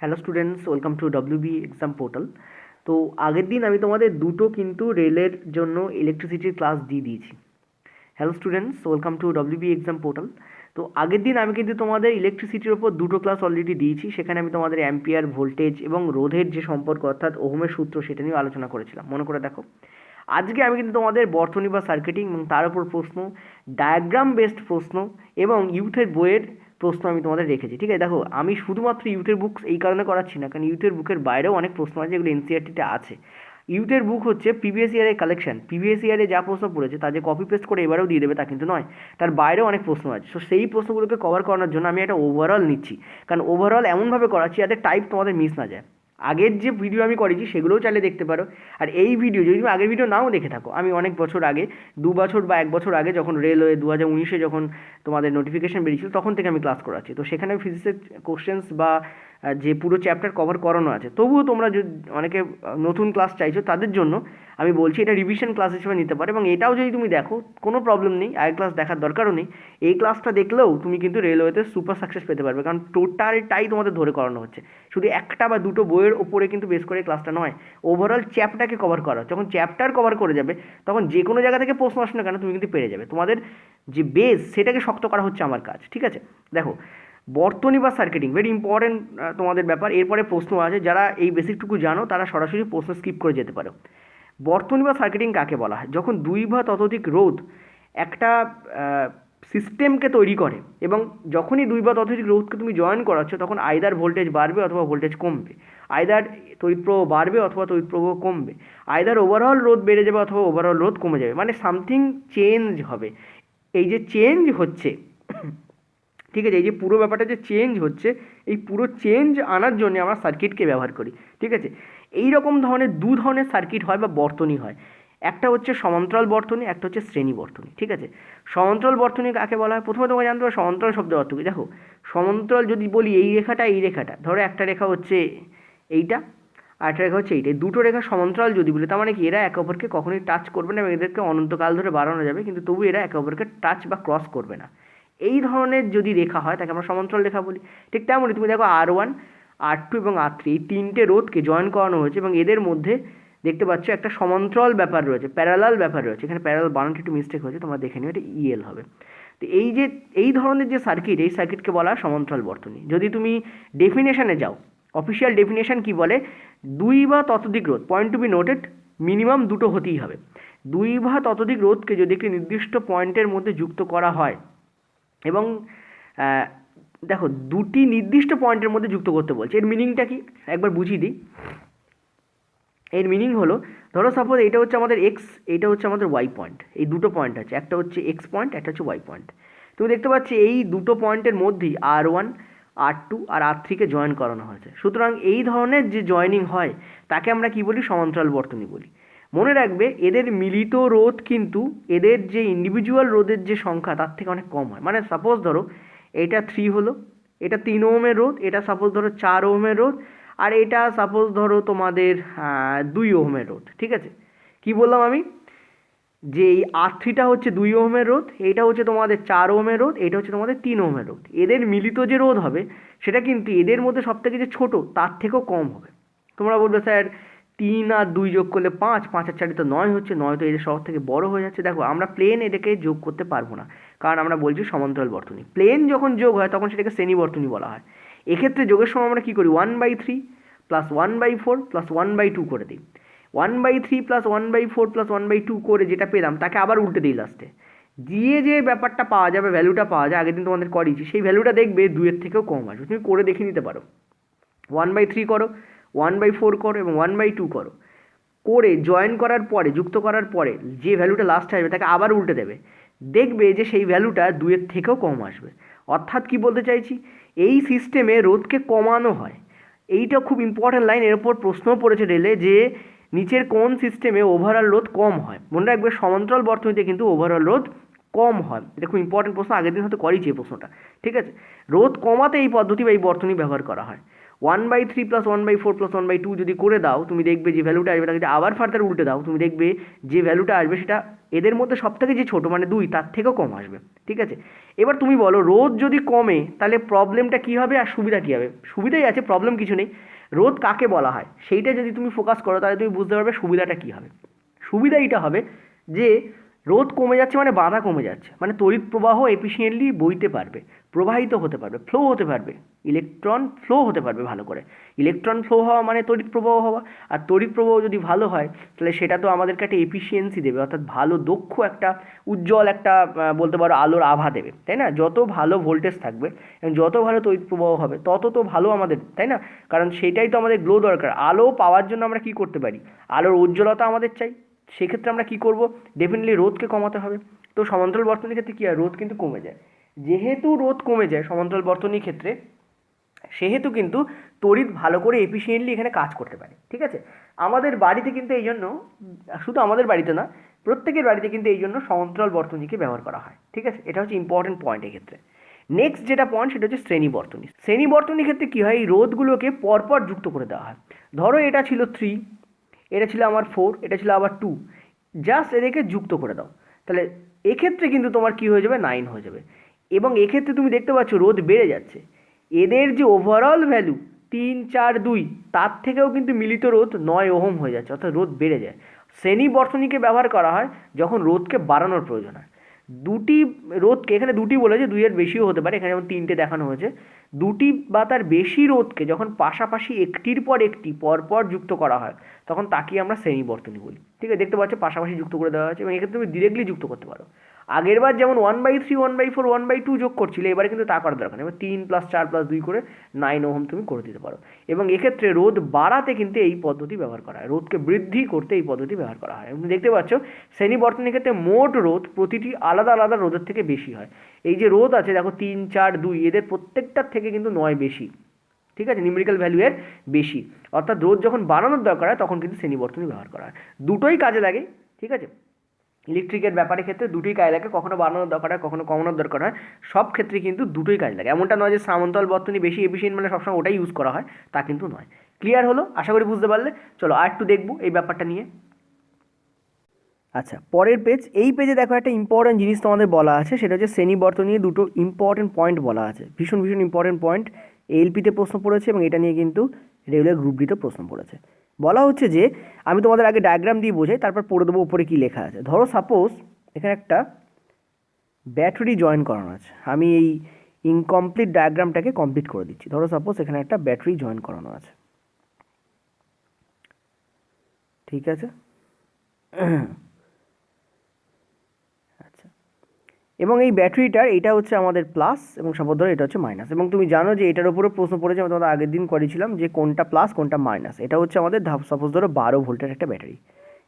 Hello students, welcome to WB exam portal. তো আগের দিন আমি তোমাদের দুটো কিন্তু রেলের জন্য ইলেকট্রিসিটির ক্লাস দিয়ে দিয়েছি। Hello students, welcome to WB exam portal. তো আগের দিন আমি কিন্তু তোমাদের ইলেকট্রিসিটির ওপর দুটো ক্লাস অলরেডি দিয়েছি। সেখানে আমি তোমাদের অ্যাম্পিয়ার, ভোল্টেজ এবং রোধের যে সম্পর্ক অর্থাৎ ওহমের সূত্র সেটা নিয়ে আলোচনা করেছিলাম, মনে করে দেখো। আজকে আমি কিন্তু তোমাদের বর্তনী বা সার্কিটিং এবং তার উপর প্রশ্ন, ডায়াগ্রাম বেসড প্রশ্ন এবং ইউথের বইয়ের প্রশ্ন আমি তোমাদের রেখেছি। ঠিক আছে, দেখো আমি শুধুমাত্র ইউথের বুক এই কারণে করাচ্ছি না, কারণ ইউথের বুকের বাইরেও অনেক প্রশ্ন আছে যেগুলো এনসিইআরটিতে আছে। ইউথের বুক হচ্ছে প্রিভিয়াস ইয়ারের কালেকশন, প্রিভিয়াস ইয়ারে যা প্রশ্ন পড়েছে তা যে কপি পেস্ট করে এবারেও দিয়ে দেবে তা কিন্তু নয়, তার বাইরেও অনেক প্রশ্ন আছে। সো সেই প্রশ্নগুলোকে কভার করানোর জন্য আমি একটা ওভারঅল নিচ্ছি, কারণ ওভারঅল এমনভাবে করাচ্ছি যাতে টাইপ তোমাদের মিস না যায়। আগের যে ভিডিও আমি করেছি সেগুলোও চাইলে দেখতে পারো। আর এই ভিডিও যদি তুমি আগের ভিডিও নাও দেখে থাকো, আমি অনেক বছর আগে, 2 বছর বা 1 বছর আগে, যখন রেলওয়ে 2019-এ যখন তোমাদের নোটিফিকেশন বেরিয়েছিল তখন থেকে আমি ক্লাস করাচ্ছি। তো সেখানে ফিজিক্সের কোশ্চেন্স বা যে পুরো চ্যাপ্টার কভার করানো আছে। তবুও তোমরা যদি অনেকে নতুন ক্লাস চাইছো তাদের জন্য আমি বলছি এটা রিভিশন ক্লাস হিসেবে নিতে পারো। এবং এটাও যদি তুমি দেখো কোনো প্রবলেম নেই, আগের ক্লাস দেখার দরকারও নেই। এই ক্লাসটা দেখলেও তুমি কিন্তু রেলওয়েতে সুপার সাকসেস পেতে পারবে, কারণ টোটালটাই তোমাদের ধরে করানো হচ্ছে। শুধু একটা বা দুটো বইয়ের ওপরে কিন্তু বেস করে ক্লাসটা নয়, ওভারঅল চ্যাপ্টারকে কভার করা। যখন চ্যাপ্টার কভার করে যাবে তখন যে কোনো জায়গা থেকে প্রশ্ন আসে না কেন তুমি কিন্তু পেরে যাবে। তোমাদের যে বেস সেটাকে শক্ত করা হচ্ছে আমার কাজ। ঠিক আছে, দেখো বর্তনী বা সার্কিটিং ভেরি ইম্পর্টেন্ট তোমাদের ব্যাপার। এরপরে প্রশ্ন আছে, যারা এই বেসিকটুকু জানো তারা সরাসরি প্রশ্ন স্কিপ করে যেতে পারো। বর্তনী বা সার্কিটিং কাকে বলা হয়? যখন দুই বা ততোধিক রোধ একটা সিস্টেমকে তৈরি করে, এবং যখনই দুই বা ততোধিক রোধকে তুমি জয়েন করাচ্ছ তখন আইদার ভোল্টেজ বাড়বে অথবা ভোল্টেজ কমবে, আইদার তড়িৎপ্রবাহ বাড়বে অথবা তড়িৎপ্রবাহ কমবে, আইদার ওভারঅল রোধ বেড়ে যাবে অথবা ওভারঅল রোধ কমে যাবে, মানে সামথিং চেঞ্জ হবে। এই যে চেঞ্জ হচ্ছে, ঠিক আছে, এই যে পুরো ব্যাপারটা যে চেঞ্জ হচ্ছে, এই পুরো চেঞ্জ আনার জন্য আমরা সার্কিটকে ব্যবহার করি। ঠিক আছে, এই রকম ধরনের দু ধরনের সার্কিট হয় বা বর্তনী হয়। একটা হচ্ছে সমান্তরাল বর্তনী, একটা হচ্ছে শ্রেণী বর্তনী। ঠিক আছে, সমান্তরাল বর্তনী কাকে বলা হয়? প্রথমে তোমাকে জানতে হবে সমান্তরাল শব্দের অর্থ কি। দেখো সমান্তরাল যদি বলি এই রেখাটা এই রেখাটা, ধরো একটা রেখা হচ্ছে এইটা আর একটা রেখা হচ্ছে এইটা, এই দুটো রেখা সমান্তরাল যদি বলি, তার মানে কি এরা একে অপরকে কখনোই টাচ করবে না এবং এদেরকে অনন্তকাল ধরে বাড়ানো যাবে, কিন্তু তবু এরা একে অপরকে টাচ বা ক্রস করবে না। এই ধরনের যদি রেখা হয় তাকে আমরা সমান্তরাল রেখা বলি। ঠিক তেমনই তুমি দেখো R1, R2 এবং R3 এই তিনটে রোধকে জয়েন করানো হয়েছে এবং এদের মধ্যে দেখতে পাচ্ছ একটা সমান্তরাল ব্যাপার রয়েছে, প্যারালাল ব্যাপার রয়েছে। এখানে প্যারালাল বানানটা একটু মিস্টেক হয়েছে, তোমরা দেখে নিও, এটা ইএল হবে। তো এই যে এই ধরনের যে সার্কিট, এই সার্কিটকে বলা হয় সমান্তরাল বর্তনী। যদি তুমি ডেফিনেশনে যাও, অফিসিয়াল ডেফিনেশন কি বলে? দুই বা ততোধিক রোধ, point to be noted, minimum দুটো হতেই হবে। দুই বা ততোধিক রোধকে যদি একটি নির্দিষ্ট পয়েন্টের মধ্যে যুক্ত করা হয় এবং দেখো দুটি নির্দিষ্ট পয়েন্টের মধ্যে যুক্ত করতে বলছে, এর মিনিংটা কি একবার বুঝিয়ে দিই। এর মিনিং হলো, ধরো সাপোজ এটা হচ্ছে আমাদের এক্স, এটা হচ্ছে আমাদের ওয়াই পয়েন্ট, এই দুটো পয়েন্ট আছে, একটা হচ্ছে এক্স পয়েন্ট, একটা হচ্ছে ওয়াই পয়েন্ট। তুমি দেখতে পাচ্ছি এই দুটো পয়েন্টের মধ্যেই R1, R2 আর R3কে জয়েন করানো হয়েছে। সুতরাং এই ধরনের যে জয়েনিং হয় তাকে আমরা কি বলি? সমান্তরাল বর্তনী বলি। মনে রাখবে এদের মিলিত রোধ কিন্তু এদের যে ইন্ডিভিজুয়াল রোধের যে সংখ্যা তার থেকে অনেক কম হয়। মানে সাপোজ ধরো এটা 3 হলো, এটা 3 ওহমের রোধ, এটা সাপোজ ধরো 4 ওহমের রোধ, আর এটা সাপোজ ধরো তোমাদের 2 ওহমের রোধ। ঠিক আছে, কি বললাম আমি? যে এই R3টা হচ্ছে 2 ওহমের রোধ, এইটা হচ্ছে তোমাদের 4 ওহমের রোধ, এটা হচ্ছে তোমাদের 3 ওহমের রোধ। এদের মিলিত যে রোধ হবে সেটা কিন্তু এদের মধ্যে সবথেকে যে ছোট তার থেকেও কম হবে। তোমরা বলবে স্যার 3 আর 2 যোগ করলে 5, 5 আর 4 তো 9 হচ্ছে, 9 তো এদের সব থেকে বড় হয়ে যাচ্ছে। দেখো আমরা প্লেন এটাকে যোগ করতে পারবো না, কারণ আমরা বলছি সমান্তরাল বর্তনী। প্লেন যখন যোগ হয় তখন সেটাকে শ্রেণী বর্তনী বলা হয়। এক্ষেত্রে যোগের সময় আমরা কী করি? 1/3 প্লাস 1/4 প্লাস 1/2 করে দিই। 1/3 প্লাস 1/4 প্লাস 1/2 করে যেটা পেলাম তাকে আবার উল্টে দিই লাস্টে, দিয়ে যে ব্যাপারটা পাওয়া যাবে, ভ্যালুটা পাওয়া যায়, আগের দিন তোমাদের করিয়েছি, সেই ভ্যালুটা দেখবে 2-এর থেকেও কম আসবে। তুমি করে দেখে নিতে পারো। 1/3 করো, 1/4 করো এবং 1/2 করো, করে জয়েন করার পরে, যুক্ত করার পরে যে ভ্যালুটা লাস্টে আসবে তাকে আবার উল্টে দেবে, দেখবে যে সেই ভ্যালুটা 2-এর থেকেও কম আসবে। অর্থাৎ কি বলতে চাইছি, এই সিস্টেমে রোধকে কমানো হয়। এইটা খুব ইম্পর্ট্যান্ট লাইন, এর উপর প্রশ্নও পড়েছে রেলে যে নিচের কোন সিস্টেমে ওভারঅল রোধ কম হয়। মনে রাখবে সমান্তরাল বর্তনীতে কিন্তু ওভারঅল রোধ কম হয়। এটা খুব ইম্পর্টেন্ট প্রশ্ন, আগের দিন হয়তো করেছি এই প্রশ্নটা। ঠিক আছে, রোধ কমাতে এই পদ্ধতি বা এই বর্তনী ব্যবহার করা হয়। 1/3 প্লাস 1/4 প্লাস 1/2 যদি করে দাও, তুমি দেখবে যে ভ্যালুটা আসবে, তাকে যদি আবার ফার্দার উল্টে দাও, তুমি দেখবে যে ভ্যালুটা আসবে সেটা এদের মধ্যে সব থেকে যে ছোটো মানে 2 তার থেকেও কম আসবে। ঠিক আছে, এবার তুমি বলো রোধ যদি কমে তাহলে প্রবলেমটা কী হবে আর সুবিধা কী হবে? সুবিধাই আছে, প্রবলেম কিছু নেই। রোধ কাকে বলা হয় সেইটা যদি তুমি ফোকাস করো তাহলে তুমি বুঝতে পারবে সুবিধাটা কী হবে। সুবিধা এইটা হবে যে রোধ কমে যাচ্ছে মানে বাধা কমে যাচ্ছে, মানে তড়িৎ প্রবাহ এফিসিয়েন্টলি বইতে পারবে, প্রবাহিত হতে পারবে, ফ্লো হতে পারবে, ইলেকট্রন ফ্লো হতে পারবে ভালো করে। ইলেকট্রন ফ্লো হওয়া মানে তড়িৎ প্রবাহ হওয়া, আর তড়িৎ প্রবাহ যদি ভালো হয় তাহলে সেটা তো আমাদেরকে একটা এফিসিয়েন্সি দেবে, অর্থাৎ ভালো দক্ষ একটা উজ্জ্বল একটা বলতে পারো আলোর আভা দেবে, তাই না? যত ভালো ভোল্টেজ থাকবে এবং যত ভালো তড়িৎ প্রবাহ হবে তত তো ভালো আমাদের, তাই না? কারণ সেটাই তো আমাদের গ্লো দরকার। আলো পাওয়ার জন্য আমরা কী করতে পারি? আলোর উজ্জ্বলতা আমাদের চাই, সেক্ষেত্রে আমরা কী করব? ডেফিনেটলি রোধকে কমাতে হবে। তো সমান্তরাল বর্তনীর ক্ষেত্রে কী হয়? রোধ কিন্তু কমে যায়। যেহেতু রোধ কমে যায় সমান্তরাল বর্তনীর ক্ষেত্রে, সেহেতু কিন্তু তড়িৎ ভালো করে এফিসিয়েন্টলি এখানে কাজ করতে পারে। ঠিক আছে, আমাদের বাড়িতে কিন্তু এই জন্য, শুধু আমাদের বাড়িতে না, প্রত্যেকের বাড়িতে কিন্তু এই জন্য সমান্তরাল বর্তনীকে ব্যবহার করা হয়। ঠিক আছে, এটা হচ্ছে ইম্পর্টেন্ট পয়েন্ট এক্ষেত্রে। নেক্সট যেটা পয়েন্ট সেটা হচ্ছে শ্রেণী বর্তনী। শ্রেণী বর্তনীর ক্ষেত্রে কী হয়? এই রোধগুলোকে পরপর যুক্ত করে দেওয়া হয়। ধরো এটা ছিল 3, এটা ছিল আমার 4, এটা ছিল আবার 2, জাস্ট এদেরকে যুক্ত করে দাও, তাহলে এক্ষেত্রে কিন্তু তোমার কী হয়ে যাবে? 9 হয়ে যাবে। এবং এক্ষেত্রে তুমি দেখতে পাচ্ছ রোধ বেড়ে যাচ্ছে। এদের যে ওভারঅল ভ্যালু 3, 4, 2, তার থেকেও কিন্তু মিলিত রোধ 9 ওহম হয়ে যাচ্ছে, অর্থাৎ রোধ বেড়ে যায়। শ্রেণী বর্তনীকে ব্যবহার করা হয় যখন রোধকে বাড়ানোর প্রয়োজন হয়। দুটি রোধকে, এখানে দুটি বলেছে, 2-এর বেশিও হতে পারে, এখানে যেমন 3টে দেখানো হয়েছে, দুটি বা তার বেশি রোধকে যখন পাশাপাশি একটির পর একটি পরপর যুক্ত করা হয় তখন তাকে আমরা শ্রেণী বর্তনী বলি। ঠিক আছে, দেখতে পাচ্ছ পাশাপাশি যুক্ত করে দেওয়া হয়েছে এবং এক্ষেত্রে তুমি ডিরেক্টলি যুক্ত করতে পারো। আগেরবার যেমন 1/3, 1/4, 1/2 যোগ করছিলে, এবারে কিন্তু তা করার দরকার নেই। এবার 3 + 4 + 2 করে 9 ওহম তুমি করে দিতে পারো। এবং এক্ষেত্রে রোধ বাড়াতে কিন্তু এই পদ্ধতি ব্যবহার করা হয়, রোধকে বৃদ্ধি করতে এই পদ্ধতি ব্যবহার করা হয়। তুমি দেখতে পাচ্ছ শ্রেণী বর্তনীর ক্ষেত্রে মোট রোধ প্রতিটি আলাদা আলাদা রোধের থেকে বেশি হয়। এই যে রোধ আছে দেখো 3, 4, 2, এদের প্রত্যেকটার থেকে কিন্তু 9 বেশি। ঠিক আছে, নিউমেরিক্যাল ভ্যালু এর বেশি, অর্থাৎ রোধ যখন বাড়ানোর দরকার হয় তখন কিন্তু শ্রেণী বর্তনী ব্যবহার করা হয়। দুটোই কাজে লাগে। ঠিক আছে, ইলেকট্রিকের ব্যাপারের ক্ষেত্রে দুটোই কাজে লাগে, কখনো বাড়ানোর দরকার হয়, কখনো কমানোর দরকার হয়, সব ক্ষেত্রে কিন্তু দুটোই কাজে লাগে। এমনটা নয় যে সমান্তরাল বর্তনী বেশি এফিসিয়েন্ট মানে সবসময় ওটাই ইউজ করা হয়, তা কিন্তু নয়। ক্লিয়ার হলো? আশা করি বুঝতে পারলে। চলো আর একটু দেখবো এই ব্যাপারটা নিয়ে। আচ্ছা, পরের পেজ, এই পেজে দেখো একটা ইম্পর্টেন্ট জিনিস তোমাদের বলা আছে, সেটা হচ্ছে শ্রেণী বর্তনী নিয়ে দুটো ইম্পর্টেন্ট পয়েন্ট বলা আছে, ভীষণ ভীষণ ইম্পর্টেন্ট পয়েন্ট। এলপিতে প্রশ্ন পড়েছে এবং এটা নিয়ে কিন্তু রেগুলার গ্রুপ ডিতে প্রশ্ন পড়েছে। বলা হচ্ছে যে, আমি তোমাদের আগে ডায়াগ্রাম দিয়ে বোঝাই, তারপর পড়ে দেবো উপরে কী লেখা আছে। ধরো সাপোজ এখানে একটা ব্যাটারি জয়েন করানো আছে, আমি এই ইনকমপ্লিট ডায়াগ্রামটাকে কমপ্লিট করে দিচ্ছি। ধরো সাপোজ এখানে একটা ব্যাটারি জয়েন করানো আছে, ঠিক আছে। আচ্ছা, এবং এই ব্যাটারিটার এটা হচ্ছে আমাদের প্লাস এবং সাপোজ ধরো এটা হচ্ছে মাইনাস। এবং তুমি জানো যে এটার উপরে প্রশ্ন পড়েছে, আমি তোমাদের আগের দিন করেছিলাম যে কোনটা প্লাস কোনটা মাইনাস। এটা হচ্ছে আমাদের সাপোজ ধরো 12 ভোল্টের একটা ব্যাটারি।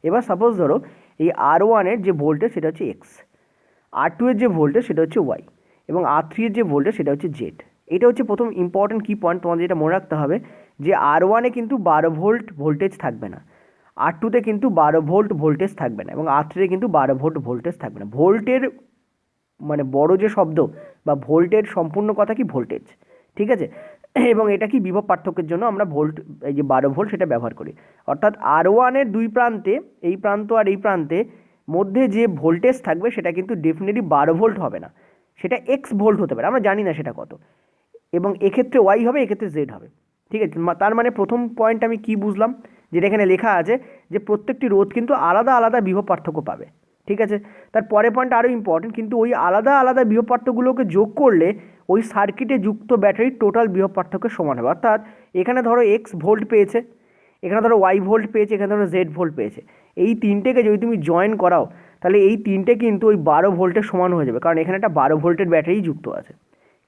এবার সাপোজ ধরো এই R1 এর যে ভোল্টেজ সেটা হচ্ছে এক্স, R2 এর যে ভোল্টেজ সেটা হচ্ছে ওয়াই, এবং R3 এর যে ভোল্টেজ সেটা হচ্ছে জেড। এটা হচ্ছে প্রথম ইম্পর্টেন্ট কি পয়েন্ট, তোমাদের যেটা মনে রাখতে হবে যে R1 এ কিন্তু 12 ভোল্ট ভোল্টেজ থাকবে না, R2 তে কিন্তু 12 ভোল্ট ভোল্টেজ থাকবে না, এবং R3 তে কিন্তু 12 ভোল্ট ভোল্টেজ থাকবে না। ভোল্টের মানে বড় যে শব্দ বা ভোল্টের সম্পূর্ণ কথা কি? ভোল্টেজ। ঠিক আছে, এবং এটা কি বিভব পার্থক্যের জন্য আমরা ভোল্ট, এই যে 12 ভোল্ট সেটা ব্যবহার করি। অর্থাৎ R1 এর দুই প্রান্তে, এই প্রান্ত আর এই প্রান্তে মধ্যে যে ভোল্টেজ থাকবে সেটা কিন্তু ডেফিনেটলি 12 ভোল্ট হবে না, সেটা এক্স ভোল্ট হতে পারে, আমরা জানি না সেটা কত। এবং এক্ষেত্রে ওয়াই হবে, এক্ষেত্রে জেড হবে। ঠিক আছে, তার মানে প্রথম পয়েন্ট আমি কি বুঝলাম, যেটা এখানে লেখা আছে যে প্রত্যেকটি রোধ কিন্তু আলাদা আলাদা বিভব পার্থক্য পাবে। ঠিক আছে, তার পরের পয়েন্ট আরও ইম্পর্টেন্ট, কিন্তু ওই আলাদা আলাদা বিভব পার্থক্যগুলোকে যোগ করলে ওই সার্কিটে যুক্ত ব্যাটারির টোটাল বিভব পার্থক্যের সমান হবে। অর্থাৎ এখানে ধরো এক্স ভোল্ট পেয়েছে, এখানে ধরো ওয়াই ভোল্ট পেয়েছে, এখানে ধরো জেড ভোল্ট পেয়েছে, এই তিনটেকে যদি তুমি জয়েন করাও তাহলে এই তিনটে কিন্তু ওই 12 ভোল্টের সমান হয়ে যাবে, কারণ এখানে একটা 12 ভোল্টের ব্যাটারি যুক্ত আছে।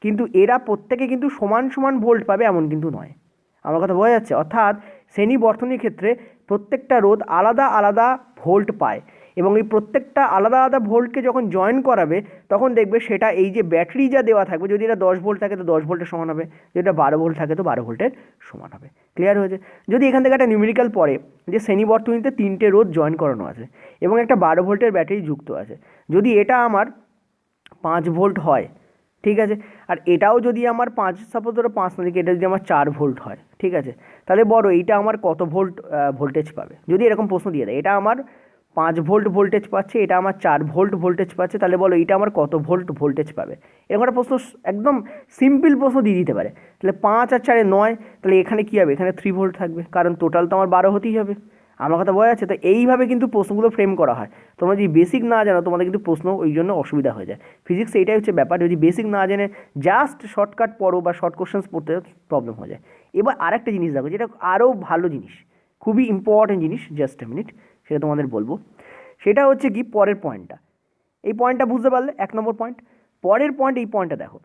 কিন্তু এরা প্রত্যেকে কিন্তু সমান সমান ভোল্ট পাবে এমন কিন্তু নয়। আমার কথা বোঝা যাচ্ছে? অর্থাৎ শ্রেণী বর্তনীর ক্ষেত্রে প্রত্যেকটা রোধ আলাদা আলাদা ভোল্ট পায়, এবং এই প্রত্যেকটা আলাদা আলাদা ভোল্টকে যখন জয়েন করাবে তখন দেখবে সেটা এই যে ব্যাটারি যা দেওয়া থাকবে, যদি এটা 10 ভোল্ট থাকে তো 10 ভোল্টের সমান হবে, যদি এটা 12 ভোল্ট থাকে তো 12 ভোল্টের সমান হবে। ক্লিয়ার হয়েছে? যদি এখান থেকে একটা নিউমেরিক্যাল পড়ে যে শ্রেণী বর্তনীতে 3টে রোধ জয়েন করানো আছে এবং একটা 12 ভোল্টের ব্যাটারি যুক্ত আছে, যদি এটা আমার 5 ভোল্ট হয়, ঠিক আছে, আর এটাও যদি আমার 5, সাপোজ ধরো 5 না দিকে, এটা যদি আমার 4 ভোল্ট হয়, ঠিক ঠিক আছে, তাহলে বলো এইটা আমার কত ভোল্ট ভোল্টেজ পাবে। যদি এরকম প্রশ্ন দিয়ে দেয় এটা আমার 5 ভোল্ট ভোল্টেজ পাচ্ছে, এটা আমার 4 ভোল্ট ভোল্টেজ পাচ্ছে, তাহলে বলো এইটা আমার কত ভোল্ট ভোল্টেজ পাবে। এরকম একটা প্রশ্ন একদম সিম্পল প্রশ্ন দিয়ে দিতে পারে। তাহলে 5 আর 4 9, তাহলে এখানে কী হবে, এখানে 3 ভোল্ট থাকবে, কারণ টোটাল তো আমার 12 হতেই হবে। আমার কথা বোঝা যাচ্ছে? তো এইভাবে কিন্তু প্রশ্নগুলো ফ্রেম করা হয়। তোমরা যদি বেসিক না জানো তোমাদের কিন্তু প্রশ্ন ওই জন্য অসুবিধা হয়ে যায়। ফিজিক্স এইটাই হচ্ছে ব্যাপার, যদি বেসিক না জেনে জাস্ট শর্টকাট পড়ো বা শর্ট কোশ্চেন্স পড়তে প্রবলেম হয়ে যায়। এবার আরেকটা জিনিস দেখো, যেটা আরও ভালো জিনিস, খুবই ইম্পর্টেন্ট জিনিস, জাস্ট এ মিনিট, সেটা তোমাদের বলবো। সেটা হচ্ছে কি পরের পয়েন্টটা, এই পয়েন্টটা বুঝতে পারলে 1 নম্বর পয়েন্ট। পরের পয়েন্ট, এই পয়েন্টটা দেখো,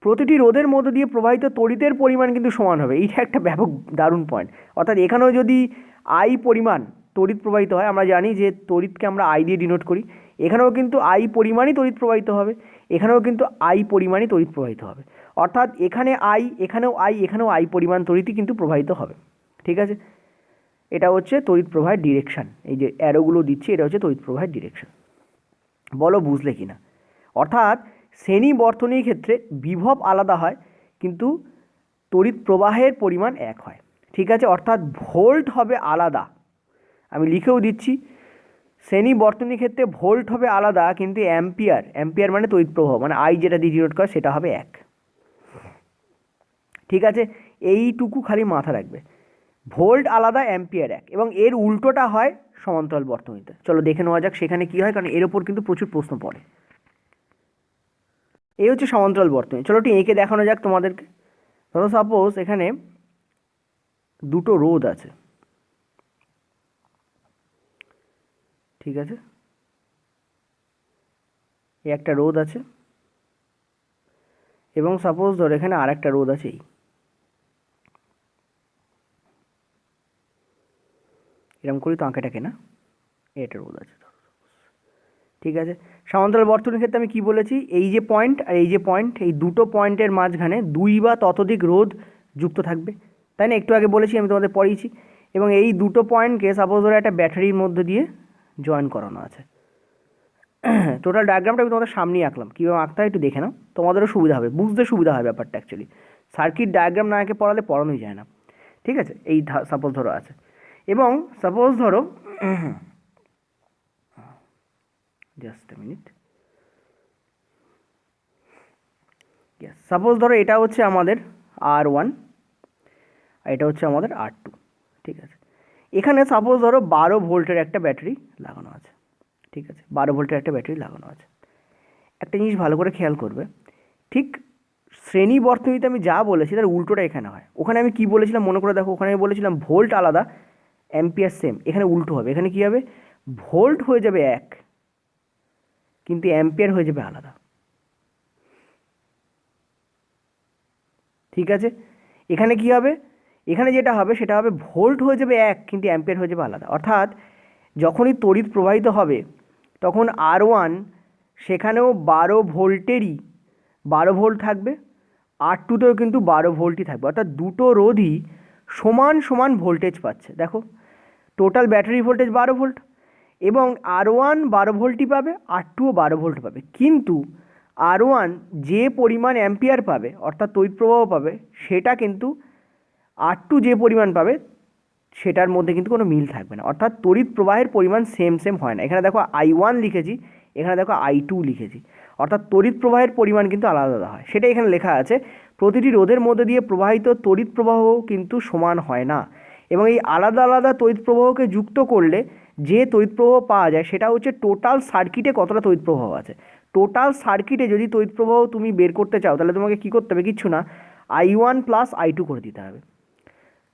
প্রতিটি রোধের মধ্য দিয়ে প্রবাহিত তড়িতের পরিমাণ কিন্তু সমান হবে। এইটা একটা ব্যাপক দারুণ পয়েন্ট। অর্থাৎ এখানেও যদি আই পরিমাণ তড়িৎ প্রবাহিত হয়, আমরা জানি যে তড়িৎকে আমরা আই দিয়ে ডিনোট করি, এখানেও কিন্তু আই পরিমাণই তড়িৎ প্রবাহিত হবে, এখানেও কিন্তু আই পরিমাণই তড়িৎ প্রবাহিত হবে। অর্থাৎ এখানে আই, এখানেও আই, এখানেও আই পরিমাণ তড়িৎই কিন্তু প্রবাহিত হবে। ঠিক আছে, এটা হচ্ছে তড়িৎ প্রবাহের ডিরেকশান। এই যে অ্যারোগুলো দিচ্ছি, এটা হচ্ছে তড়িৎ প্রবাহের ডিরেকশান। বলো বুঝলে কি না? অর্থাৎ শ্রেণী বর্তনীর ক্ষেত্রে বিভব আলাদা হয় কিন্তু তড়িৎ প্রবাহের পরিমাণ এক হয়। ঠিক আছে, অর্থাৎ ভোল্ট হবে আলাদা, আমি লিখেও দিচ্ছি, শ্রেণী বর্তনীর ক্ষেত্রে ভোল্ট হবে আলাদা কিন্তু অ্যাম্পিয়ার, অ্যাম্পিয়ার মানে তড়িৎ প্রবাহ, মানে আই যেটা দিয়ে ডিনোট করে সেটা হবে এক। ঠিক আছে, এইটুকু খালি মাথা রাখবে, ভোল্ট আলাদা অ্যাম্পিয়ার এক, এবং এর উল্টোটা হয় সমান্তরাল বর্তনীতে। চলো দেখে নেওয়া যাক সেখানে কী হয়, কারণ এর ওপর কিন্তু প্রচুর প্রশ্ন পড়ে। এই হচ্ছে সমান্তরাল বর্তনী। চলো একটু এঁকে দেখানো যাক তোমাদেরকে। ধরো সাপোজ এখানে দুটো রোধ আছে, ঠিক আছে, এই একটা রোধ আছে, এবং সাপোজ ধরো এখানে আর একটা রোধ আছে, এরকম করি তো আঁকেটাকে না, এটা রোধ আছে, ঠিক আছে। সমান্তরাল বর্তনীর ক্ষেত্রে আমি কি বলেছি, এই যে পয়েন্ট আর এই যে পয়েন্ট, এই দুটো পয়েন্টের মাঝখানে 2 বা ততোধিক রোধ যুক্ত থাকবে, তাই না? একটু আগে বলেছি, আমি তোমাদের পড়িয়েছি। এবং এই দুটো পয়েন্টকে সাপোজ ধরো একটা ব্যাটারির মধ্যে দিয়ে জয়েন করানো আছে। টোটাল ডায়াগ্রামটা আমি তোমাদের সামনেই আঁকলাম, কীভাবে আঁকতে হয় একটু দেখে নাও, তোমাদেরও সুবিধা হবে, বুঝতে সুবিধা হয় ব্যাপারটা। অ্যাকচুয়ালি সার্কিট ডায়াগ্রাম না এঁকে পড়ালে পড়ানোই যায় না। ঠিক আছে, এই সাপোজ ধরো আছে, এবং সাপোজ ধরো জাস্ট এ মিনিট, সাপোজ ধরো এটা হচ্ছে আমাদের R1 আর এটা হচ্ছে আমাদের R2। ঠিক আছে, এখানে সাপোজ ধরো 12 ভোল্টের একটা ব্যাটারি লাগানো আছে। ঠিক আছে, 12 ভোল্টের একটা ব্যাটারি লাগানো আছে। একটা জিনিস ভালো করে খেয়াল করবে, ঠিক শ্রেণী বর্তনীতে আমি যা বলেছি তার উল্টোটা এখানে হয়। ওখানে আমি কি বলেছিলাম মনে করে দেখো, ওখানে আমি বলেছিলাম ভোল্ট আলাদা অ্যাম্পিয়ার সেম, এখানে উল্টো হবে। এখানে কি হবে, ভোল্ট হয়ে যাবে এক কিন্তু অ্যাম্পিয়ার হয়ে যাবে আলাদা। ঠিক আছে, এখানে কি হবে, এখানে যেটা হবে সেটা হবে ভোল্ট হয়ে যাবে এক কিন্তু অ্যাম্পিয়ার হয়ে যাবে আলাদা। অর্থাৎ যখনই তড়িৎ প্রবাহিত হবে তখন R1 সেখানেও 12 ভোল্টেরই 12 ভোল্ট থাকবে, R2তেও কিন্তু 12 ভোল্টই থাকবে। অর্থাৎ দুটো রোধই সমান সমান ভোল্টেজ পাচ্ছে। দেখো টোটাল ব্যাটারি ভোল্টেজ 12 ভোল্ট, এবং R1 12 ভোল্টই পাবে, R2ও 12 ভোল্ট পাবে। কিন্তু R1 যে পরিমাণ অ্যাম্পিয়ার পাবে অর্থাৎ তড়িৎ প্রবাহ পাবে, সেটা কিন্তু R2 যে পরিমাণ পাবে সেটার মধ্যে কিন্তু কোনো মিল থাকবে না। অর্থাৎ তড়িৎ প্রবাহের পরিমাণ সেম সেম হয় না। এখানে দেখো I1 লিখেছি, এখানে দেখো I2 লিখেছি, অর্থাৎ তড়িৎ প্রবাহের পরিমাণ কিন্তু আলাদা আলাদা হয়। সেটা এখানে লেখা আছে, প্রতিটি রোধের মধ্যে দিয়ে প্রবাহিত তড়িৎ প্রবাহ কিন্তু সমান হয় না, এবং এই আলাদা আলাদা তড়িৎ প্রবাহকে যুক্ত করলে যে তড়িৎ প্রবাহ পাওয়া যায় সেটা হচ্ছে টোটাল সার্কিটে কতটা তড়িৎ প্রবাহ আছে। টোটাল সার্কিটে যদি তড়িৎ প্রবাহ তুমি বের করতে চাও তাহলে তোমাকে কী করতে হবে, কিচ্ছু না, I1 + I2 করে দিতে হবে।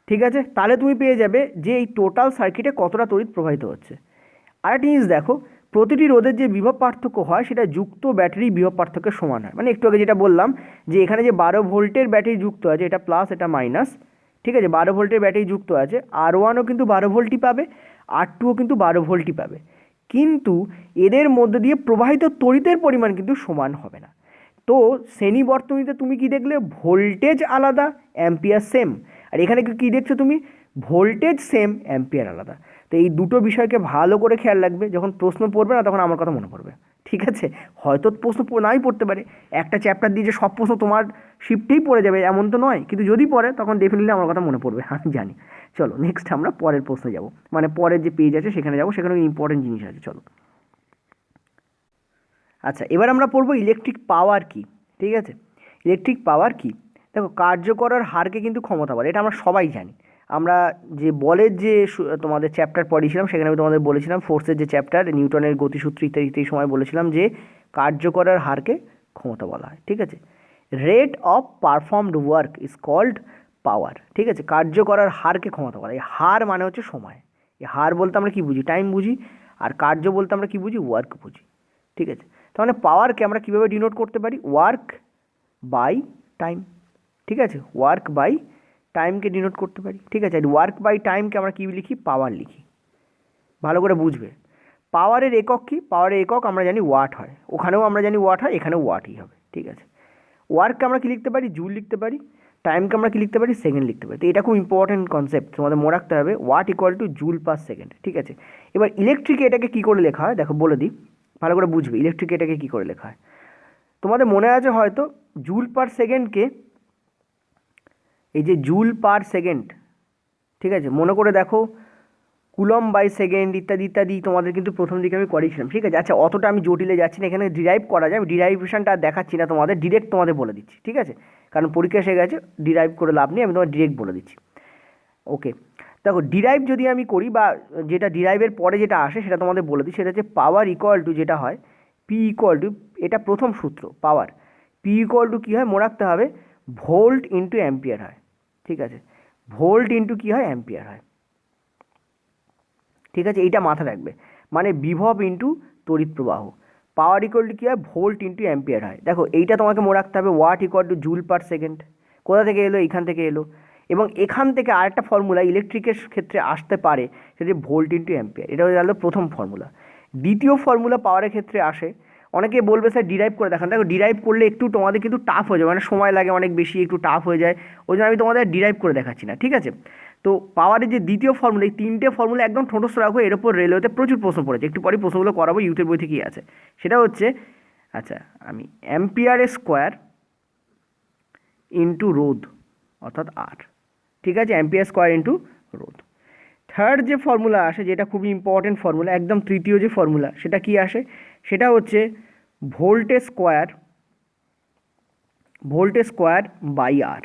ঠিক আছে, তাহলে তুমি পেয়ে যাবে যে এই টোটাল সার্কিটে কতটা তড়িৎ প্রবাহিত হচ্ছে। আরেকটা জিনিস দেখো, প্রতিটি রোধের যে বিভব পার্থক্য হয় সেটা যুক্ত ব্যাটারি বিভব পার্থক্যের সমান হয়। মানে একটু আগে যেটা বললাম যে এখানে যে 12 ভোল্টের ব্যাটারি যুক্ত আছে, এটা প্লাস এটা মাইনাস, ঠিক আছে, 12 ভোল্টের ব্যাটারি যুক্ত আছে, R1ও কিন্তু 12 ভোল্টই পাবে, R2ও কিন্তু 12 ভোল্টই পাবে, কিন্তু এদের মধ্যে দিয়ে প্রবাহিত তড়িতের পরিমাণ কিন্তু সমান হবে না। তো শ্রেণী বর্তনীতে তুমি কি দেখলে, ভোল্টেজ আলাদা অ্যাম্পিয়ার সেম, আর এখানে কি দেখছো তুমি, ভোল্টেজ সেম অ্যাম্পিয়ার আলাদা। তো এই দুটো বিষয়কে ভালো করে খেয়াল রাখবে, যখন প্রশ্ন পড়বে না তখন আমার কথা মনে পড়বে। ঠিক আছে, হয়তো প্রশ্ন নাই পড়তে পারে, একটা চ্যাপ্টার দিয়ে যে সব প্রশ্ন তোমার শিফটেই পড়ে যাবে এমন তো নয়, কিন্তু যদি পড়ে তখন ডেফিনেটলি আমার কথা মনে পড়বে, আমি জানি। চলো নেক্সট আমরা পরের প্রশ্নে যাব, মানে পরের যে পেজ আছে সেখানে যাব, সেখানে ইম্পর্টেন্ট জিনিস আছে। চলো, আচ্ছা এবার আমরা পড়বো ইলেকট্রিক পাওয়ার কি। ঠিক আছে, ইলেকট্রিক পাওয়ার কি? দেখো, কার্য করার হারকে কিন্তু ক্ষমতা বলে, এটা আমরা সবাই জানি। আমরা যে বলের যে তোমাদের চ্যাপ্টার পড়িয়েছিলাম সেখানে আমি তোমাদের বলেছিলাম, ফোর্সের যে চ্যাপ্টার, নিউটনের গতিসূত্র ইত্যাদি ইত্যাদি সময় বলেছিলাম যে কার্য করার হারকে ক্ষমতা বলা হয়। ঠিক আছে, rate of performed work is called power. ঠিক আছে, কার্য করার হারকে ক্ষমতা বলা হয়। এই হার মানে হচ্ছে সময়, এই হার বলতে আমরা কি বুঝি? টাইম বুঝি। আর কার্য বলতে আমরা কি বুঝি? ওয়ার্ক বুঝি। ঠিক আছে, তাহলে পাওয়ারকে আমরা কীভাবে ডিনোট করতে পারি? Work by time. ঠিক আছে, ওয়ার্ক বাই টাইমকে ডিনোট করতে পারি। ঠিক আছে, আর ওয়ার্ক বাই টাইমকে আমরা কী লিখি? পাওয়ার লিখি। ভালো করে বুঝবে, পাওয়ারের একক কী? পাওয়ারের একক আমরা জানি ওয়াট হয়, ওখানেও আমরা জানি ওয়াট হয়, এখানেও ওয়াটই হবে। ঠিক আছে, ওয়ার্ককে আমরা কী লিখতে পারি? জুল লিখতে পারি। টাইমকে আমরা কী লিখতে পারি? সেকেন্ড লিখতে পারি। তো এটা খুব ইম্পর্টেন্ট কনসেপ্ট, তোমাদের মনে রাখতে হবে, watt equal to joule per second. ঠিক আছে, এবার ইলেকট্রিকে এটাকে কী করে লেখা হয় দেখো বলে দিই, ভালো করে বুঝবে ইলেকট্রিকে এটাকে কী করে লেখা হয়। তোমাদের মনে আছে হয়তো, জুল পার সেকেন্ডকে, এই যে জুল পার সেকেন্ড, ঠিক আছে, মনে করে দেখো, কুলম বাই সেকেন্ড ইত্যাদি ইত্যাদি তোমাদের কিন্তু প্রথম দিকে আমি করিয়েছিলাম। ঠিক আছে, আচ্ছা অতটা আমি জটিলে যাচ্ছি না, এখানে ডিরাইভ করা যায়, ডিরাইভেশনটা দেখাচ্ছি না তোমাদের, ডিরেক্ট তোমাদের বলে দিচ্ছি। ঠিক আছে, কারণ পরীক্ষা এসে গেছে, ডিরাইভ করে লাভ নেই, আমি তোমার ডিরেক্ট বলে দিচ্ছি। ওকে, দেখো ডিরাইভ যদি আমি করি, বা যেটা ডিরাইভের পরে যেটা আসে সেটা তোমাদের বলে দিই, সেটা হচ্ছে পাওয়ার ইকুয়াল টু, যেটা হয় পি ইকুয়াল টু, এটা প্রথম সূত্র পাওয়ার, পি ইকুয়াল টু কী হয় মনে রাখতে হবে? ভোল্ট ইন্টু অ্যাম্পিয়ার হয়। ঠিক আছে, ভোল্ট ইন্টু কী হয়? অ্যাম্পিয়ার হয়। ঠিক আছে, এইটা মাথায় রাখবে, মানে বিভব ইন্টু তড়িৎ প্রবাহ। পাওয়ার ইকুয়াল টু কী হয়? ভোল্ট ইন্টু অ্যাম্পিয়ার হয়। দেখো এইটা তোমাকে মনে রাখতে হবে, watt equal to joule per second. কোথা থেকে এলো? এইখান থেকে এলো। এবং এখান থেকে আরেকটা ফর্মুলা ইলেকট্রিকের ক্ষেত্রে আসতে পারে, সেটা ভোল্ট ইন্টু অ্যাম্পিয়ার। এটা হয়ে গেল প্রথম ফর্মুলা। দ্বিতীয় ফর্মুলা পাওয়ারের ক্ষেত্রে আসে, অনেকে বলবে স্যার ডিরাইভ করে দেখান। দেখো ডিরাইভ করলে একটু তোমাদের কিন্তু টাফ হয়ে যাবে, মানে সময় লাগে অনেক বেশি, একটু টাফ হয়ে যায়, ওই জন্য আমি তোমাদের ডিরাইভ করে দেখাচ্ছি না। ঠিক আছে, তো পাওয়ারের যে দ্বিতীয় ফর্মুলা, এই তিনটে ফর্মুলা একদম ঠোঁটস্থ রাখো, এর ওপর রেলওয়েতে প্রচুর প্রশ্ন পড়েছে, একটু পরে প্রশ্নগুলো করাবো, ইউথের বই থেকেই আছে। সেটা হচ্ছে, আচ্ছা আমি অ্যাম্পিয়ার স্কোয়ার ইন্টু রোধ, অর্থাৎ আর। ঠিক আছে, অ্যাম্পিয়ার স্কোয়ার ইন্টু রোধ। থার্ড যে ফর্মুলা আসে, যেটা খুবই ইম্পর্টেন্ট ফর্মুলা, একদম তৃতীয় যে ফর্মুলা, সেটা কি আসে? সেটা হচ্ছে voltage square, voltage square by R,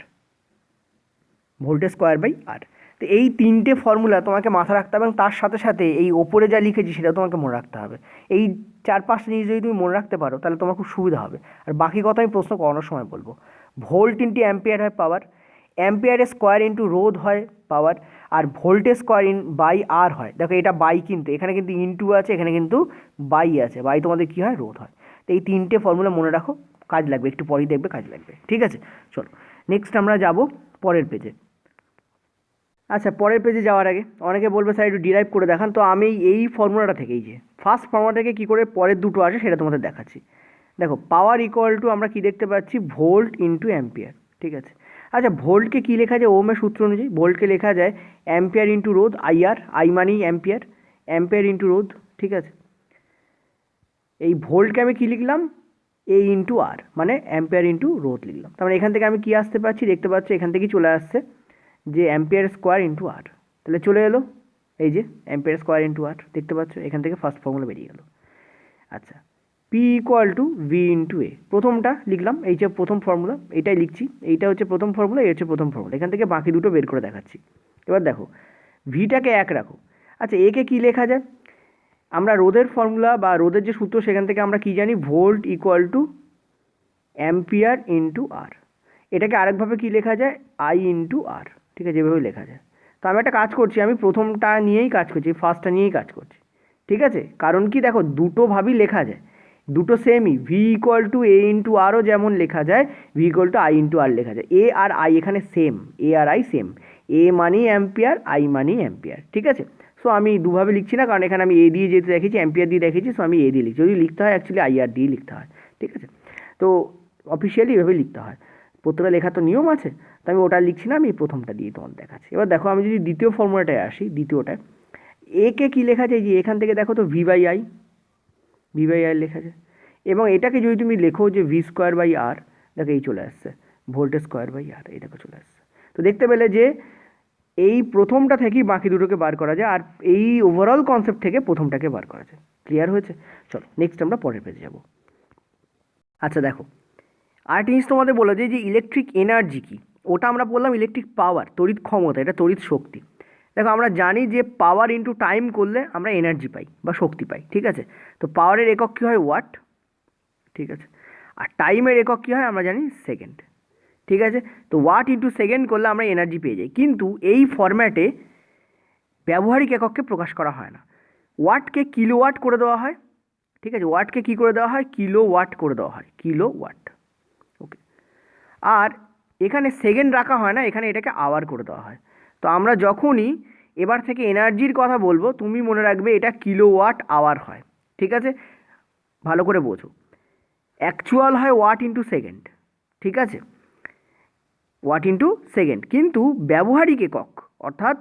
voltage square by R. তো এই তিনটে ফর্মুলা তোমাকে মাথা রাখতে হবে, এবং তার সাথে সাথে এই ওপরে যা লিখেছি সেটা তোমাকে মনে রাখতে হবে। এই 4-5টা জিনিস যদি তুমি মনে রাখতে পারো তাহলে তোমার খুব সুবিধা হবে। আর বাকি কথা আমি প্রশ্ন করানোর সময় বলবো। ভোল্ট ইন্টু অ্যাম্পিয়ার হয় পাওয়ার, অ্যাম্পিয়ারের স্কোয়ার ইন্টু রোধ হয় পাওয়ার, আর ভোল্টেজ স্কোয়ার বাই আর হয়। দেখো এটা বাই, কিন্তু এখানে কিন্তু ইন্টু আছে, এখানে কিন্তু বাই আছে, বাই তোমাদের কী হয়? রোধ হয়। তো এই তিনটে ফর্মুলা মনে রাখো, কাজ লাগবে, একটু পরেই দেখবে কাজ লাগবে। ঠিক আছে, চলো নেক্সট আমরা যাব পরের পেজে। আচ্ছা, পরের পেজে যাওয়ার আগে অনেকে বলবে স্যার একটু ডিরাইভ করে দেখান, তো আমি এই ফর্মুলাটা থেকে, এই যে ফার্স্ট ফর্মুলা থেকে কী করে পরের দুটো আসে সেটা তোমাদের দেখাচ্ছি। দেখো পাওয়ার ইকুয়াল টু আমরা কী দেখতে পাচ্ছি? Volt into ampere. ঠিক আছে, আচ্ছা ভোল্টকে কী লেখা যায় ওহমের সূত্র অনুযায়ী? ভোল্টকে লেখা যায় অ্যাম্পিয়ার ইন্টু রোধ, আইআর, আই মানি অ্যাম্পিয়ার, অ্যাম্পিয়ার ইন্টু রোধ। ঠিক আছে, এই ভোল্টকে আমি কী লিখলাম? এ ইন্টু আর, মানে অ্যাম্পিয়ার ইন্টু রোধ লিখলাম। তার মানে এখান থেকে আমি কী আসতে পারছি? দেখতে পাচ্ছি এখান থেকেই চলে আসছে যে অ্যাম্পিয়ার স্কোয়ার ইন্টু আর, তাহলে চলে এলো এই যে অ্যাম্পিয়ার স্কোয়ার ইন্টু আর, দেখতে পাচ্ছ এখান থেকে ফার্স্ট ফর্মুলা বেরিয়ে গেল। আচ্ছা, P equal to V into A, প্রথমটা লিখলাম, এই যে প্রথম ফর্মুলা, এইটাই লিখছি, এইটা হচ্ছে প্রথম ফর্মুলা, এই হচ্ছে প্রথম ফর্মুলা, এখান থেকে বাকি দুটো বের করে দেখাচ্ছি। এবার দেখো ভিটাকে এক রাখো। আচ্ছা একে কী লেখা যায়? আমরা রোধের ফর্মুলা বা রোধের যে সূত্র সেখান থেকে আমরা কী জানি? Volt equal to ampere into R. এটাকে আরেকভাবে কী লেখা যায়? I into R. ঠিক আছে, যেভাবে লেখা যায়। তো আমি একটা কাজ করছি, আমি প্রথমটা নিয়েই কাজ করছি, ফার্স্টটা নিয়েই কাজ করছি। ঠিক আছে, কারণ কি দেখো দুটোভাবেই লেখা যায়, দুটো সেমই। V equal to A into আরও যেমন লেখা যায়, V equal to I into R লেখা যায়। এ আর আই এখানে সেম, এ আর আই সেম, এ মানি অ্যাম্পিয়ার, আই মানি অ্যাম্পিয়ার। ঠিক আছে, সো আমি দুভাবে লিখছি না, কারণ এখানে আমি এ দিয়ে যেহেতু দেখেছি, অ্যাম্পিয়ার দিয়ে দেখেছি, সো আমি এ দিয়ে লিখছি। যদি লিখতে হয় অ্যাকচুয়ালি আই আর দিয়ে লিখতে হয়। ঠিক আছে, তো অফিসিয়ালি এভাবেই লিখতে হয়, প্রত্যেকটা লেখার তো নিয়ম আছে, তো আমি ওটা লিখছি না, আমি প্রথমটা দিয়ে তোমার দেখাচ্ছি। এবার দেখো আমি যদি দ্বিতীয় ফর্মুলাটায় আসি, দ্বিতীয়টায় একে কী লেখা যায়? যে এখান থেকে দেখো তো V by I, V by I লেখা যায়। এবং এটাকে যদি তুমি লেখো যে ভি স্কোয়ার বাই আর, দেখো এই চলে আসছে ভোল্টেজ স্কোয়ার বাই আর, এই দেখো চলে আসছে। তো দেখতে পেলে যে এই প্রথমটা থেকেই বাকি দুটোকে বার করা যায়, আর এই ওভারঅল কনসেপ্ট থেকে প্রথমটাকে বার করা যায়। ক্লিয়ার হয়েছে? চলো নেক্সট আমরা পরের পেজে যাব। আচ্ছা দেখো, আর জিনিস তোমাদের বলে যে ইলেকট্রিক এনার্জি কি, ওটা আমরা বললাম ইলেকট্রিক পাওয়ার, তড়িৎ ক্ষমতা, এটা তড়িৎ শক্তি। দেখো আমরা জানি যে পাওয়ার ইন্টু টাইম করলে আমরা এনার্জি পাই বা শক্তি পাই, ঠিক আছে? তো পাওয়ারের একক কী হয়? ওয়াট, ঠিক আছে? আর টাইমের একক কী হয়? আমরা জানি সেকেন্ড, ঠিক আছে? তো ওয়াট ইন্টু সেকেন্ড করলে আমরা এনার্জি পেয়ে যাই, কিন্তু এই ফরম্যাটে ব্যবহারিক একককে প্রকাশ করা হয় না। ওয়াটকে কিলোওয়াট করে দেওয়া হয়, ঠিক আছে? ওয়াটকে কী করে দেওয়া হয়? কিলোওয়াট করে দেওয়া হয়, কিলোওয়াট, ওকে। আর এখানে সেকেন্ড রাখা হয় না, এখানে এটাকে আওয়ার করে দেওয়া হয়। তো আমরা যখনই এবার থেকে এনার্জির কথা বলবো, তুমি মনে রাখবে এটা কিলোওয়াট আওয়ার হয়, ঠিক আছে? ভালো করে বোঝো, অ্যাকচুয়াল হয় ওয়াট ইন্টু সেকেন্ড, ঠিক আছে? ওয়াট ইন্টু সেকেন্ড, কিন্তু ব্যবহারিক একক অর্থাৎ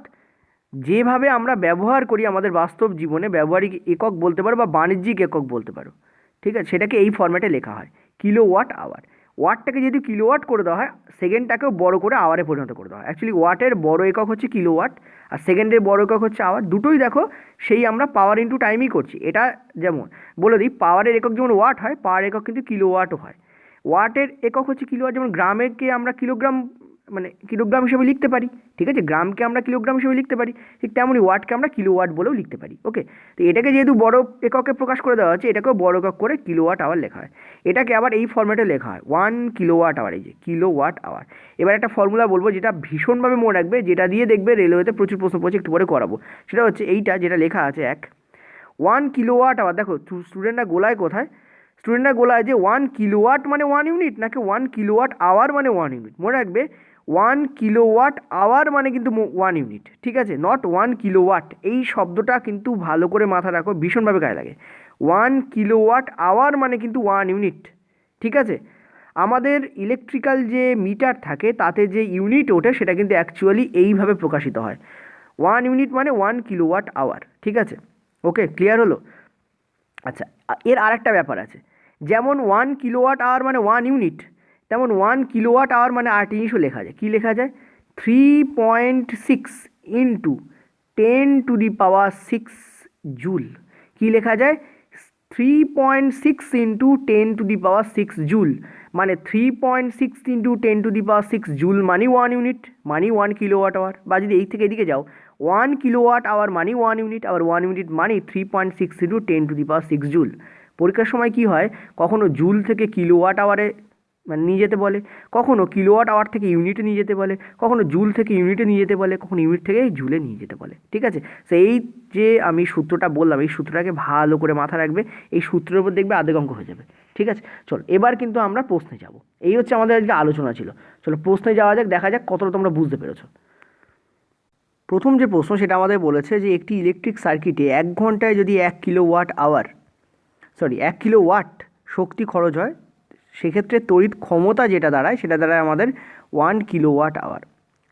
যেভাবে আমরা ব্যবহার করি আমাদের বাস্তব জীবনে, ব্যবহারিক একক বলতে পারো বা বাণিজ্যিক একক বলতে পারো, ঠিক আছে? সেটাকে এই ফরম্যাটে লেখা হয়, কিলোওয়াট আওয়ার। ওয়াটটাকে যদি কিলোওয়াট করে দেওয়া হয়, সেকেন্ডটাকেও বড় করে আওয়ারে পরিণত করে দেওয়া হয়। অ্যাকচুয়ালি ওয়াটের বড় একক হচ্ছে কিলোওয়াট, আর সেকেন্ডের বড় একক হচ্ছে আওয়ার। দুটোই দেখো সেই আমরা পাওয়ার ইন্টু টাইমই করছি। এটা যেমন বলে দিই, পাওয়ারের একক যেমন ওয়াট হয়, পাওয়ার একক কিন্তু কিলোওয়াটও হয়। ওয়াটের একক হচ্ছে কিলোওয়াট, যেমন গ্রামেকে আমরা কিলোগ্রাম মানে কিলোগ্রাম হিসেবে লিখতে পারি, ঠিক আছে? গ্রামকে আমরা কিলোগ্রাম হিসেবে লিখতে পারি, ঠিক তেমনই ওয়াটকে আমরা কিলোওয়াট বলেও লিখতে পারি, ওকে। তো এটাকে যেহেতু বড় এককে প্রকাশ করে দেওয়া হচ্ছে, এটাকেও বড় একক করে কিলোওয়াট আওয়ার লেখা হয়। এটাকে আবার এই ফরম্যাটে লেখা হয় 1 কিলোওয়াট আওয়ার, এই যে কিলোওয়াট আওয়ার। এবার একটা ফর্মুলা বলবো যেটা ভীষণভাবে মনে রাখবে, যেটা দিয়ে দেখবে রেলওয়েতে প্রচুর প্রশ্ন পড়ছে, একটু পরে করাবো। সেটা হচ্ছে এইটা, যেটা লেখা আছে 1 কিলোওয়াট আওয়ার। দেখো স্টুডেন্টরা গোলায় কোথায়? স্টুডেন্টরা গোলায় যে 1 কিলোওয়াট মানে 1 ইউনিট, নাকি 1 কিলোওয়াট আওয়ার মানে 1 ইউনিট। মনে রাখবে 1 কিলোওয়াট আওয়ার মানে কিন্তু 1 ইউনিট, ঠিক আছে? Not 1 kilowatt. এই শব্দটা কিন্তু ভালো করে মাথা রাখো, ভীষণভাবে গায়ে লাগে। 1 কিলোওয়াট আওয়ার মানে কিন্তু 1 ইউনিট, ঠিক আছে? আমাদের ইলেকট্রিক্যাল যে মিটার থাকে তাতে যে ইউনিট ওঠে সেটা কিন্তু অ্যাকচুয়ালি এইভাবে প্রকাশিত হয়, 1 ইউনিট মানে 1 কিলোওয়াট আওয়ার, ঠিক আছে? ওকে, ক্লিয়ার হলো? আচ্ছা, এর আরেকটা ব্যাপার আছে, যেমন 1 কিলোওয়াট আওয়ার মানে 1 ইউনিট, তেমন 1 কিলোওয়াট আওয়ার মানে আর জিনিসও লেখা যায়। কী লেখা যায়? 3.6 ইন্টু 10⁶ জুল। কী লেখা যায়? 3.6 ইন্টু 10⁶ জুল, মানে 3.6 ইন্টু 10⁶ জুল মানে 1 ইউনিট, মানে 1 কিলোওয়াট আওয়ার। বা যদি এই থেকে এদিকে যাও, 1 কিলোওয়াট আওয়ার মানে 1 ইউনিট, আবার 1 ইউনিট মানে 3.6 ইন্টু 10⁶ জুল। পরীক্ষার সময় কি হয়, কখনো জুল থেকে কিলোওয়াট আওয়ারে মানে নিয়ে যেতে বলে, কখনো কিলোওয়াট আওয়ার থেকে ইউনিটে নিয়ে যেতে বলে, কখনো জুল থেকে ইউনিটে নিয়ে যেতে বলে, কখনো ইউনিট থেকে জুলে নিয়ে যেতে বলে, ঠিক আছে? সো এই যে আমি সূত্রটা বললাম, এই সূত্রটাকে ভালো করে মাথা রাখবে, এই সূত্রের উপর দেখবে আধেক অঙ্ক হয়ে যাবে, ঠিক আছে? চলো এবার কিন্তু আমরা প্রশ্নে যাব। এই হচ্ছে আমাদের আজকে আলোচনা ছিল। চলো প্রশ্নে যাওয়া যাক, দেখা যাক কতটা তোমরা বুঝতে পেরেছো। প্রথম যে প্রশ্ন সেটা আমাদের বলেছে যে একটি ইলেকট্রিক সার্কিটে 1 ঘন্টায় যদি 1 কিলোওয়াট শক্তি খরচ হয়, সেক্ষেত্রে তড়িৎ ক্ষমতা যেটা দাঁড়ায় সেটা দাঁড়ায় আমাদের 1 কিলোওয়াট আওয়ার,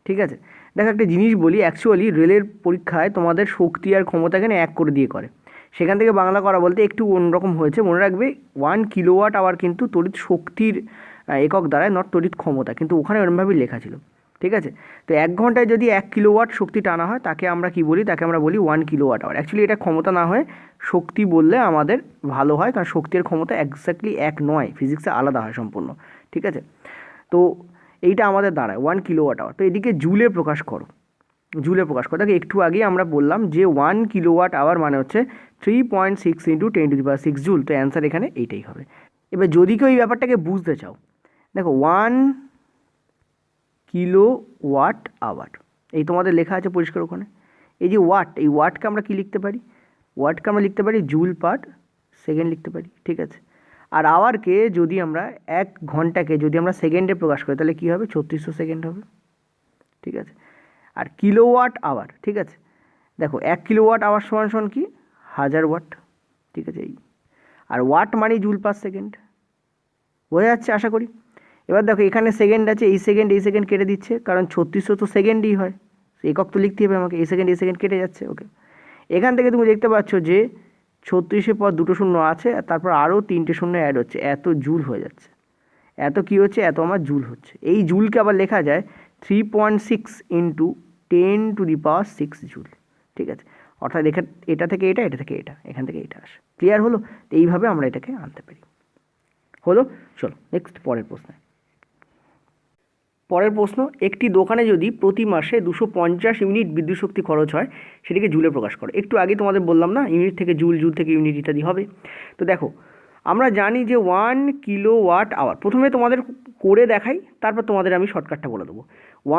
ঠিক আছে? দেখো একটা জিনিস বলি, অ্যাকচুয়ালি রেলের পরীক্ষায় তোমাদের শক্তি আর ক্ষমতা এখানে 1 করে দিয়ে করে, সেখান থেকে বাংলা করা বলতে একটু অন্যরকম হয়েছে। মনে রাখবে 1 কিলোওয়াট আওয়ার কিন্তু তড়িৎ শক্তির একক দাঁড়ায়, নট তড়িৎ ক্ষমতা, কিন্তু ওখানে ওরমভাবেই লেখা ছিল, ঠিক আছে? তো 1 ঘন্টায় যদি 1 কিলোওয়াট শক্তি টানা হয় তাকে আমরা কি বলি? তাকে আমরা বলি 1 কিলোওয়াট আওয়ার। অ্যাকচুয়ালি এটা ক্ষমতা না হয়ে শক্তি বললে আমাদের ভালো হয়, কারণ শক্তির ক্ষমতা এক্স্যাক্টলি এক নয়, ফিজিক্সে আলাদা হয় সম্পূর্ণ, ঠিক আছে? তো এইটা আমাদের দাঁড়ায় 1 কিলোওয়াট আওয়ার। তো এদিকে জুলে প্রকাশ করো, জুলে প্রকাশ করো। দেখো একটু আগেই আমরা বললাম যে 1 কিলোওয়াট আওয়ার মানে হচ্ছে 3.6 ইন্টু 10⁶ জুল। তো অ্যান্সার এখানে এইটাই হবে। এবার যদি কেউ এই ব্যাপারটাকে বুঝতে চাও, দেখো 1 কিলোওয়াট আওয়ার এই তোমাদের লেখা আছে পরিষ্কার ওখানে। এই যে ওয়াট, এই ওয়াটকে আমরা কি লিখতে পারি? ওয়াটকে আমরা লিখতে পারি জুল পার সেকেন্ড লিখতে পারি, ঠিক আছে? আর আওয়ারকে যদি আমরা 1 ঘন্টাকে যদি আমরা সেকেন্ডে প্রকাশ করি তাহলে কী হবে? 3600 সেকেন্ড হবে, ঠিক আছে? আর কিলোওয়াট আওয়ার, ঠিক আছে? দেখো 1 কিলোওয়াট আওয়ার সমান সমান কি? 1000 ওয়াট, ঠিক আছে? এই আর ওয়াট মানে জুল পার সেকেন্ড, বোঝা যাচ্ছে আশা করি। এবার দেখো এখানে সেকেন্ড আছে, এই সেকেন্ড কেটে দিচ্ছে, কারণ 3600 তো সেকেন্ডই হয়, একক তো লিখতে হবে আমাকে। এই সেকেন্ড কেটে যাচ্ছে, ওকে। এখান থেকে তুমি দেখতে পাচ্ছ যে 36-এর পর দুটো শূন্য আছে, আর তারপর আরও 3টে শূন্য অ্যাড হচ্ছে, এত জুল হয়ে যাচ্ছে। এত কি হচ্ছে, এত আমার জুল হচ্ছে। এই জুলকে আবার লেখা যায় 3.6 ইন্টু 10⁶ জুল। ঠিক আছে, অর্থাৎ এটা থেকে এটা, এটা থেকে এটা, এখান থেকে এটা আসে। ক্লিয়ার হলো? তো এইভাবে আমরা এটাকে আনতে পারি। হলো? চলো নেক্সট পরের প্রশ্ন। পরের প্রশ্ন, একটি দোকানে যদি প্রতি মাসে 250 ইউনিট বিদ্যুৎ শক্তি খরচ হয়, সেটিকে জুলে প্রকাশ করো। একটু আগে তোমাদের বললাম না, ইউনিট থেকে জুল, জুল থেকে ইউনিট ইত্যাদি হবে। তো দেখো, আমরা জানি যে 1 কিলোওয়াট আওয়ার, প্রথমে তোমাদের করে দেখাই, তারপর তোমাদের আমি শর্টকাটটা বলে দেবো।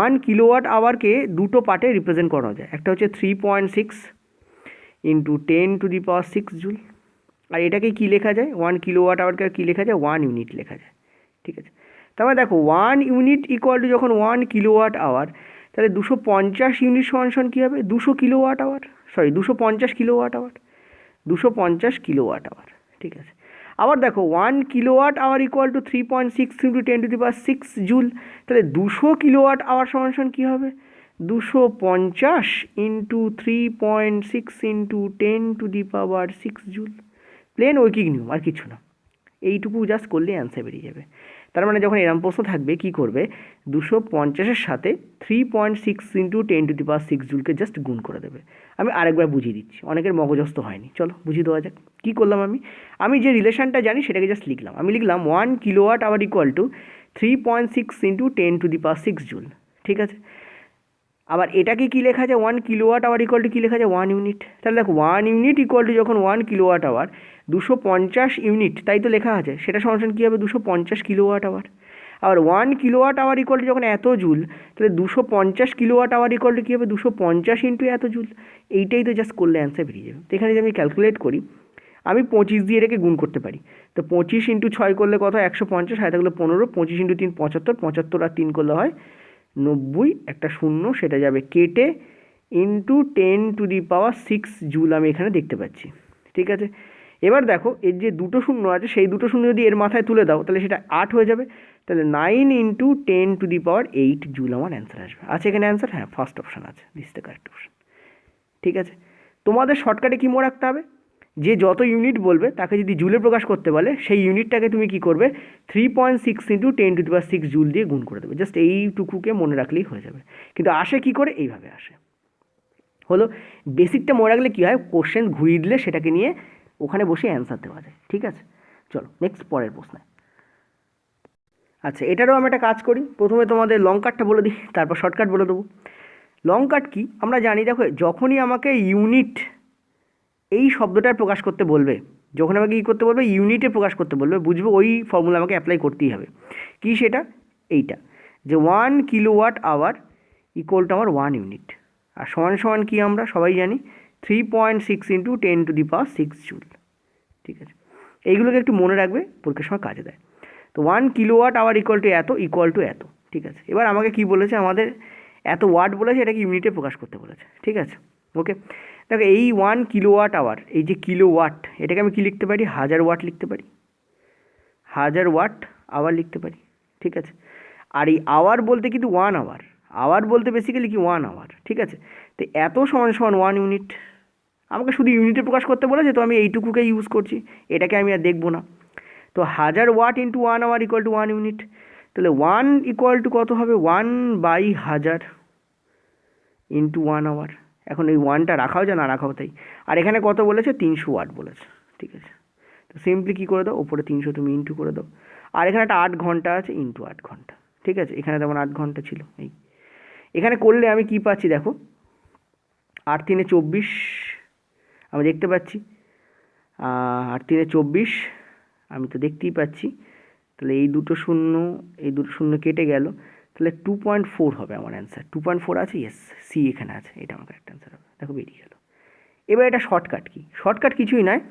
1 কিলোওয়াট আওয়ারকে দুটো পার্টে রিপ্রেজেন্ট করানো যায়। একটা হচ্ছে 3.6 ইন্টু 10⁶ জুল, আর এটাকে কী লেখা যায়, 1 কিলোওয়াট আওয়ারকে কী লেখা যায়, 1 ইউনিট লেখা যায়। ঠিক আছে, তারপরে দেখো 1 ইউনিট ইকুয়াল টু যখন 1 কিলোওয়াট আওয়ার, তাহলে 250 ইউনিট সমান কী হবে, 200 kilowatt hour, 250 kilowatt hour, 250 kilowatt hour. ঠিক আছে, আবার দেখো 1 kilowatt hour equal to 3.6 into 10⁶ joule, তাহলে 200 কিলোওয়াট আওয়ার সমান কী হবে, 250 ইন্টু 3.6 ইন্টু 10⁶ জুল। প্লেন ঐকিক নিয়ম, আর কিছু না। এইটুকু জাস্ট করলেই অ্যান্সার বেরিয়ে যাবে। তার মানে যখন এরম প্রশ্ন থাকবে, কী করবে, 250-এর সাথে 3.6 ইন্টু 10⁶ জুলকে জাস্ট গুণ করে দেবে। আমি আরেকবার বুঝিয়ে দিচ্ছি, অনেকের মগজস্থ হয়নি, চলো বুঝিয়ে দেওয়া যাক। কী করলাম আমি যে রিলেশনটা জানি সেটাকে জাস্ট লিখলাম। আমি লিখলাম 1 kilowatt hour equal to 3.6 into 10⁶ joule. ঠিক আছে, আবার এটাকে কী লেখা যায়, 1 কিলোওয়াট আওয়ার ইকুয়াল টু কী লেখা যায়, 1 ইউনিট। তাহলে দেখো 1 ইউনিট ইকুয়াল টু যখন 1 কিলোওয়াট আওয়ার, 250 ইউনিট, তাই তো লেখা আছে, সেটা সমান কী হবে, 250 কিলোওয়াট আওয়ার। আবার 1 কিলোওয়াট আওয়ার ইকুয়াল টু যখন এত জুল, তাহলে 250 কিলোওয়াট আওয়ার ইকুয়াল টু কী হবে, 250 ইন্টু এত জুল। এইটাই তো জাস্ট করলে অ্যান্সার বেরিয়ে যাবে। তো এখানে যদি আমি ক্যালকুলেট করি, আমি 25 দিয়ে এটাকে গুণ করতে পারি। তো 25 ইন্টু 6 করলে কত, 150, হাতে থাকলে 15, 25 ইন্টু 3 75, 75 আর 3 করলে হয় 90, একটা শূন্য সেটা যাবে কেটে, ইন্টু 10⁶ জুল আমি এখানে দেখতে পাচ্ছি। ঠিক আছে, এবার দেখো এর যে দুটো শূন্য আছে, সেই দুটো শূন্য যদি এর মাথায় তুলে দাও, তাহলে সেটা 8 হয়ে যাবে। তাহলে 9 ইন্টু 10⁸ জুল আমার অ্যান্সার আসবে। আছে এখানে অ্যান্সার? হ্যাঁ, ফার্স্ট অপশান আছে, দিস দ্য কারেক্ট অপশান। ঠিক আছে, তোমাদের শর্টকাটে কী মনে রাখতে হবে, যে যত ইউনিট বলবে তাকে যদি জুলে প্রকাশ করতে বলে, সেই ইউনিটটাকে তুমি কী করবে, 3.6 ইন্টু 10⁶ জুল দিয়ে গুণ করে দেবে। জাস্ট এইটুকুকে মনে রাখলেই হয়ে যাবে। কিন্তু আসে কী করে, এইভাবে আসে। হলো, বেসিকটা মনে রাখলে কী হয়, কোশ্চেন ঘুরিয়ে দিলে সেটাকে নিয়ে ওখানে বসে অ্যান্সার দেওয়া যায়। ঠিক আছে, চলো নেক্সট পরের প্রশ্নে। আচ্ছা, এটারও আমি একটা কাজ করি, প্রথমে তোমাদের লং কাটটা বলে দিই, তারপর শর্টকাট বলে দেবো। লং কাট কি আমরা জানি, দেখো যখনই আমাকে ইউনিট এই শব্দটার প্রকাশ করতে বলবে, যখন আমাকে কী করতে বলবে, ইউনিটে প্রকাশ করতে বলবে, বুঝবো ওই ফর্মুলা আমাকে অ্যাপ্লাই করতেই হবে। কী সেটা, এইটা যে 1 কিলোওয়াট আওয়ার ইকুয়াল টু আমার 1 ইউনিট, আর সমান কি আমরা সবাই জানি, 3.6 ইন্টু 10⁶ জুল। ঠিক আছে, এইগুলোকে একটু মনে রাখবে, পরীক্ষার সময় কাজে দেয়। তো 1 কিলোওয়াট আওয়ার ইকুয়াল টু এত। ঠিক আছে, এবার আমাকে কি বলেছে, আমাদের এত ওয়াট বলেছে, এটাকে ইউনিটে প্রকাশ করতে বলেছে। ঠিক আছে, ওকে। দেখো এই 1 কিলোওয়াট আওয়ার, এই যে কিলোওয়াট, এটাকে আমি কী লিখতে পারি, 1000 ওয়াট লিখতে পারি, 1000 ওয়াট আওয়ার লিখতে পারি। ঠিক আছে, আর এই আওয়ার বলতে কিন্তু 1 আওয়ার, আওয়ার বলতে বেসিক্যালি কি 1 আওয়ার। ঠিক আছে, তো এত সমান 1 ইউনিট, আমাকে শুধু ইউনিটে প্রকাশ করতে বলেছে, তো আমি এইটুকুকে ইউজ করছি, এটাকে আমি আর দেখবো না। তো 1000 watt into 1 hour equal to 1 unit, তাহলে 1 ইকুয়াল টু কত হবে, 1/1000 ইন্টু 1 আওয়ার। এখন এই 1টা রাখাও যা না রাখাও তাই। আর এখানে কত বলেছে, 300 ওয়াট বলেছে। ঠিক আছে, তো সিম্পলি কী করে দাও, ওপরে 300 তুমি ইন্টু করে দাও, আর এখানে একটা 8 ঘন্টা আছে, ইন্টু 8 ঘন্টা। ঠিক আছে, এখানে তেমন 8 ঘন্টা ছিল, এই এখানে করলে আমি কি পাচ্ছি, দেখো 8 3 24 আমি দেখতে পাচ্ছি, 8 3 24 আমি তো দেখতেই পাচ্ছি। তাহলে এই দুটো শূন্য কেটে গেল, তাহলে 2.4 হবে আমার অ্যান্সার। 2.4 আছে, ইয়েস, সি এখানে আছে, এটা আমার কারেক্ট অ্যান্সার হবে। দেখো বেরিয়ে গেল। এবার এটা শর্টকাট কি, শর্টকাট কিছুই নয়,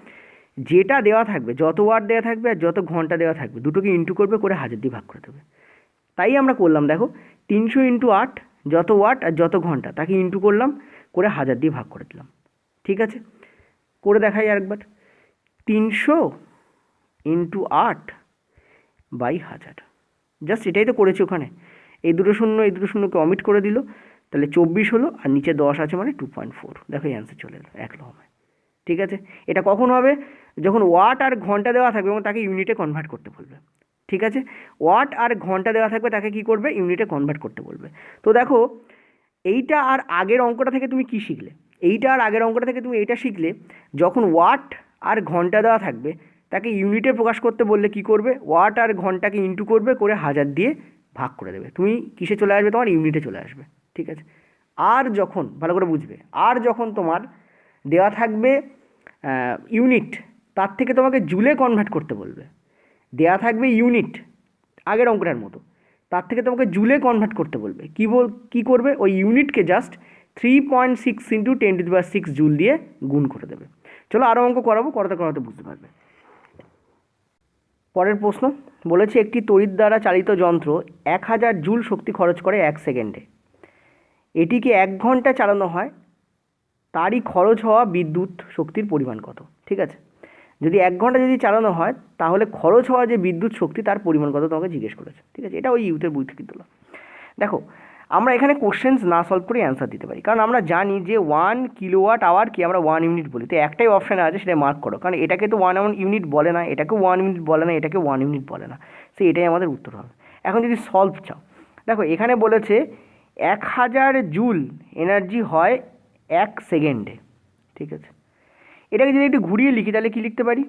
যেটা দেওয়া থাকবে, যত ওয়াট দেওয়া থাকবে আর যত ঘন্টা দেওয়া থাকবে, দুটোকে ইন্টু করবে, করে 1000 দিয়ে ভাগ করে দেবে। তাই আমরা করলাম, দেখো 300 ইন্টু 8, যত ওয়াট আর যত ঘন্টা তাকে ইন্টু করলাম, করে 1000 দিয়ে ভাগ করে দিলাম। ঠিক আছে, করে দেখাই আরেকবার, 300 ইন্টু 8/1000, জাস্ট এটাই তো করেছি ওখানে। এই দুটো শূন্যকে অমিট করে দিল, তাহলে 24 হলো, আর নিচে 10 আছে, মানে 2.4। দেখো এই অ্যান্সার চলে এলো, 1 লহমায়। ঠিক আছে, এটা কখন হবে? যখন ওয়াট আর ঘন্টা দেওয়া থাকবে এবং তাকে ইউনিটে কনভার্ট করতে বলবে। ঠিক আছে, ওয়াট আর ঘন্টা দেওয়া থাকবে, তাকে কি করবে? ইউনিটে কনভার্ট করতে বলবে। তো দেখো, এইটা আর আগের অঙ্কটা থেকে তুমি কি শিখলে? এইটা আর আগের অঙ্কটা থেকে তুমি এইটা শিখলে, যখন ওয়াট আর ঘন্টা দেওয়া থাকবে তাকে ইউনিটে প্রকাশ করতে বললে কি করবে? ওয়াট আর ঘন্টাকে ইন্টু করবে, করে 1000 দিয়ে ভাগ করে দেবে। তুমি কিসে চলে আসবে? তোমার ইউনিটে চলে আসবে। ঠিক আছে, আর যখন, ভালো করে বুঝবে, আর যখন তোমার দেওয়া থাকবে ইউনিট, তার থেকে তোমাকে জুলে কনভার্ট করতে বলবে। দেওয়া থাকবে ইউনিট আগের অঙ্কটার মতো, তার থেকে তোমাকে জুলে কনভার্ট করতে বলবে। কী করবে? ওই ইউনিটকে জাস্ট 3.6 ইন্টু 10⁶ জুল দিয়ে গুণ করে দেবে। চলো আরও অঙ্ক করাবো, করাতে করাতে বুঝতে পারবে। পরের প্রশ্ন বলেছে, একটি তড়িৎ দ্বারা চালিত যন্ত্র 1000 জুল শক্তি খরচ করে 1 সেকেন্ডে। এটিকে 1 ঘন্টা চালানো হয়, তারই খরচ হওয়া বিদ্যুৎ শক্তির পরিমাণ কত? ঠিক আছে, যদি 1 ঘন্টা যদি চালানো হয়, তাহলে খরচ হওয়া যে বিদ্যুৎ শক্তি তার পরিমাণ কত তোমাকে জিজ্ঞেস করেছে। ঠিক আছে, এটা ওই ইউথের বই থেকে তোলা। দেখো, আমরা এখানে কোশ্চেন্স না সলভ করে অ্যান্সার দিতে পারি, কারণ আমরা জানি যে 1 কিলোওয়াট আওয়ারকে আমরা 1 ইউনিট বলি। তো একটাই অপশান আছে, সেটা মার্ক করো, কারণ এটাকে তো 1 ইউনিট বলে না, এটাকে 1 ইউনিট বলে না, এটাকে 1 ইউনিট বলে না। সো এটাই আমাদের উত্তর হবে। এখন যদি সলভ চাও, দেখো এখানে বলেছে 1000 জুল এনার্জি হয় 1 সেকেন্ডে। ঠিক আছে, এটাকে যদি একটু ঘুরিয়ে লিখি, তাহলে কী লিখতে পারি?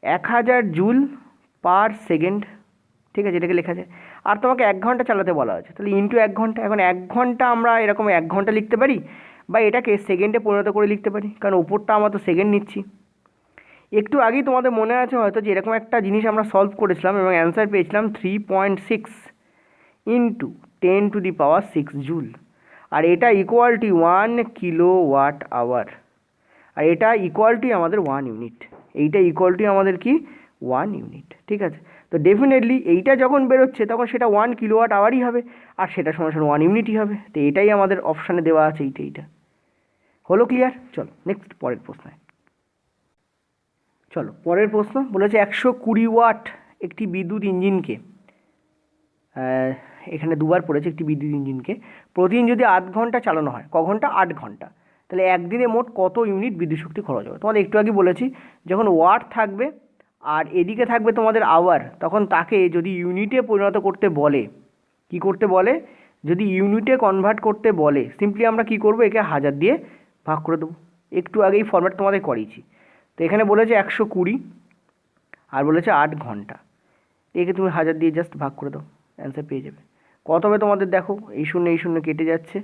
1000 জুল পার সেকেন্ড। ঠিক আছে, এটাকে লেখা যায়। আর তোমাকে 1 ঘন্টা চালাতে বলা হয়েছে, তাহলে ইন্টু 1 ঘন্টা। এখন 1 ঘন্টা আমরা এরকম 1 ঘন্টা লিখতে পারি, বা এটাকে সেকেন্ডে পরিণত করে লিখতে পারি, কারণ ওপরটা আমরা তো সেকেন্ড নিচ্ছি। একটু আগেই তোমাদের মনে আছে হয়তো যে এরকম একটা জিনিস আমরা সলভ করেছিলাম এবং অ্যান্সার পেয়েছিলাম 3.6 ইন্টু 10⁶ জুল, আর এটা ইকুয়াল টু 1 কিলোওয়াট আওয়ার, আর এটা ইকুয়াল টু আমাদের 1 ইউনিট। এইটা ইকুয়াল টু আমাদের কি? 1 ইউনিট। ঠিক আছে, তো ডেফিনেটলি এইটা যখন বেরোচ্ছে তখন সেটা 1 কিলোওয়াট আওয়ারই হবে, আর সেটা সমান 1 ইউনিটই হবে। তো এটাই আমাদের অপশানে দেওয়া আছে, এইটা হলো ক্লিয়ার। চলো নেক্সট, পরের প্রশ্নে চলো। পরের প্রশ্ন বলেছে 120 ওয়াট একটি বিদ্যুৎ ইঞ্জিনকে, এখানে দুবার পড়েছে, একটি বিদ্যুৎ ইঞ্জিনকে প্রতিদিন যদি 8 ঘন্টা চালানো হয়, ক ঘন্টা? 8 ঘন্টা, তাহলে একদিনে মোট কত ইউনিট বিদ্যুৎ শক্তি খরচ হবে? তোমাদের একটু আগে বলেছি, যখন ওয়াট থাকবে আর এদিকে থাকবে তোমাদের আওয়ার, তখন তাকে যদি ইউনিটে পরিণত করতে বলে, কি করতে বলে? যদি ইউনিটে কনভার্ট করতে বলে, সিম্পলি আমরা কি করব? একে 1000 দিয়ে ভাগ করে দেবো। একটু আগেই ফরম্যাট তোমাদের করিয়েছি। তো এখানে বলেছে 120 আর বলেছে 8 ঘন্টা, একে তুমি 1000 দিয়ে জাস্ট ভাগ করে দাও, অ্যান্সার পেয়ে যাবে। কত হবে তোমাদের? দেখো, এই শূন্য কেটে যাচ্ছে।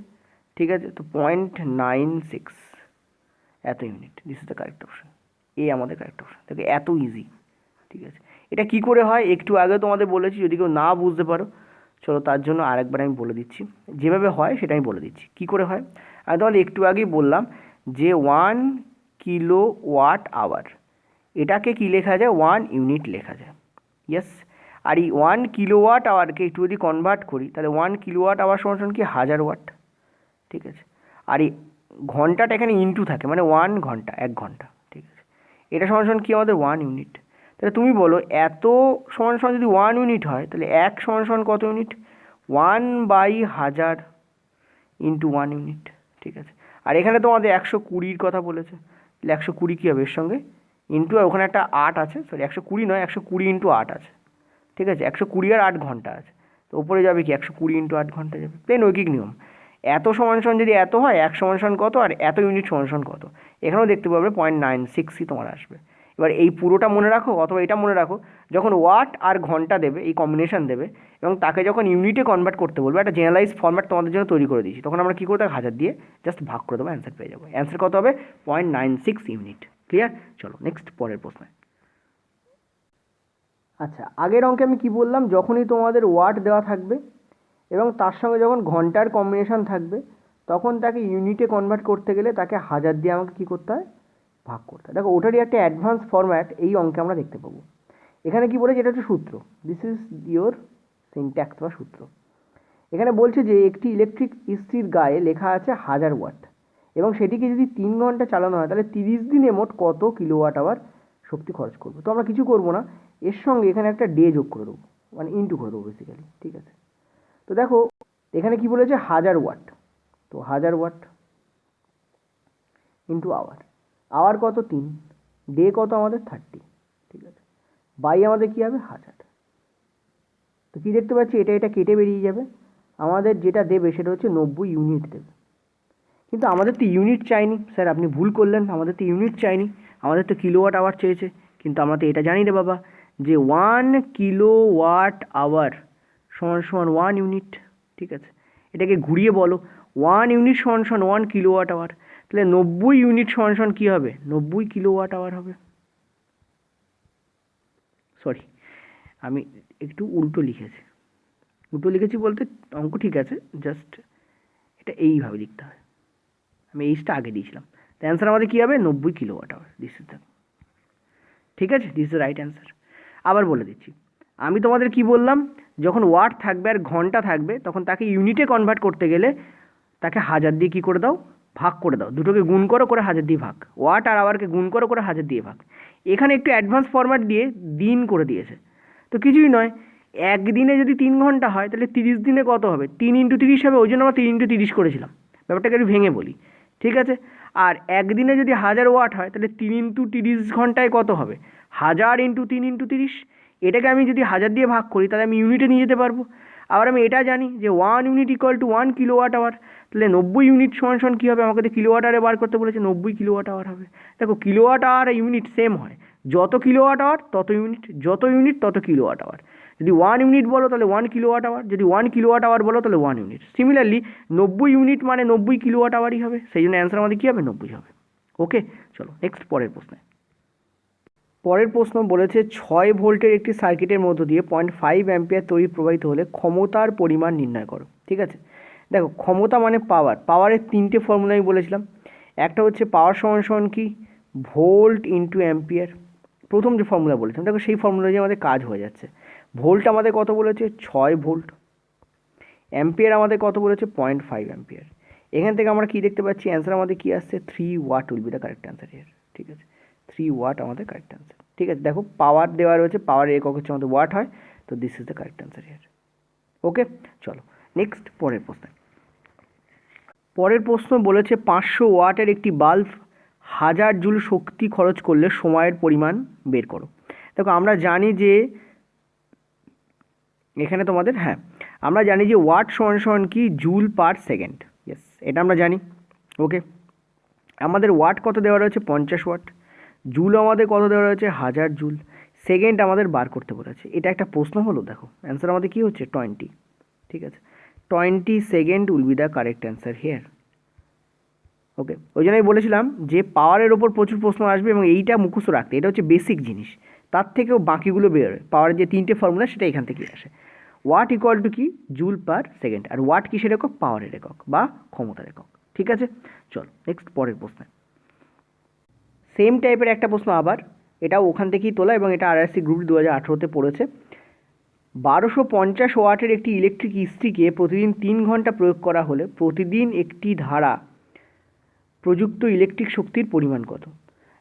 ঠিক আছে, তো 0.96 এত unit. This is the correct option, A আমাদের কারেক্ট অপশান। দেখো এত ইজি। ঠিক আছে, এটা কি করে হয় একটু আগে তোমাদের বলেছি, যদি কেউ না বুঝতে পারো চলো তার জন্য আরেকবার আমি বলে দিচ্ছি। যেভাবে হয় সেটা আমি বলে দিচ্ছি কী করে হয়। আমি তোমাদের একটু আগেই বললাম যে 1 কিলোওয়াট আওয়ার, এটাকে কি লেখা যায়? 1 ইউনিট লেখা যায়। ইয়েস, আর এই 1 কিলোওয়াট আওয়ারকে একটু যদি কনভার্ট করি, তাহলে 1 কিলোওয়াট আওয়ার সমান কি? 1000 ওয়াট। ঠিক আছে, আর এই ঘন্টাটা এখানে ইন্টু থাকে, মানে 1 ঘন্টা, 1 ঘন্টা। ঠিক আছে, এটা সমান কি আমাদের? 1 ইউনিট। তাহলে তুমি বলো, এত সমান যদি 1 ইউনিট হয়, তাহলে 1 সমান কত ইউনিট? 1/1000 into 1 unit. ঠিক আছে, আর এখানে তোমাদের 120 কথা বলেছে, তাহলে 120 কী হবে? এর সঙ্গে ইন্টু, আর ওখানে একটা 8 আছে, সরি 120 নয়, 120 ইন্টু 8 আছে। ঠিক আছে, 120 আর 8 ঘন্টা আছে, তো ওপরে যাবে কি? 120 ইন্টু 8 ঘন্টা যাবে। প্লেন ঐকিক নিয়ম। এত সমান যদি এত হয়, 1 সমান কত, আর এত ইউনিট সমান কত, এখানেও দেখতে পাবে 0.96ই তোমার আসবে। এবার এই পুরোটা মনে রাখো, অথবা এটা মনে রাখো, যখন ওয়াট আর ঘন্টা দেবে, এই কম্বিনেশন দেবে, এবং তাকে যখন ইউনিটে কনভার্ট করতে বলবে, একটা জেনারেলাইজ ফরম্যাট তোমাদের জন্য তৈরি করে দিয়েছি, তখন আমরা কী করতে? 1000 দিয়ে জাস্ট ভাগ করে দেবো, অ্যান্সার পেয়ে যাবো। অ্যান্সার কত হবে? 0.96 ইউনিট। ক্লিয়ার? চলো নেক্সট, পরের প্রশ্ন। আচ্ছা, আগের অঙ্কে আমি কি বললাম? যখনই তোমাদের ওয়াট দেওয়া থাকবে এবং তার সঙ্গে যখন ঘন্টার কম্বিনেশন থাকবে, তখন তাকে ইউনিটে কনভার্ট করতে গেলে তাকে 1000 দিয়ে আমাকে কী করতে হয়? ভাগ করতে হয়। দেখো, ওটারই একটা অ্যাডভান্স ফরম্যাট এই অঙ্কে আমরা দেখতে পাবো। এখানে কি বলেছে? এটা হচ্ছে সূত্র, দিস ইজ ইয়োর সিনট্যাক্স বা সূত্র। এখানে বলছে যে একটি ইলেকট্রিক ইস্ত্রির গায়ে লেখা আছে 1000 ওয়াট, এবং সেটিকে যদি 3 ঘন্টা চালানো হয়, তাহলে 30 দিনে মোট কত কিলোওয়াট আওয়ার শক্তি খরচ করবে? তো আমরা কিছু করবো না, এর সঙ্গে এখানে একটা ডে যোগ করে দেবো, মানে ইন্টু করে দেবো বেসিক্যালি। ঠিক আছে, তো দেখো এখানে কি বলেছে? 1000 ওয়াট, তো 1000 ওয়াট ইন্টু আওয়ার। আওয়ার কত 3, ডে কত আমাদের 30, ঠিক আছে, বাই আমাদের কী হবে 1000। তো কী দেখতে পাচ্ছি, এটা কেটে বেরিয়ে যাবে, আমাদের যেটা দেবে সেটা হচ্ছে 90 ইউনিট দেবে। কিন্তু আমাদের তো ইউনিট চাইনি স্যার, আপনি ভুল করলেন, আমাদের তো ইউনিট চাইনি, আমাদের তো কিলোওয়াট আওয়ার চেয়েছে। কিন্তু আমরা তো এটা জানি রে বাবা যে 1 কিলোওয়াট আওয়ার সমান সমান 1 ইউনিট, ঠিক আছে। এটাকে ঘুরিয়ে বলো, 1 ইউনিট সমান সমান 1 কিলোওয়াট আওয়ার, তাহলে 90 ইউনিট সমান সমান কী হবে, 90 কিলোওয়াট আওয়ার হবে। সরি, আমি একটু উল্টো লিখেছি বলতে অঙ্ক ঠিক আছে, জাস্ট এটা এইভাবে লিখতে হয়, আমি এইচটা আগে দিয়েছিলাম। তো অ্যান্সার আমাদের কী হবে, 90 kilowatt hour, this is the, ঠিক আছে, this is the right answer. আবার বলে দিচ্ছি, আমি তোমাদের কি বললাম, যখন ওয়াট থাকবে আর ঘন্টা থাকবে তখন তাকে ইউনিটে কনভার্ট করতে গেলে তাকে 1000 দিয়ে কী করে দাও, ভাগ করে দাও, দুটোকে গুণ করে 1000 দিয়ে ভাগ, ওয়াট আর আওয়ারকে গুণ করে 1000 দিয়ে ভাগ। এখানে একটু অ্যাডভান্স ফরম্যাট দিয়ে দিন করে দিয়েছে, তো কিছুই নয়, একদিনে যদি 3 ঘন্টা হয় তাহলে 30 দিনে কত হবে, 3 ইন্টু 30 হবে, ওই জন্য আমরা 3 ইন্টু 30 করেছিলাম। ব্যাপারটাকে একটু ভেঙে বলি, ঠিক আছে। আর একদিনে যদি 1000 ওয়াট হয় তাহলে 3 ইন্টু 30 ঘন্টায় কত হবে, 1000 ইন্টু 3 ইন্টু 30। এটাকে আমি যদি 1000 দিয়ে ভাগ করি তাহলে আমি ইউনিটে নিয়ে যেতে পারবো। আবার আমি এটা জানি যে 1 unit equal to 1 kilowatt hour, তাহলে 90 ইউনিট সমান সমান কী হবে, আমাকে তো কিলোওয়াট আওয়ারে বার করতে বলেছে, 90 কিলোওয়াট আওয়ার হবে। দেখো কিলোওয়াট আওয়ার আর ইউনিট সেম হয়, যত কিলোওয়াট আওয়ার তত ইউনিট, যত ইউনিট তত কিলোওয়াট আওয়ার। যদি 1 ইউনিট বলো তাহলে 1 কিলোওয়াট আওয়ার, যদি 1 কিলোওয়াট আওয়ার বলো তাহলে 1 ইউনিট। সিমিলারলি 90 ইউনিট মানে 90 কিলোওয়াট আওয়ারই হবে, সেই জন্য অ্যান্সার আমাদের কী হবে, 90 হবে। ওকে, চলো নেক্সট পরের প্রশ্নে। পরের প্রশ্ন বলেছে 6 ভোল্টের একটি সার্কিটের মধ্য দিয়ে 0.5 অ্যাম্পিয়ার তড়িৎ প্রবাহিত হলে ক্ষমতার পরিমাণ নির্ণয় করো, ঠিক আছে। দেখো ক্ষমতা মানে পাওয়ারের 3টে ফর্মুলা আমি বলেছিলাম, একটা হচ্ছে পাওয়ার সমান সমান কি, ভোল্ট ইন্টু অ্যাম্পিয়ার, প্রথম যে ফর্মুলা বলেছিলাম, দেখো সেই ফর্মুলা দিয়ে আমাদের কাজ হয়ে যাচ্ছে। ভোল্ট আমাদের কত বলেছে, 6 ভোল্ট, অ্যাম্পিয়ার আমাদের কত বলেছে, 0.5 অ্যাম্পিয়ার। এখান থেকে আমরা কি দেখতে পাচ্ছি, অ্যান্সার আমাদের কি আসছে, 3 watt will be the correct answer here, ঠিক আছে, 3 ওয়াট আমাদের কারেক্ট অ্যান্সার, ঠিক আছে। দেখো পাওয়ার দেওয়া রয়েছে, পাওয়ারের একক হচ্ছে আমাদের ওয়াট হয়, তো this is the correct answer here. Okay, চলো নেক্সট পরের প্রশ্ন। পরের প্রশ্ন বলেছে 500 ওয়াটের একটি বাল্ব 1000 জুল শক্তি খরচ করলে সময়ের পরিমাণ বের করো। দেখো আমরা জানি যে এখানে তোমাদের, হ্যাঁ আমরা জানি যে ওয়াট সমান সমান কি, জুল পার সেকেন্ড, ইয়েস এটা আমরা জানি। ওকে, আমাদের ওয়াট কত দেওয়া রয়েছে, 50 ওয়াট, জুল আমাদের কত দেওয়া রয়েছে, 1000 জুল, সেকেন্ড আমাদের বার করতে বলেছে। এটা একটা প্রশ্ন হলো, দেখো অ্যান্সার আমাদের কী হচ্ছে, 20, ঠিক আছে, 20 second will be the correct answer here. Okay, ওই জন্য আমি বলেছিলাম যে পাওয়ারের ওপর প্রচুর প্রশ্ন আসবে এবং এইটা মুখস্থ রাখতে, এটা হচ্ছে বেসিক জিনিস, তার থেকেও বাকিগুলো বেরোয়। পাওয়ারের যে 3টে ফর্মুলা সেটা এখান থেকেই আসে। ওয়াট ইকুয়াল টু কি, জুল পার সেকেন্ড, আর ওয়াট কিসের একক, পাওয়ারের একক বা ক্ষমতার একক, ঠিক আছে। চল নেক্সট পরের প্রশ্ন। সেম টাইপের একটা প্রশ্ন আবার, এটাও ওখান থেকেই তোলা এবং এটা আরআরসি গ্রুপ 2018-তে পড়েছে। 1250 ওয়াটের একটি ইলেকট্রিক ইস্ত্রিকে প্রতিদিন 3 ঘন্টা প্রয়োগ করা হলে প্রতিদিন একটি ধারা প্রযুক্ত ইলেকট্রিক শক্তির পরিমাণ কত।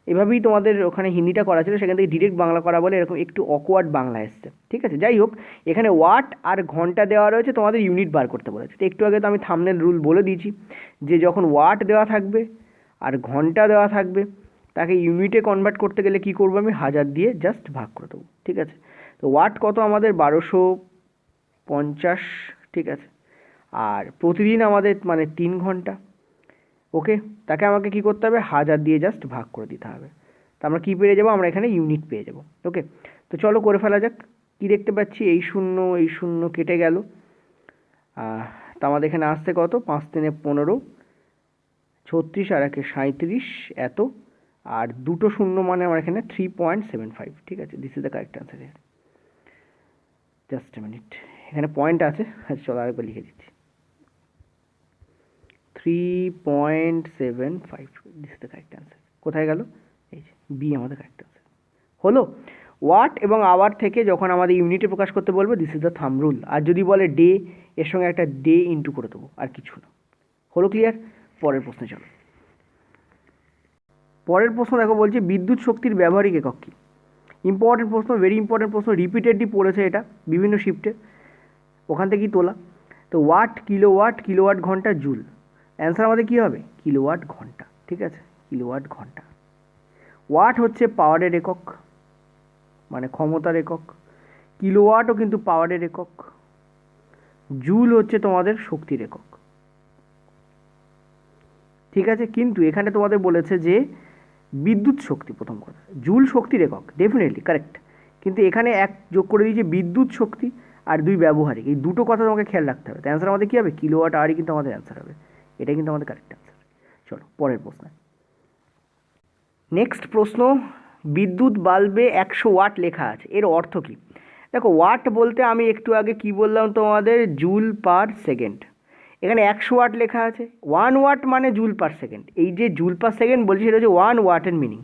এভাবেই তোমাদের ওখানে হিন্দিটা করা ছিল, সেখান থেকে ডিরেক্ট বাংলা করা বলে এরকম একটু অকওয়ার্ড বাংলা এসছে, ঠিক আছে। যাই হোক, এখানে ওয়াট আর ঘন্টা দেওয়া রয়েছে, তোমাদের ইউনিট বার করতে বলেছে। তো একটু আগে তো আমি থাম্বনেল রুল বলে দিয়েছি যে যখন ওয়াট দেওয়া থাকবে আর ঘন্টা দেওয়া থাকবে তাকে ইউনিটে কনভার্ট করতে গেলে কী করবো, আমি 1000 দিয়ে জাস্ট ভাগ করে দেবো, ঠিক আছে। তো ওয়াট কত আমাদের, 1250, ঠিক আছে, আর প্রতিদিন আমাদের মানে 3 ঘন্টা। ওকে, তাকে আমাকে কী করতে হবে, 1000 দিয়ে জাস্ট ভাগ করে দিতে হবে। তো আমরা কী পেয়ে যাবো, আমরা এখানে ইউনিট পেয়ে যাবো। ওকে, তো চলো করে ফেলা যাক। কী দেখতে পাচ্ছি, এই শূন্য কেটে গেল, তো আমাদের এখানে আসছে কত, 5 3 15, 36 আর 1 37, এত, আর 2 শূন্য মানে আমার এখানে 3.75, ঠিক আছে, this is the correct answer. Just a minute, এখানে পয়েন্ট আছে, আচ্ছা চলো আরেকবার লিখে দিচ্ছি, 3.75, this is the correct answer. কোথায় গেল, এই যে বি আমাদের কারেক্ট অ্যান্সার হলো। ওয়াট এবং আওয়ার থেকে যখন আমাদের ইউনিটে প্রকাশ করতে বলবে, this is the thumb rule. আর যদি বলে ডে, এর সঙ্গে একটা ডে ইন্টু করে দেবো, আর কিছু না। হলো ক্লিয়ার? পরের প্রশ্নে চলো। পরের প্রশ্ন দেখো, বলছে বিদ্যুৎ শক্তির ব্যবহারিক একক কী। ইম্পর্টেন্ট প্রশ্ন, ভেরি ইম্পর্টেন্ট প্রশ্ন, রিপিটেডলি পড়েছে এটা বিভিন্ন শিফটে, ওখান থেকেই তোলা। তো ওয়াট, কিলোওয়াট, কিলোওয়াট ঘন্টা, জুল, অ্যান্সার আমাদের কী হবে, কিলোওয়াট ঘন্টা, ঠিক আছে, কিলোওয়াট ঘন্টা। ওয়াট হচ্ছে পাওয়ারের একক, মানে ক্ষমতার একক। কিলোওয়াটও কিন্তু পাওয়ারের একক। জুল হচ্ছে তোমাদের শক্তির একক। ঠিক আছে, কিন্তু এখানে তোমাদের বলেছে যে বিদ্যুৎ শক্তি, প্রথম কথা জুল শক্তির একক, ডেফিনেটলি কারেক্ট, কিন্তু এখানে এক যোগ করে দিয়েছে বিদ্যুৎ শক্তি আর দুই ব্যবহারিক, এই দুটো কথা তোমাকে খেয়াল রাখতে হবে। তো অ্যান্সার আমাদের কী হবে? কিলোওয়াট আওয়ারই কিন্তু আমাদের অ্যান্সার হবে। এটাই কিন্তু আমাদের কারেক্ট অ্যান্সার। চলো পরের প্রশ্ন। নেক্সট প্রশ্ন, বিদ্যুৎ বাল্বে 100 ওয়াট লেখা আছে, এর অর্থ কী? দেখো, ওয়াট বলতে আমি একটু আগে কি বললাম তোমাদের, জুল পার সেকেন্ড। এখানে 100 ওয়াট লেখা আছে, 1 ওয়াট মানে জুল পার সেকেন্ড। এই যে জুল পার সেকেন্ড বলছি সেটা হচ্ছে 1 ওয়াটের মিনিং।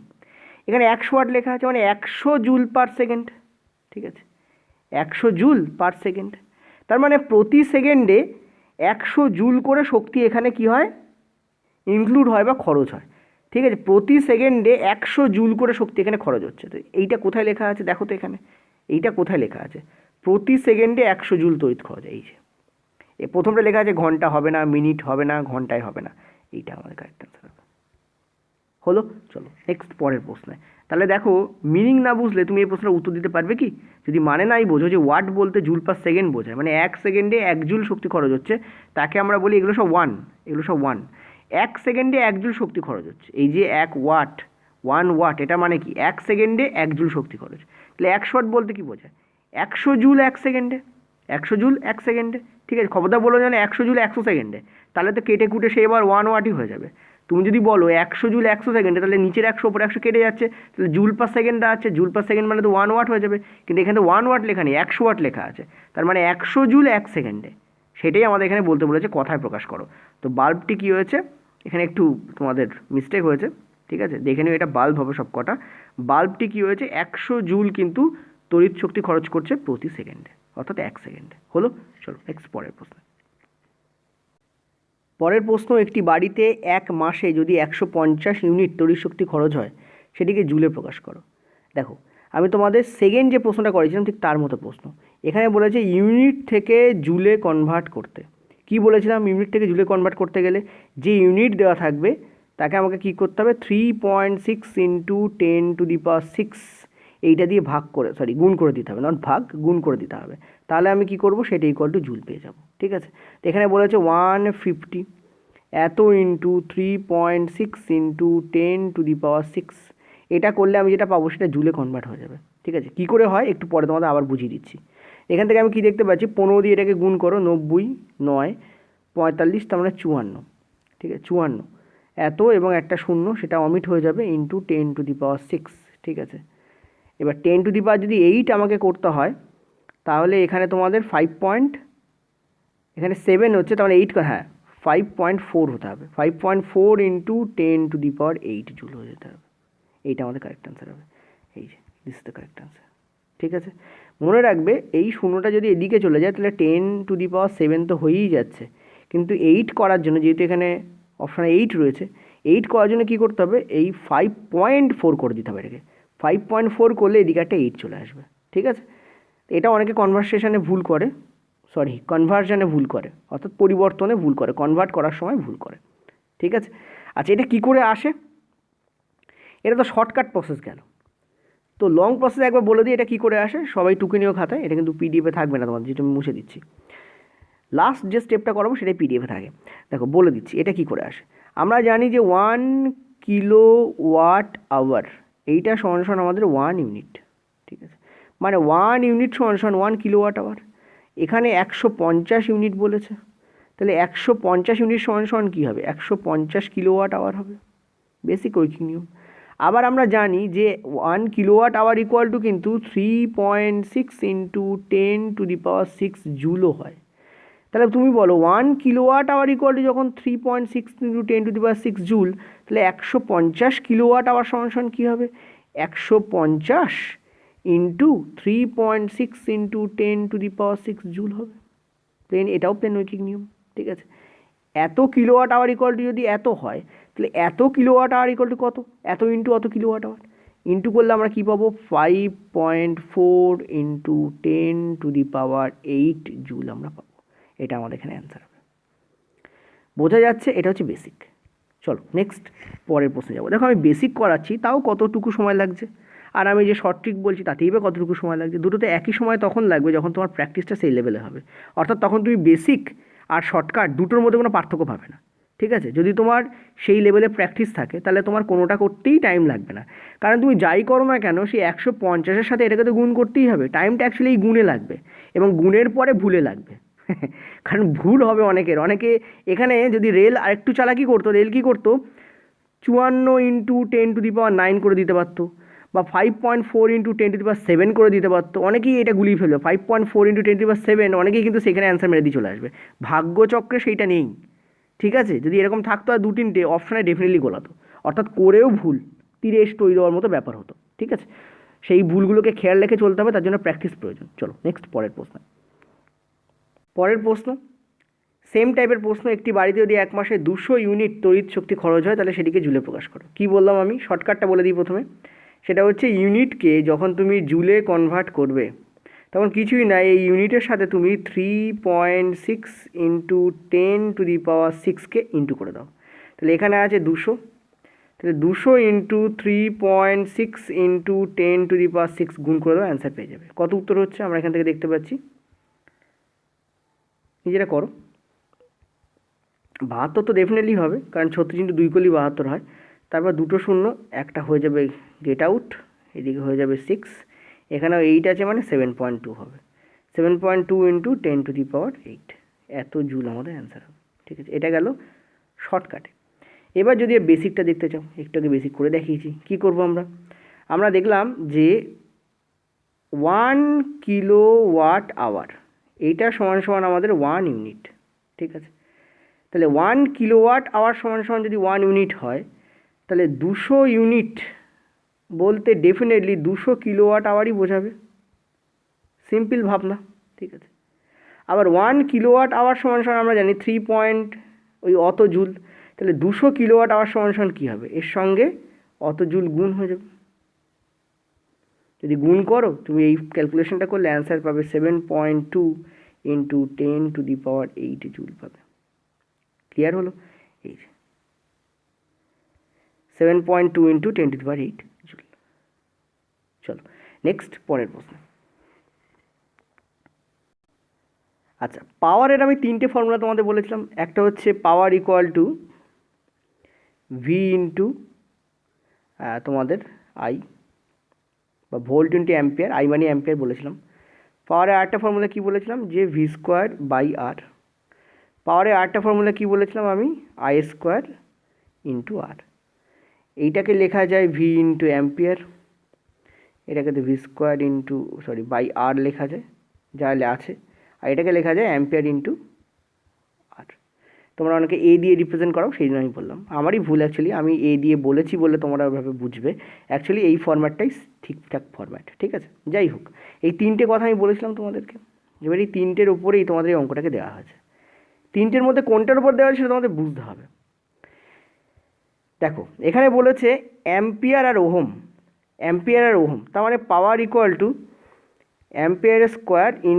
এখানে 100 ওয়াট লেখা আছে মানে 100 জুল পার সেকেন্ড। ঠিক আছে, 100 জুল পার সেকেন্ড, তার মানে প্রতি সেকেন্ডে 100 জুল করে শক্তি এখানে কি হয়, ইনক্লুড হয় বা খরচ হয়। ঠিক আছে, প্রতি সেকেন্ডে 100 জুল করে শক্তি এখানে খরচ হচ্ছে। তো এইটা কোথায় লেখা আছে দেখো তো, এখানে এইটা কোথায় লেখা আছে? প্রতি সেকেন্ডে 100 জুল তড়িৎ খরচ। এই যে প্রথমটা লেখা আছে ঘন্টা হবে না, মিনিট হবে না, ঘন্টায় হবে না, এইটা আমাদের কারেক্ট অ্যান্সার হবে। হলো, চলো নেক্সট পরের প্রশ্নে। তাহলে দেখো, মিনিং না বুঝলে তুমি এই প্রশ্নের উত্তর দিতে পারবে কি? যদি মানে নাই বোঝো যে ওয়াট বলতে জুল পার সেকেন্ড বোঝায়, মানে 1 সেকেন্ডে 1 জুল শক্তি খরচ হচ্ছে, তাকে আমরা বলি এগুলো সব ওয়ান, এগুলো সব ওয়ান। 1 সেকেন্ডে 1 জুল শক্তি খরচ হচ্ছে, এই যে 1 ওয়াট, 1 ওয়াট, এটা মানে কি 1 সেকেন্ডে 1 জুল শক্তি খরচ। তাহলে 100 ওয়াট বলতে কি বোঝায়? 100 জুল 1 সেকেন্ডে, 100 জুল 1 সেকেন্ডে। ঠিক আছে, খবরদার বলো জানো 100 জুল 100 সেকেন্ডে, তাহলে তো কেটে কুটে সে এবার 1 ওয়াটই হয়ে যাবে। তুমি যদি বলো 100 জুল 100 সেকেন্ডে, তাহলে নিচের 100 উপরে 100 কেটে যাচ্ছে, তাহলে জুল পার সেকেন্ডটা আছে, জুল পার সেকেন্ড মানে তো 1 ওয়াট হয়ে যাবে। কিন্তু এখানে তো 1 ওয়াট লেখা নেই, 100 ওয়াট লেখা আছে, তার মানে 100 জুল 1 সেকেন্ডে। সেটাই আমাদের এখানে বলতে বলেছে, কথায় প্রকাশ করো। তো বাল্বটি কী হয়েছে, এখানে একটু তোমাদের মিস্টেক হয়েছে। ঠিক আছে, দেখে নিও, এটা বাল্ব হবে সব কটা। বাল্বটি কী হয়েছে, 100 জুল কিন্তু তড়িৎ শক্তি খরচ করছে প্রতি সেকেন্ডে, অর্থাৎ 1 সেকেন্ডে। হলো, চলো নেক্সট পরের প্রশ্ন। পরের প্রশ্ন, একটি বাড়িতে 1 মাসে যদি 150 ইউনিট তড়িৎ শক্তি খরচ হয়, সেটিকে জুলে প্রকাশ করো। দেখো, আমি তোমাদের সেকেন্ড যে প্রশ্নটা করেছিলাম ঠিক তার মতো প্রশ্ন। এখানে বলেছে ইউনিট থেকে জুলে কনভার্ট করতে। কি বলেছিলাম? ইউনিট থেকে জুলে কনভার্ট করতে গেলে যে ইউনিট দেওয়া থাকবে তাকে আমাকে কী করতে হবে, 3.6 ইন্টু 10⁶ এইটা দিয়ে ভাগ করে, সরি গুণ করে দিতে হবে, নট ভাগ, গুণ করে দিতে হবে। তাহলে আমি কি করব, সেটা ইকুয়াল টু জুল পেয়ে যাব। ঠিক আছে, তো এখানে বলেছে 150 এত ইন্টু 3.6 ইন্টু 10⁶। এটা করলে আমি যেটা পাবো সেটা জুলে কনভার্ট হয়ে যাবে। ঠিক আছে, কী করে হয় একটু পরে তোমাদের আবার বুঝিয়ে দিচ্ছি। এখান থেকে আমি কি দেখতে পাচ্ছি, 15 দিয়ে এটাকে গুণ করো, 90, 9, 45, তার মানে 54। ঠিক আছে, 54 এত এবং একটা শূন্য, সেটা অমিট হয়ে যাবে, ইন্টু 10⁶। ঠিক আছে, এবার 10⁻⁸ যদি 8 আমাকে করতে হয়, তাহলে এখানে তোমাদের 5 এখানে 7 হচ্ছে, তাহলে 8, হ্যাঁ 5.4 হতে হবে, 5.4 ইন্টু 10⁸ জুল হয়ে যেতে হবে। এইটা আমাদের কারেক্ট অ্যান্সার হবে। এই যে this is the correct answer. ঠিক আছে, মনে রাখবে এই শূন্যটা যদি এদিকে চলে যায় তাহলে 10⁻7 তো হয়েই যাচ্ছে, কিন্তু 8 করার জন্য, যেহেতু এখানে অপশানে 8 রয়েছে, 8 করার জন্য কী করতে হবে, এই 5.4 করে দিতে হবে এটাকে। 5.4 করলে এদিকে একটা 8 চলে আসবে। ঠিক আছে, এটা অনেকে কনভার্সেশনে ভুল করে, সরি কনভার্সনে ভুল করে, অর্থাৎ পরিবর্তনে ভুল করে, কনভার্ট করার সময় ভুল করে। ঠিক আছে, আচ্ছা এটা কী করে আসে? এটা তো শর্টকাট প্রসেস গেল, তো লং প্রসেস একবার বলে দিই এটা কী করে আসে, সবাই টুকে নিও খাতায়, এটা কিন্তু পিডিএফে থাকবে না তোমাদের, যেটা আমি মুছে দিচ্ছি। লাস্ট যে স্টেপটা করাবো সেটাই পিডিএফে থাকে। দেখো বলে দিচ্ছি এটা কী করে আসে। আমরা জানি যে 1 কিলোওয়াট আওয়ার, এইটা সমান আমাদের 1 ইউনিট। ঠিক আছে, মানে 1 ইউনিট সমান 1 কিলোওয়াট আওয়ার। এখানে 150 ইউনিট বলেছে, তাহলে 150 ইউনিট সমান কী হবে, 150 কিলোওয়াট আওয়ার হবে, বেসিক ঐকিক নিয়ম। আবার আমরা জানি যে 1 কিলোওয়াট আওয়ার ইকুয়াল টু কিন্তু 3.6 ইন্টু 10⁶ জুলও হয়। তাহলে তুমি বলো 1 কিলোওয়াট আওয়ার ইকুয়াল টু যখন 3.6 ইন্টু 10⁶ জুল, তাহলে 150 কিলোওয়াট আওয়ার সমান কী হবে, 150 ইন্টু 3.6 ইন্টু 10⁶ জুল হবে। প্লেন, এটাও প্লেন ঐকিক নিয়ম। ঠিক আছে, এত কিলোওয়াট আওয়ার ইকুয়াল টু যদি এত হয়, তাহলে এত কিলোওয়াট আওয়ার ইকুয়াল টু কত, এত ইন্টু অত কিলোওয়াট আওয়ার। ইন্টু করলে আমরা কী পাবো, 5.4 ইন্টু 10⁸ জুল আমরা পাবো। এটা আমাদের এখানে অ্যান্সার হবে। বোঝা যাচ্ছে, এটা হচ্ছে বেসিক। চলো নেক্সট পরের প্রশ্নে যাবো। দেখো আমি বেসিক করাচ্ছি তাও কতটুকু সময় লাগছে, আর আমি যে শর্ট ট্রিক বলছি তাতেই বা কতটুকু সময় লাগছে। দুটোতে একই সময় তখন লাগবে যখন তোমার প্র্যাকটিসটা সেই লেভেলে হবে, অর্থাৎ তখন তুমি বেসিক আর শর্টকাট দুটোর মধ্যে কোনো পার্থক্য পাবে না। ঠিক আছে, যদি তোমার সেই লেভেলে প্র্যাকটিস থাকে তাহলে তোমার কোনোটা করতেই টাইম লাগবে না, কারণ তুমি যাই করো না কেন সেই 150-এর সাথে এটাকে তো গুণ করতেই হবে। টাইমটা অ্যাকচুয়ালি এই গুণে লাগবে এবং গুণের পরে ভুলে লাগবে। কারণ ভুল হবে অনেকে এখানে যদি রেল আরেকটু চালাকি করতো, রেল কী করতো 54 × 10⁹ করে দিতে পারতো, বা 5.4 × 10⁷ করে দিতে পারতো। অনেকেই এটা গুলিয়ে ফেলবে 5.4 × 10⁷, অনেকেই কিন্তু সেখানে অ্যান্সার মেরে দিয়ে চলে আসবে। ভাগ্যচক্রে সেইটা নেই। ঠিক আছে, যদি এরকম থাকতো আর 2-3টে অপশানে ডেফিনেটলি গোলাতো, অর্থাৎ করেও ভুল তীরে স্টোই দেওয়ার মতো ব্যাপার হতো। ঠিক আছে, সেই ভুলগুলোকে খেয়াল রেখে চলতে হবে, তার জন্য প্র্যাকটিস প্রয়োজন। চলো নেক্সট পরের প্রশ্ন। সেম টাইপের প্রশ্ন, একটি বাড়িতে যদি 1 মাসে 200 ইউনিট তড়িৎ শক্তি খরচ হয় তাহলে সেটিকে জুলে প্রকাশ করো। কি বললাম আমি, শর্টকাটটা বলে দিই প্রথমে। সেটা হচ্ছে ইউনিটকে যখন তুমি জুলে কনভার্ট করবে তখন কিছুই না, এই ইউনিটের সাথে তুমি 3.6 × 10⁶ ইন্টু করে দাও। তাহলে এখানে আছে 200, তাহলে 200 × 3.6 × 10⁶ গুণ করে দাও, অ্যান্সার পেয়ে যাবে। কত উত্তর হচ্ছে আমরা এখান থেকে দেখতে পাচ্ছি, নিজেরা করো। 72 তো ডেফিনেটলি হবে, কারণ 36 × 2 করলেই 72 হয়। তারপর 2টো শূন্য, একটা হয়ে যাবে গেট আউট, এদিকে হয়ে যাবে 6, এখানেও 8 আছে মানে 7.2 হবে। 7.2 × 10⁸ এত জুল আমাদের অ্যান্সার হবে। ঠিক আছে, এটা গেল শর্টকাটে। এবার যদি বেসিকটা দেখতে চাও, একটু আগে বেসিক করে দেখিয়েছি। কি করব আমরা দেখলাম যে 1 kWh এইটা সমান সমান আমাদের 1 ইউনিট। ঠিক আছে, তাহলে 1 kWh সমান সমান যদি 1 ইউনিট হয়, তাহলে 200 ইউনিট বলতে ডেফিনেটলি 200 kWh বোঝাবে। সিম্পল ভাবনা। ঠিক আছে, আবার 1 kWh সমান সমান আমরা জানি 3 অত জুল, তাহলে 200 kWh সমান সমান কী হবে, এর সঙ্গে অত জুল গুণ হয়ে যাবে। যদি গুণ করো তুমি এই ক্যালকুলেশনটা করলে অ্যান্সার পাবে 7.2 × 10⁸ জুল পাবে। ক্লিয়ার হলো? এই 7.2 × 10⁸ জুল। চলো নেক্সট পরের প্রশ্ন। আচ্ছা, পাওয়ারের আমি 3টে ফর্মুলা তোমাদের বলেছিলাম। একটা হচ্ছে পাওয়ার ইকুয়াল টু ভি ইন্টু তোমাদের আই, বা ভোল্ট ইন্টু অ্যাম্পিয়ার, আই মানে অ্যাম্পিয়ার বলেছিলাম। পাওয়ারের আরেকটা ফর্মুলা কী বলেছিলাম, যে v²/r। পাওয়ারের আরেকটা ফর্মুলা কী বলেছিলাম আমি, I² × r। এইটাকে লেখা যায় ভি ইন্টু অ্যাম্পিয়ার, এটাকে তো v² লেখা যায় যা আছে, আর এটাকে লেখা যায় অ্যাম্পিয়ার ইন্টু আর। তোমরা অনেকে এ দিয়ে রিপ্রেজেন্ট করো, সেই জন্য আমি বললাম, আমারই ভুল অ্যাকচুয়ালি, আমি এ দিয়ে বলেছি বলে তোমরা ওইভাবে বুঝবে। অ্যাকচুয়ালি এই ফরম্যাটটাই ঠিকঠাক ফরম্যাট। ঠিক আছে, যাই হোক, এই 3টে কথা আমি বলেছিলাম তোমাদেরকে। এবার এই 3টের ওপরেই তোমাদের এই অঙ্কটাকে দেওয়া হয়েছে। 3টের মধ্যে কোনটার উপর দেওয়া হয়েছে সেটা তোমাদের বুঝতে হবে। দেখো এখানে বলেছে অ্যাম্পিয়ার আর ওহম, তার মানে পাওয়ার ইকুয়াল টু অ্যাম্পিয়ার²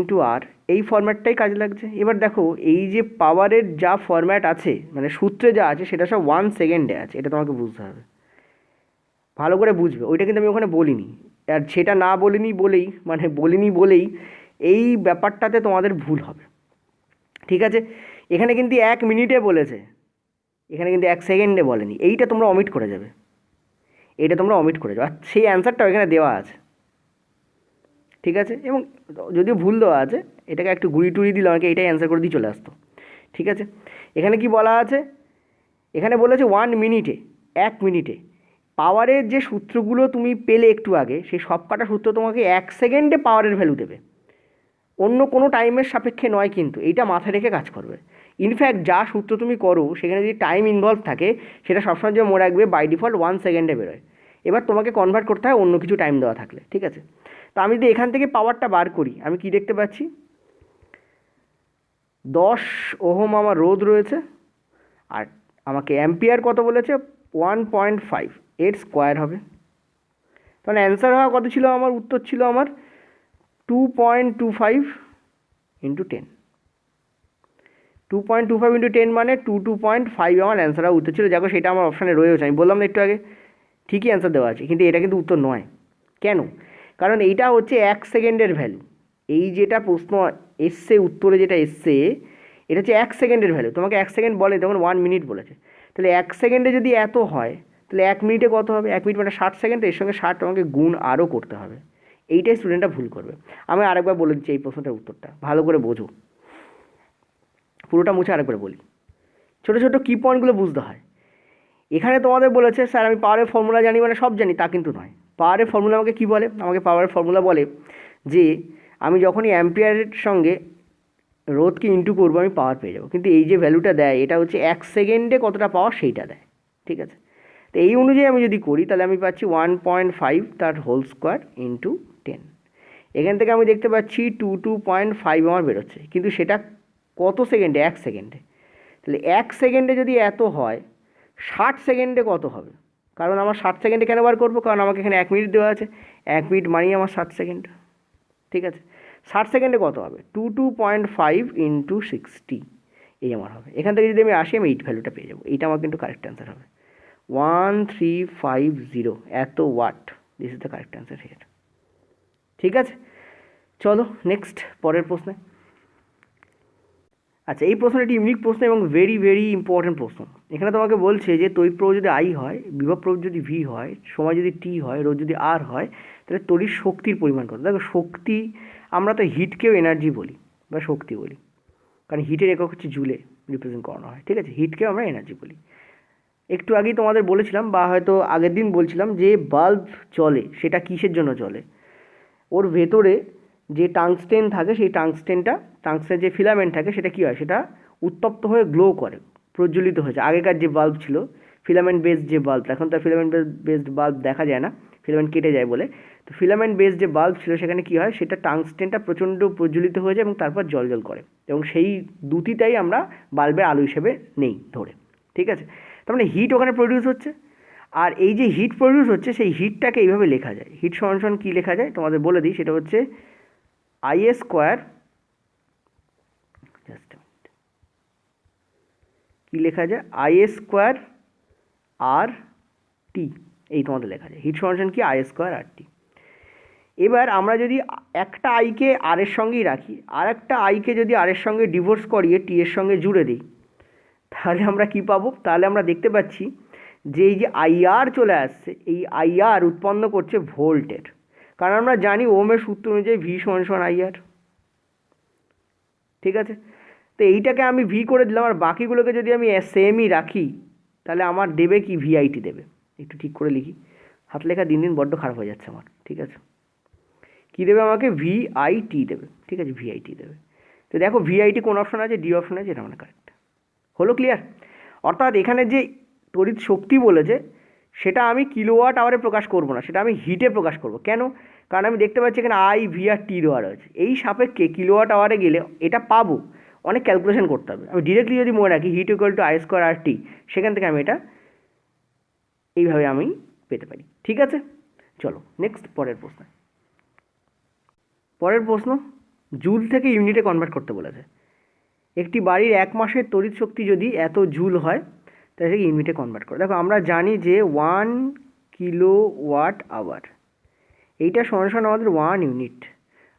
× r, এই ফরম্যাটটাই কাজে লাগছে। এবার দেখো এই যে পাওয়ারের যা ফরম্যাট আছে, মানে সূত্রে যা আছে সেটা সব 1 সেকেন্ডে আছে, এটা তোমাকে বুঝতে হবে, ভালো করে বুঝবে। ওইটা কিন্তু আমি ওখানে বলিনি, আর সেটা না বলিনি বলেই এই ব্যাপারটাতে তোমাদের ভুল হবে। ঠিক আছে, এখানে কিন্তু 1 মিনিটে বলেছে, এখানে কিন্তু 1 সেকেন্ডে বলেনি। এইটা তোমরা অমিট করে যাবে, আর সেই অ্যান্সারটাও এখানে দেওয়া আছে। ঠিক আছে, এবং যদিও ভুল দেওয়া আছে, এটাকে একটু ঘুরি দিলে আমাকে এটাই অ্যান্সার করে দিয়ে চলে আসতো। ঠিক আছে, এখানে কি বলা আছে, এখানে বলেছে 1 মিনিটে, 1 মিনিটে পাওয়ারের যে সূত্রগুলো তুমি পেলে একটু আগে, সেই সব কটা সূত্র তোমাকে 1 সেকেন্ডে পাওয়ারের ভ্যালু দেবে, অন্য কোনো টাইমের সাপেক্ষে নয়। কিন্তু এইটা মাথায় রেখে কাজ করবে। ইনফ্যাক্ট যা সূত্র তুমি করো সেখানে যদি টাইম ইনভলভ থাকে, সেটা সবসময় যে মনে রাখবে বাই ডিফল্ট 1 সেকেন্ডে বেরোয়। এবার তোমাকে কনভার্ট করতে হয় অন্য কিছু টাইম দেওয়া থাকলে। ঠিক আছে, তো আমি যদি এখান থেকে পাওয়ারটা বার করি, আমি কি দেখতে পাচ্ছি, 10 ওহম আমার রোধ রয়েছে, আর আমাকে অ্যাম্পিয়ার কত বলেছে 1.5, এর স্কোয়ার হবে। তাহলে অ্যান্সার হওয়া কত ছিল আমার, উত্তর ছিল আমার 2.25 × 10। 2.25 ইন্টু 10 মানে 2.5 আমার অ্যান্সার উত্তর ছিল। দেখো সেটা আমার অপশানে রয়েছে, আমি বললাম না একটু আগে, ঠিকই অ্যান্সার দেওয়া আছে, কিন্তু এটা কিন্তু উত্তর নয়। কেন? কারণ এইটা হচ্ছে 1 সেকেন্ডের ভ্যালু। এই যেটা প্রশ্ন এসছে, উত্তরে যেটা এসছে, এটা হচ্ছে 1 সেকেন্ডের ভ্যালু। তোমাকে 1 সেকেন্ড বলে, তখন 1 মিনিট বলেছে। তাহলে 1 সেকেন্ডে যদি এত হয়, তাহলে 1 মিনিটে কত হবে? 1 মিনিট মানে 60 সেকেন্ড, এর সঙ্গে 60 তোমাকে গুণ আরও করতে হবে। এইটাই স্টুডেন্টরা ভুল করবে। আমি আরেকবার বলে দিচ্ছি এই প্রশ্নটার উত্তরটা, ভালো করে বোঝো। পুরোটা মুছে আরেকবার বলি, ছোটো ছোটো কী পয়েন্টগুলো বুঝতে হয়। এখানে তোমাদের বলেছে স্যার আমি পাওয়ারের ফর্মুলা জানি মানে সব জানি, তা কিন্তু নয়। পাওয়ারের ফর্মুলা আমাকে কী বলে? আমাকে পাওয়ারের ফর্মুলা বলে যে আমি যখনই অ্যাম্পিয়ারের সঙ্গে রোধকে ইন্টু করবো আমি পাওয়ার পেয়ে যাবো। কিন্তু এই যে ভ্যালুটা দেয় এটা হচ্ছে 1 সেকেন্ডে কতটা পাওয়ার সেইটা দেয়, ঠিক আছে? তো এই অনুযায়ী আমি যদি করি তাহলে আমি পাচ্ছি 1.5 তার হোল স্কোয়ার ইন্টু 10। এখান থেকে আমি দেখতে পাচ্ছি 2.5 আমার বেরোচ্ছে, কিন্তু সেটা কত সেকেন্ডে? 1 সেকেন্ডে। তাহলে 1 সেকেন্ডে যদি এত হয়, 60 সেকেন্ডে কত হবে? কারণ আমার 60 সেকেন্ডে কেন বার করবো? কারণ আমাকে এখানে 1 মিনিট দেওয়া আছে, 1 মিনিট মানেই আমার 60 সেকেন্ড, ঠিক আছে? 60 সেকেন্ডে কত হবে? 2.5 ইন্টু 60 এই আমার হবে। এখান থেকে যদি আমি আসি আমি 8 ভ্যালুটা পেয়ে যাবো। এইটা আমার কিন্তু কারেক্ট অ্যান্সার হবে। 1350 এত watt, this is the correct answer here. ঠিক আছে, চলো নেক্সট পরের প্রশ্নে। আচ্ছা, এই প্রশ্নটা একটি ইউনিক প্রশ্ন এবং ভেরি ভেরি ইম্পর্টেন্ট প্রশ্ন। এখানে তোমাকে বলছে যে তড়িৎ প্রবাহ যদি আই হয়, বিভব প্রবাহ যদি ভি হয়, সময় যদি টি হয়, রোধ যদি আর হয়, তাহলে তড়িৎ শক্তির পরিমাণ কত? দেখো শক্তি, আমরা তো হিটকেও এনার্জি বলি বা শক্তি বলি, কারণ হিটের একক হচ্ছে জুলে রিপ্রেজেন্ট করানো হয়, ঠিক আছে? হিটকেও আমরা এনার্জি বলি। একটু আগেই তোমাদের বলেছিলাম বা হয়তো আগের দিন বলছিলাম যে বাল্ব চলে, সেটা কিসের জন্য চলে? ওর ভেতরে যে টাংস্টেন থাকে, সেই টাংস্টেনের যে ফিলামেন্ট থাকে সেটা কী হয়? সেটা উত্তপ্ত হয়ে গ্লো করে, প্রজ্বলিত হয়েছে। আগেকার যে বাল্ব ছিল ফিলামেন্ট বেসড যে বাল্ব, এখন তো ফিলামেন্ট বেসড বাল্ব দেখা যায় না, ফিলামেন্ট কেটে যায় বলে। তো ফিলামেন্ট বেসড যে বাল্ব ছিল সেখানে কী হয়? সেটা টাংস্টেনটা প্রচণ্ড প্রজ্বলিত হয়ে যায় এবং তারপর জল করে, এবং সেই দুটিটাই আমরা বাল্বের আলো হিসেবে নেই ধরে, ঠিক আছে? তার মানে হিট ওখানে প্রডিউস হচ্ছে, আর এই যে হিট প্রডিউস হচ্ছে সেই হিটটাকে এইভাবে লেখা যায়। হিট সমান কী লেখা যায় তোমাদের বলে দিই, সেটা হচ্ছে আইএ স্কোয়ার, জাস্ট কী লেখা যায়? আইএ স্কোয়ার আর টি, এই তোমাদের লেখা যায়। হিট সমান কি? আইএ স্কোয়ার আর টি। এবার আমরা যদি একটা আইকে আর এর সঙ্গেই রাখি, আর একটা আইকে যদি আর এর সঙ্গে ডিভোর্স করিয়ে টি এর সঙ্গে জুড়ে দিই, তাহলে আমরা কি পাবো? তাহলে আমরা দেখতে পাচ্ছি যে এই যে আইআর চলে আসছে, এই আইআর উৎপন্ন করছে ভোল্টের, কারণ আমরা জানি ওহমের সূত্র অনুযায়ী ভি সমান আইআর, ঠিক আছে? তো এইটাকে আমি ভি করে দিলাম, আর বাকিগুলোকে যদি আমি সেমই রাখি তাহলে আমার দেবে কি? ভিআইটি দেবে। একটু ঠিক করে লিখি, হাত লেখা দিন দিন বড্ড খারাপ হয়ে যাচ্ছে আমার, ঠিক আছে? কী দেবে আমাকে? ভিআইটি দেবে, ঠিক আছে? ভিআইটি দেবে। তো দেখো ভিআইটি কোন অপশন আছে? ডি অপশন আছে, এটা মানে কারেক্ট হলো। ক্লিয়ার? অর্থাৎ এখানে যে তড়িৎ শক্তি বলেছে সেটা আমি কিলোওয়াট আওয়ারে প্রকাশ করব না, সেটা আমি হিটে প্রকাশ করব। কেন? কারণ আমি দেখতে পাচ্ছি এখানে আই ভি আর টি দেওয়া রয়েছে, এই সাপেক্ষে কিলোওয়াট আওয়ারে গেলে এটা পাবো, অনেক ক্যালকুলেশন করতে হবে। আমি ডিরেক্টলি যদি মনে রাখি heat equal to I square R T, সেখান থেকে আমি এটা এইভাবে আমি পেতে পারি, ঠিক আছে? চলো নেক্সট পরের প্রশ্ন। পরের প্রশ্ন, জুল থেকে ইউনিটে কনভার্ট করতে বলেছে। একটি বাড়ির 1 মাসের তড়িৎ শক্তি যদি এত জুল হয় তাহলে সেটাকে ইউনিটে কনভার্ট করে। দেখো আমরা জানি যে 1 কিলোওয়াট আওয়ার, এইটা সমান আমাদের 1 ইউনিট,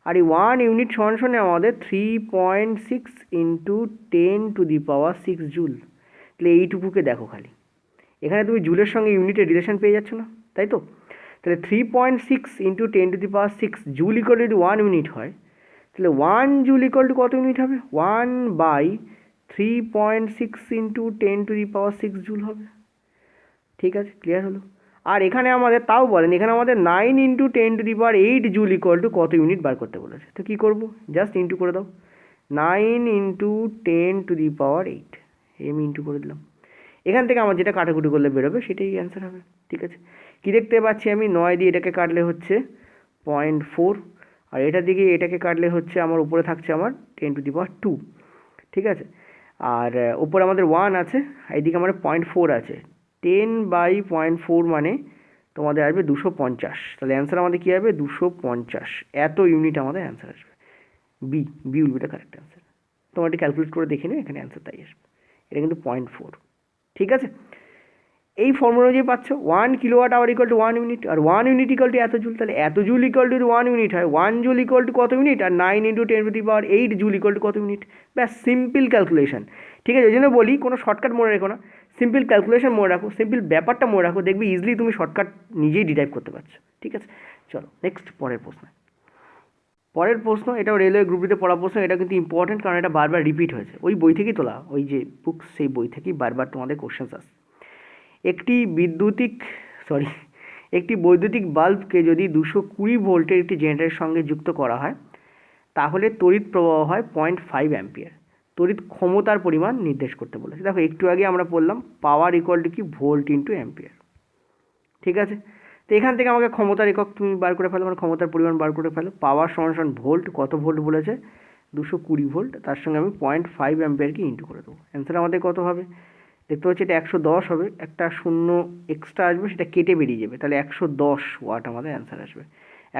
আর এই 1 ইউনিট সমান আমাদের 3.6 ইন্টু 10⁶ জুল। তাহলে এইটুকুকে দেখো খালি, এখানে তুমি জুলের সঙ্গে ইউনিটের রিলেশন পেয়ে যাচ্ছ না, তাই তো? তাহলে 3.6 ইন্টু 10⁶ জুল ইকুয়াল যদি 1 ইউনিট হয়, তাহলে 1 জুল ইকুয়াল টু কত ইউনিট হবে? 1/3.6 ইন্টু 10⁶ জুল হবে, ঠিক আছে? ক্লিয়ার হলো? আর এখানে আমাদের তাও বলেন, এখানে আমাদের 9 ইন্টু 10⁸ জুল ইকুয়াল টু কত ইউনিট বার করতে বলেছে। তো কী করবো? জাস্ট ইন্টু করে দাও, 9 ইন্টু 10⁸, আমি ইন্টু করে দিলাম। এখান থেকে আমার যেটা কাটাকুটি করলে বেরোবে সেটাই অ্যান্সার হবে, ঠিক আছে? কী দেখতে পাচ্ছি আমি? 9 দিয়ে এটাকে কাটলে হচ্ছে 0.4, আর এটার দিকে এটাকে কাটলে হচ্ছে আমার উপরে থাকছে আমার 10⁻², ঠিক আছে? আর উপরে আমাদের 1 আছে, এইদিকে আমাদের 0.4 আছে। 10/0.4 মানে তোমাদের আসবে 250। তাহলে অ্যান্সার আমাদের কী হবে? 250, এত ইউনিট আমাদের অ্যান্সার আসবে। B will be the correct answer. তোমরা একটু ক্যালকুলেট করে দেখে নিও, এখানে অ্যান্সার তাই আসবে। এটা কিন্তু 0.4, ঠিক আছে। এই ফর্মুলা অনুযায়ী পাচ্ছ 1 kilowatt hour equal to 1 unit, আর 1 ইউনিট ইকুয়াল টু এত জুল। তাহলে এত জুল ইকুয়াল টু 1 ইউনিট হয়, 1 জুল ইকুয়াল টু কত ইউনিট, আর 9 × 10⁸ জুল ইকুয়াল টু কত ইউনিট। ব্যাস, সিম্পল ক্যালকুলেশন, ঠিক আছে। ওই জন্য বলি কোনো শর্টকাট মনে রেখো না, সিম্পল ক্যালকুলেশন মনে রাখো, সিম্পল ব্যাপারটা মনে রাখো, দেখবি ইজিলি তুমি শর্টকাট নিজেই ডিরাইভ করতে পারছো, ঠিক আছে। চলো নেক্সট পরের প্রশ্ন, এটাও রেলওয়ে গ্রুপ ডিতে পড়া প্রশ্ন। এটা কিন্তু ইম্পর্টেন্ট, কারণ এটা বারবার রিপিট হয়েছে, ওই বই থেকেই তোলা, ওই যে বুকস, সেই বই থেকেই বারবার তোমাদের কোশ্চেন্স আসে। একটি বৈদ্যুতিক বাল্বকে যদি 220 ভোল্টের একটি জেনারেটরের সঙ্গে যুক্ত করা হয়, তাহলে তড়িৎ প্রবাহ হয় 0.5 অ্যাম্পিয়ার। তড়িৎ ক্ষমতার পরিমাণ নির্দেশ করতে বলেছে। দেখো একটু আগে আমরা বললাম পাওয়ার ইকুয়াল টু কি, ভোল্ট ইন্টু অ্যাম্পিয়ার, ঠিক আছে। তো এখান থেকে আমাকে ক্ষমতার একক তুমি বার করে ফেলো, মানে ক্ষমতার পরিমাণ বার করে ফেলো। পাওয়ার সমান ভোল্ট, কত ভোল্ট বলেছে, 220 ভোল্ট, তার সঙ্গে আমি 0.5 অ্যাম্পিয়ারকে ইন্টু করে দেবো। অ্যান্সার আমাদের কত হবে, দেখতে পাচ্ছি এটা 110 হবে, একটা শূন্য এক্সট্রা আসবে, সেটা কেটে বেরিয়ে যাবে, তাহলে 110 ওয়াট আমাদের অ্যান্সার আসবে।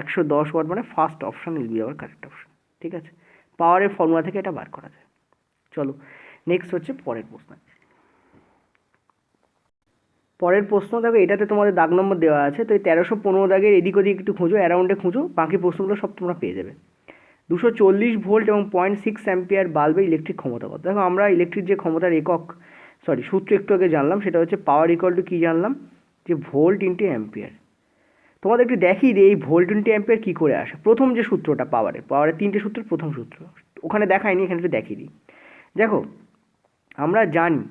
110 ওয়াট মানে first option will be hour correct option, ঠিক আছে। পাওয়ারের ফর্মুলা থেকে এটা বার করা যায়। চলো নেক্সট হচ্ছে পরের প্রশ্ন। দেখো এটাতে তোমাদের দাগ নম্বর দেওয়া আছে, তো এই 1315 দাগের এদিক ওদিক একটু খুঁজো, অ্যারাউন্ডে খুঁজো, বাকি প্রশ্নগুলো সব তোমরা পেয়ে যাবে। 240 ভোল্ট এবং 0.6 অ্যাম্পিয়ার বাল্বের ইলেকট্রিক ক্ষমতা কত। দেখো আমরা ইলেকট্রিক যে ক্ষমতার সূত্র একটু আগে জানলাম, সেটা হচ্ছে পাওয়ার ইকুয়াল টু কী জানলাম, যে ভোল্ট ইন্টু অ্যাম্পিয়ার। তোমাদের একটু দেখিয়ে দিই এই ভোল্ট ইন্টু অ্যাম্পিয়ার কী করে আসে। প্রথম যে সূত্রটা পাওয়ারের 3টে সূত্রের প্রথম সূত্র, ওখানে দেখায়নি, এখানে একটু দেখিয়ে দিই। দেখো আমরা জানি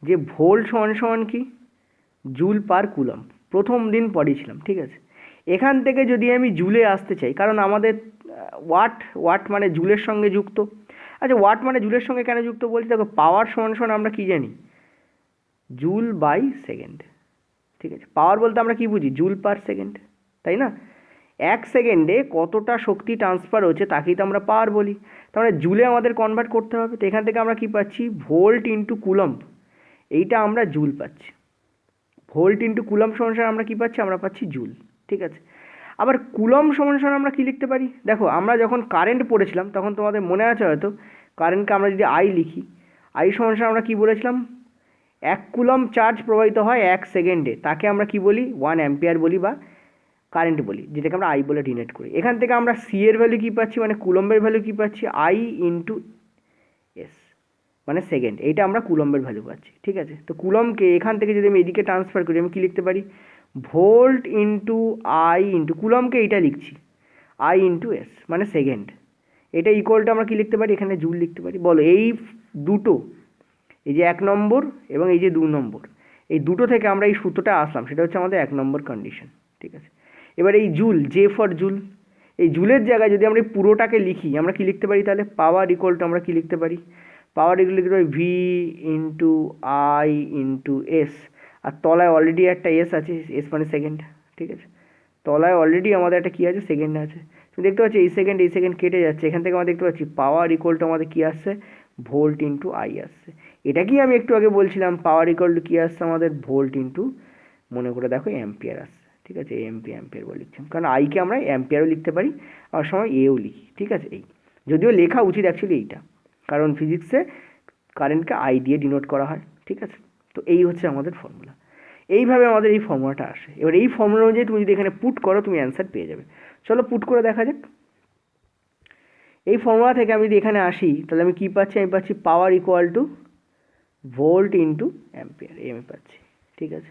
যে ভোল্ট সমান কি, জুল পার কুলম, প্রথম দিন পড়িয়েছিলাম, ঠিক আছে। এখান থেকে যদি আমি জুলে আসতে চাই, কারণ আমাদের ওয়াট মানে জুলের সঙ্গে যুক্ত। আচ্ছা ওয়াট মানে জুলের সঙ্গে কেন যুক্ত বলছি, দেখো পাওয়ার সমান আমরা কী জানি, জুল বাই সেকেন্ড, ঠিক আছে। পাওয়ার বলতে আমরা কি বুঝি, জুল পার সেকেন্ড, তাই না। 1 সেকেন্ডে কতটা শক্তি ট্রান্সফার হচ্ছে তাকেই তো আমরা পাওয়ার বলি, তাহলে জুলে আমাদের কনভার্ট করতে হবে। তো এখান থেকে আমরা কি পাচ্ছি, ভোল্ট ইন্টু কুলম, এইটা আমরা জুল পাচ্ছি। ভোল্ট ইন্টু কুলম সমান আমরা কী পাচ্ছি, আমরা পাচ্ছি জুল, ঠিক আছে। আবার কুলম সমান আমরা কী লিখতে পারি, দেখো আমরা যখন কারেন্ট পড়েছিলাম তখন তোমাদের মনে আছে হয়তো, কারেন্টকে আমরা যদি আই লিখি, আই সমান আমরা কী বলেছিলাম, 1 কুলম চার্জ প্রবাহিত হয় 1 সেকেন্ডে, তাকে আমরা কি বলি, 1 অ্যাম্পিয়ার বলি বা কারেন্ট বলি, যেটাকে আমরা আই বলে ডিনোট করি। এখান থেকে আমরা সি এর ভ্যালু কী পাচ্ছি, মানে কুলম্বের ভ্যালু কী পাচ্ছি, আই ইন্টু এস মানে সেকেন্ড, এইটা আমরা কুলম্বের ভ্যালু পাচ্ছি, ঠিক আছে। তো কুলমকে এখান থেকে যদি আমি এদিকে ট্রান্সফার করি, আমি কী লিখতে পারি, ভোল্ট ইন্টু আই ইন্টু, কুলমকে এইটা লিখছি আই ইন্টু এস মানে সেকেন্ড, এটা ইকুয়ালটা আমরা কী লিখতে পারি, এখানে জুল লিখতে পারি। বলো এই দুটো, এই যে 1 নম্বর এবং এই যে 2 নম্বর, এই দুটো থেকে আমরা এই সূত্রটা আসলাম, সেটা হচ্ছে আমাদের 1 নম্বর কন্ডিশন, ঠিক আছে। এবার এই জুল, জে ফর জুল, এই জুলের জায়গায় যদি আমরা এই পুরোটাকে লিখি, আমরা কি লিখতে পারি, তাহলে পাওয়ার ইকুয়াল টু আমরা কি লিখতে পারি, পাওয়ার ইকুয়াল লিখতে পারি V into I into S, আর তলায় অলরেডি একটা এস আছে, এস মানে সেকেন্ড, ঠিক আছে। তলায় অলরেডি আমাদের একটা কী আছে, সেকেন্ড আছে। তুমি দেখতে পাচ্ছি এই সেকেন্ড কেটে যাচ্ছে, এখান থেকে আমরা দেখতে পাচ্ছি পাওয়ার ইকুয়াল টু আমাদের কী আসছে, ভোল্ট ইন্টু আই আসছে। এটা কি আমি একটু আগে বলছিলাম, পাওয়ার ইকুয়াল টু কী আসছে আমাদের, ভোল্ট ইন্টু, মনে করে দেখো অ্যাম্পিয়ার আসছে, ঠিক আছে। অ্যাম্পিয়ার বলে লিখছি, কারণ আইকে আমরা অ্যাম্পিয়ারও লিখতে পারি, আর সময় এও লিখি, ঠিক আছে। এই যদিও লেখা উচিত অ্যাকচুয়ালি এইটা, কারণ ফিজিক্সে কারেন্টকে আই দিয়ে ডিনোট করা হয়, ঠিক আছে। তো এই হচ্ছে আমাদের ফর্মুলা, এইভাবে আমাদের এই ফর্মুলাটা আসে। এবার এই ফর্মুলা অনুযায়ী তুমি যদি এখানে পুট করো, তুমি অ্যান্সার পেয়ে যাবে। চলো পুট করে দেখা যাক। এই ফর্মুলা থেকে আমি যদি এখানে আসি, তাহলে আমি কী পাচ্ছি, আমি পাচ্ছি পাওয়ার equal to volt into ampere, আমি পাচ্ছি, ঠিক আছে।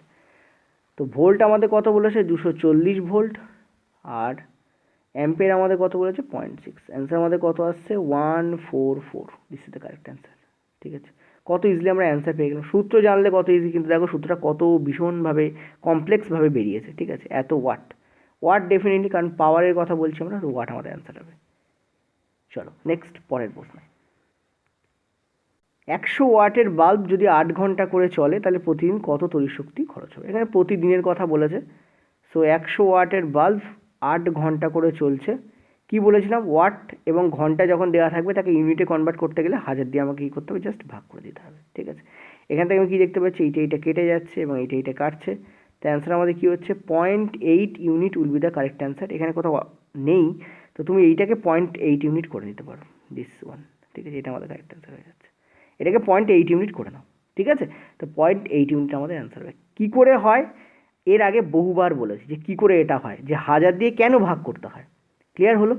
তো ভোল্ট আমাদের কত বলেছে, 240 ভোল্ট, আর অ্যাম্পিয়ার আমাদের কত বলেছে, 0.6। অ্যান্সার আমাদের কত আসছে, 144, this is the correct answer, ঠিক আছে। কত ইজিলি আমরা অ্যান্সার পেয়ে গেলাম, সূত্র জানলে কত ইজি, কিন্তু দেখো সূত্রটা কত ভীষণভাবে কমপ্লেক্সভাবে বেরিয়েছে, ঠিক আছে। এত ওয়াট ডেফিনেটলি, কারণ পাওয়ারের কথা বলছি আমরা, তো ওয়াট আমাদের অ্যান্সার হবে। চলো নেক্সট পরের প্রশ্ন। 100 ওয়াটের বাল্ব যদি 8 ঘন্টা করে চলে, তাহলে প্রতিদিন কত তড়িৎ শক্তি খরচ হবে। এখানে প্রতিদিনের কথা বলেছে, সো 100 ওয়াটের বাল্ব 8 ঘন্টা করে চলছে। কি বলেছিলাম, ওয়াট এবং ঘন্টা যখন দেওয়া থাকবে তাকে ইউনিটে কনভার্ট করতে গেলে 1000 দিয়ে আমাকে কী করতে হবে, জাস্ট ভাগ করে দিতে হবে, ঠিক আছে। এখান থেকে আমি কী দেখতে পাচ্ছি, এইটা কেটে যাচ্ছে এবং এইটা কাটছে, তো অ্যান্সার আমাদের কী হচ্ছে, 0.8 unit will be the correct answer. এখানে কোথাও নেই, তো তুমি এইটাকে 0.8 ইউনিট করে নিতে পারো, দিস ওয়ান, ঠিক আছে, এটা আমাদের কারেক্ট অ্যান্সার হয়ে যাচ্ছে। এটাকে 0.8 ইউনিট করে নাও, ঠিক আছে। তো 0.8 ইউনিট আমাদের অ্যান্সার হবে। কী করে হয় এর আগে বহুবার বলেছি যে কী করে এটা হয়, যে 1000 দিয়ে কেন ভাগ করতে হয়। ক্লিয়ার হলো?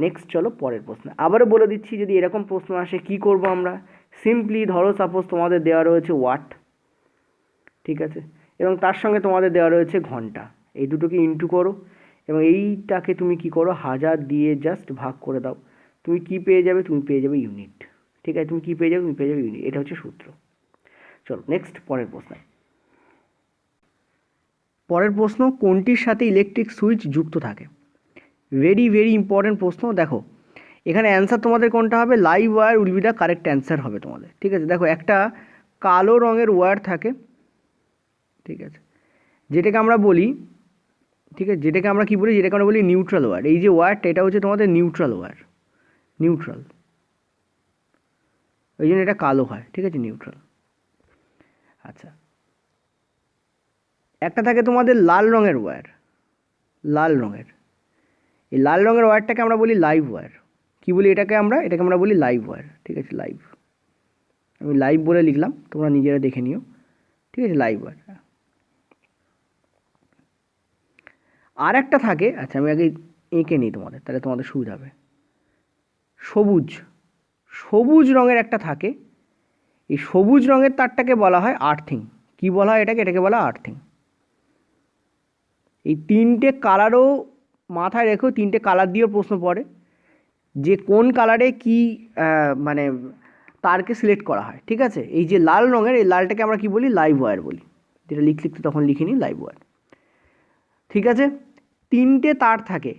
নেক্সট চলো পরের প্রশ্ন। আবারও বলে দিচ্ছি, যদি এরকম প্রশ্ন আসে কি করব আমরা, সিম্পলি ধরো সাপোজ তোমাদের দেওয়া রয়েছে ওয়াট, ঠিক আছে, এবং তার সঙ্গে তোমাদের দেওয়া রয়েছে ঘন্টা, এই দুটোকে ইন্টু করো এবং এইটাকে তুমি কি করো 1000 দিয়ে জাস্ট ভাগ করে দাও। তুমি কি পেয়ে যাবে? তুমি পেয়ে যাবে ইউনিট। ঠিক আছে, তুমি কি পেয়ে যাবে? তুমি পেয়ে যাবে ইউনিট। এটা হচ্ছে সূত্র। চলো নেক্সট পরের প্রশ্ন। পরের প্রশ্ন, কোনটির সাথে ইলেকট্রিক সুইচ যুক্ত থাকে? ভেরি ভেরি ইম্পর্টেন্ট প্রশ্ন। দেখো এখানে অ্যান্সার তোমাদের কোনটা হবে? Live wire will be the correct answer হবে তোমাদের। ঠিক আছে, দেখো একটা কালো রঙের ওয়্যার থাকে, ঠিক আছে, যেটাকে আমরা বলি, ঠিক আছে, যেটাকে আমরা কী বলি, যেটাকে আমরা বলি নিউট্রাল ওয়্যার। এই যে ওয়্যারটা, এটা হচ্ছে তোমাদের নিউট্রাল ওয়্যার, নিউট্রাল, ওই জন্য এটা কালো হয়, ঠিক আছে, নিউট্রাল। আচ্ছা, একটা থাকে তোমাদের লাল রঙের ওয়্যার, লাল রঙের, এই লাল রঙের ওয়্যারটাকে আমরা বলি লাইভ ওয়্যার। কী বলি এটাকে আমরা? এটাকে আমরা বলি লাইভ ওয়্যার, ঠিক আছে, লাইভ। আমি লাইভ বলে লিখলাম, তোমরা নিজেরা দেখে নিও, ঠিক আছে, লাইভ ওয়্যার। আর একটা থাকে, আচ্ছা আমি আগে এঁকে নিই তোমাদের, তাহলে তোমাদের সুবিধা হবে। সবুজ, সবুজ রঙের একটা থাকে, এই সবুজ রঙের তারটাকে বলা হয় আর্থিং। কি বলা হয় এটাকে? এটাকে বলা হয় আর্থিং। এই তিনটে কালারও মাথায় রেখো, তিনটে কালার দিয়েও প্রশ্ন পড়ে যে কোন কালারে কি মানে তারকে সিলেক্ট করা হয়, ঠিক আছে। এই যে লাল রঙের, এই লালটাকে আমরা কি বলি? লাইভ ওয়্যার বলি। যেটা লিখতে তখন লিখিনি লাইভ ওয়্যার, ঠিক আছে। তিনটে তার থাকে,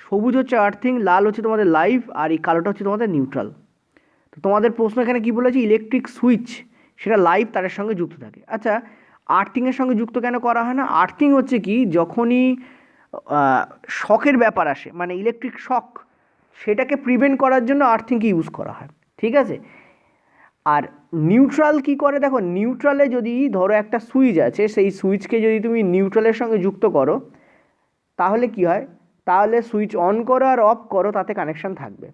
সবুজ হচ্ছে আর্থিং, লাল হচ্ছে তোমাদের লাইভ, আর এই কালোটা হচ্ছে তোমাদের নিউট্রাল। তো তোমাদের প্রশ্ন এখানে কী বলেছে? ইলেকট্রিক সুইচ সেটা লাইভ তারের সঙ্গে যুক্ত থাকে। আচ্ছা, আর্থিংয়ের সঙ্গে যুক্ত কেন করা হয় না? আর্থিং হচ্ছে কি, যখনই শকের ব্যাপার আসে, মানে ইলেকট্রিক শক, সেটাকে প্রিভেন্ট করার জন্য আর্থিংকে ইউজ করা হয়, ঠিক আছে। আর নিউট্রাল কি করে? দেখো নিউট্রালে যদি ধরো একটা সুইচ আছে, সেই সুইচকে যদি তুমি নিউট্রালের সঙ্গে যুক্ত করো, তাহলে কি হয়? তাহলে সুইচ অন করো আর অফ করো, তাতে কানেকশান থাকবে,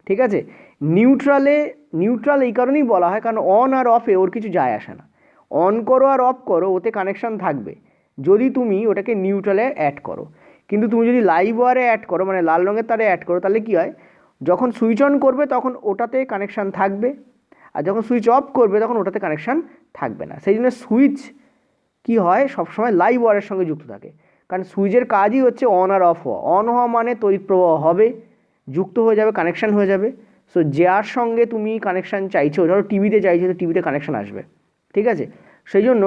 ঠিক আছে। নিউট্রালে, নিউট্রাল এই কারণেই বলা হয় কারণ অন আর অফে ওর কিছু যায় আসে না। অন করো আর অফ করো, ওতে কানেকশান থাকবে যদি তুমি ওটাকে নিউট্রালে অ্যাড করো। কিন্তু তুমি যদি লাইভ ওয়্যারে অ্যাড করো, মানে লাল রঙের তারে অ্যাড করো, তাহলে কী হয়? যখন সুইচ অন করবে তখন ওটাতে কানেকশান থাকবে, আর যখন সুইচ অফ করবে তখন ওটাতে কানেকশান থাকবে না। সেই জন্য সুইচ কী হয়? সবসময় লাইভ ওয়্যারের সঙ্গে যুক্ত থাকে, কারণ সুইচের কাজই হচ্ছে অন আর অফ হওয়া। অন হওয়া মানে তড়িৎ প্রবাহ হবে, যুক্ত হয়ে যাবে, কানেকশান হয়ে যাবে। সো যার সঙ্গে তুমি কানেকশান চাইছো, ধরো টিভিতে চাইছো, তো টিভিতে কানেকশান আসবে, ঠিক আছে। সেই জন্য,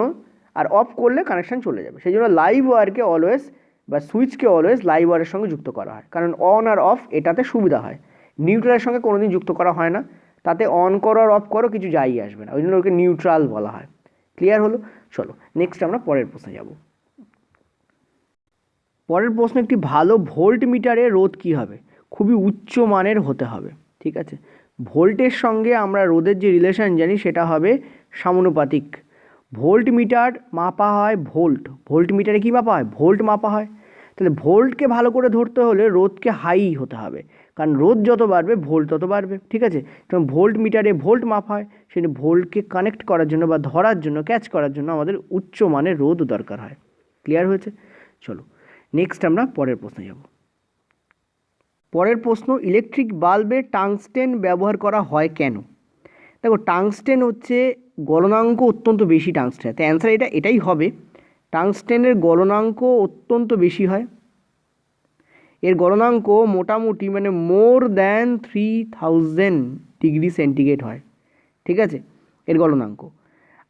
আর অফ করলে কানেকশান চলে যাবে। সেই জন্য লাইভ ওয়্যারকে অলওয়েজ, বা সুইচকে অলওয়েজ লাইভ ওয়্যারের সঙ্গে যুক্ত করা হয়, কারণ অন আর অফ এটাতে সুবিধা হয়। নিউট্রালের সঙ্গে কোনোদিন যুক্ত করা হয় না, তাতে অন করো আর অফ করো কিছু যাই আসবে না, ওই জন্য ওকে নিউট্রাল বলা হয়। ক্লিয়ার হলো? চলো নেক্সট আমরা পরের প্রশ্নে যাব। পরের প্রশ্ন, একটি ভালো ভোল্ট মিটারে রোধ কী হবে? খুবই উচ্চ মানের হতে হবে, ঠিক আছে। ভোল্টের সঙ্গে আমরা রোধের যে রিলেশন জানি সেটা হবে সমানুপাতিক। ভোল্ট মিটার মাপা হয় ভোল্ট, ভোল্ট মিটারে কী মাপা হয়? ভোল্ট মাপা হয়। তাহলে ভোল্টকে ভালো করে ধরতে হলে রোধকে হাই হতে হবে, কারণ রোধ যত বাড়বে ভোল্ট তত বাড়বে, ঠিক আছে। তখন ভোল্ট মিটারে ভোল্ট মাপা হয়, সেই ভোল্টকে কানেক্ট করার জন্য বা ধরার জন্য, ক্যাচ করার জন্য আমাদের উচ্চ মানের রোধ দরকার হয়। ক্লিয়ার হয়েছে? চলো নেক্সট আমরা পরের প্রশ্নে যাব। পরের প্রশ্ন, ইলেকট্রিক বাল্বে টাংস্টেন ব্যবহার করা হয় কেন? দেখো টাংস্টেন হচ্ছে গলনাঙ্ক অত্যন্ত বেশি, টাংস্টেন, তো অ্যান্সার এটাই হবে। টাংস্টেনের গলনাঙ্ক অত্যন্ত বেশি হয়, এর গলনাঙ্ক মোটামুটি মানে মোর দ্যান 3000 ডিগ্রি সেন্টিগ্রেড হয়, ঠিক আছে, এর গলনাঙ্ক।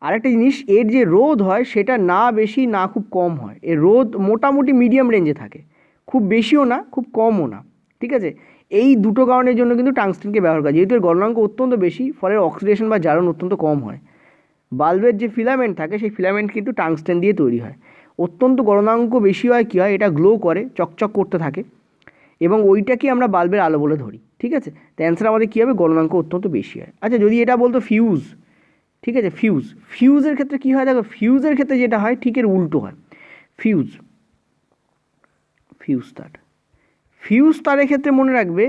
আরেকটা জিনিস, এর যে রোধ হয় সেটা না বেশি না খুব কম হয়, এর রোধ মোটামুটি মিডিয়াম রেঞ্জে থাকে, খুব বেশিও না খুব কমও না, ঠিক আছে। এই দুটো কারণের জন্য কিন্তু টাংস্টেনকে ব্যবহার করা, যেহেতু এর গলনাঙ্ক অত্যন্ত বেশি, ফলে অক্সিডেশন বা জারণ অত্যন্ত কম হয়। বাল্বের যে ফিলামেন্ট থাকে সেই ফিলামেন্ট কিন্তু টাংস্টেন দিয়ে তৈরি হয়। অত্যন্ত গলনাঙ্ক বেশি হয় কী হয়? এটা গ্লো করে, চকচক করতে থাকে, এবং ওইটাকে আমরা বাল্বের আলো বলে ধরি, ঠিক আছে। তো অ্যান্সার আমাদের কী হবে? গলনাঙ্ক অত্যন্ত বেশি হয়। আচ্ছা, যদি এটা বলতো ফিউজ, ঠিক আছে, ফিউজ, ফিউজের ক্ষেত্রে কী হয়? দেখো ফিউজের ক্ষেত্রে যেটা হয় ঠিক এর উল্টো হয়। ফিউজ, ফিউজ তার, ফিউজ তারের ক্ষেত্রে মনে রাখবে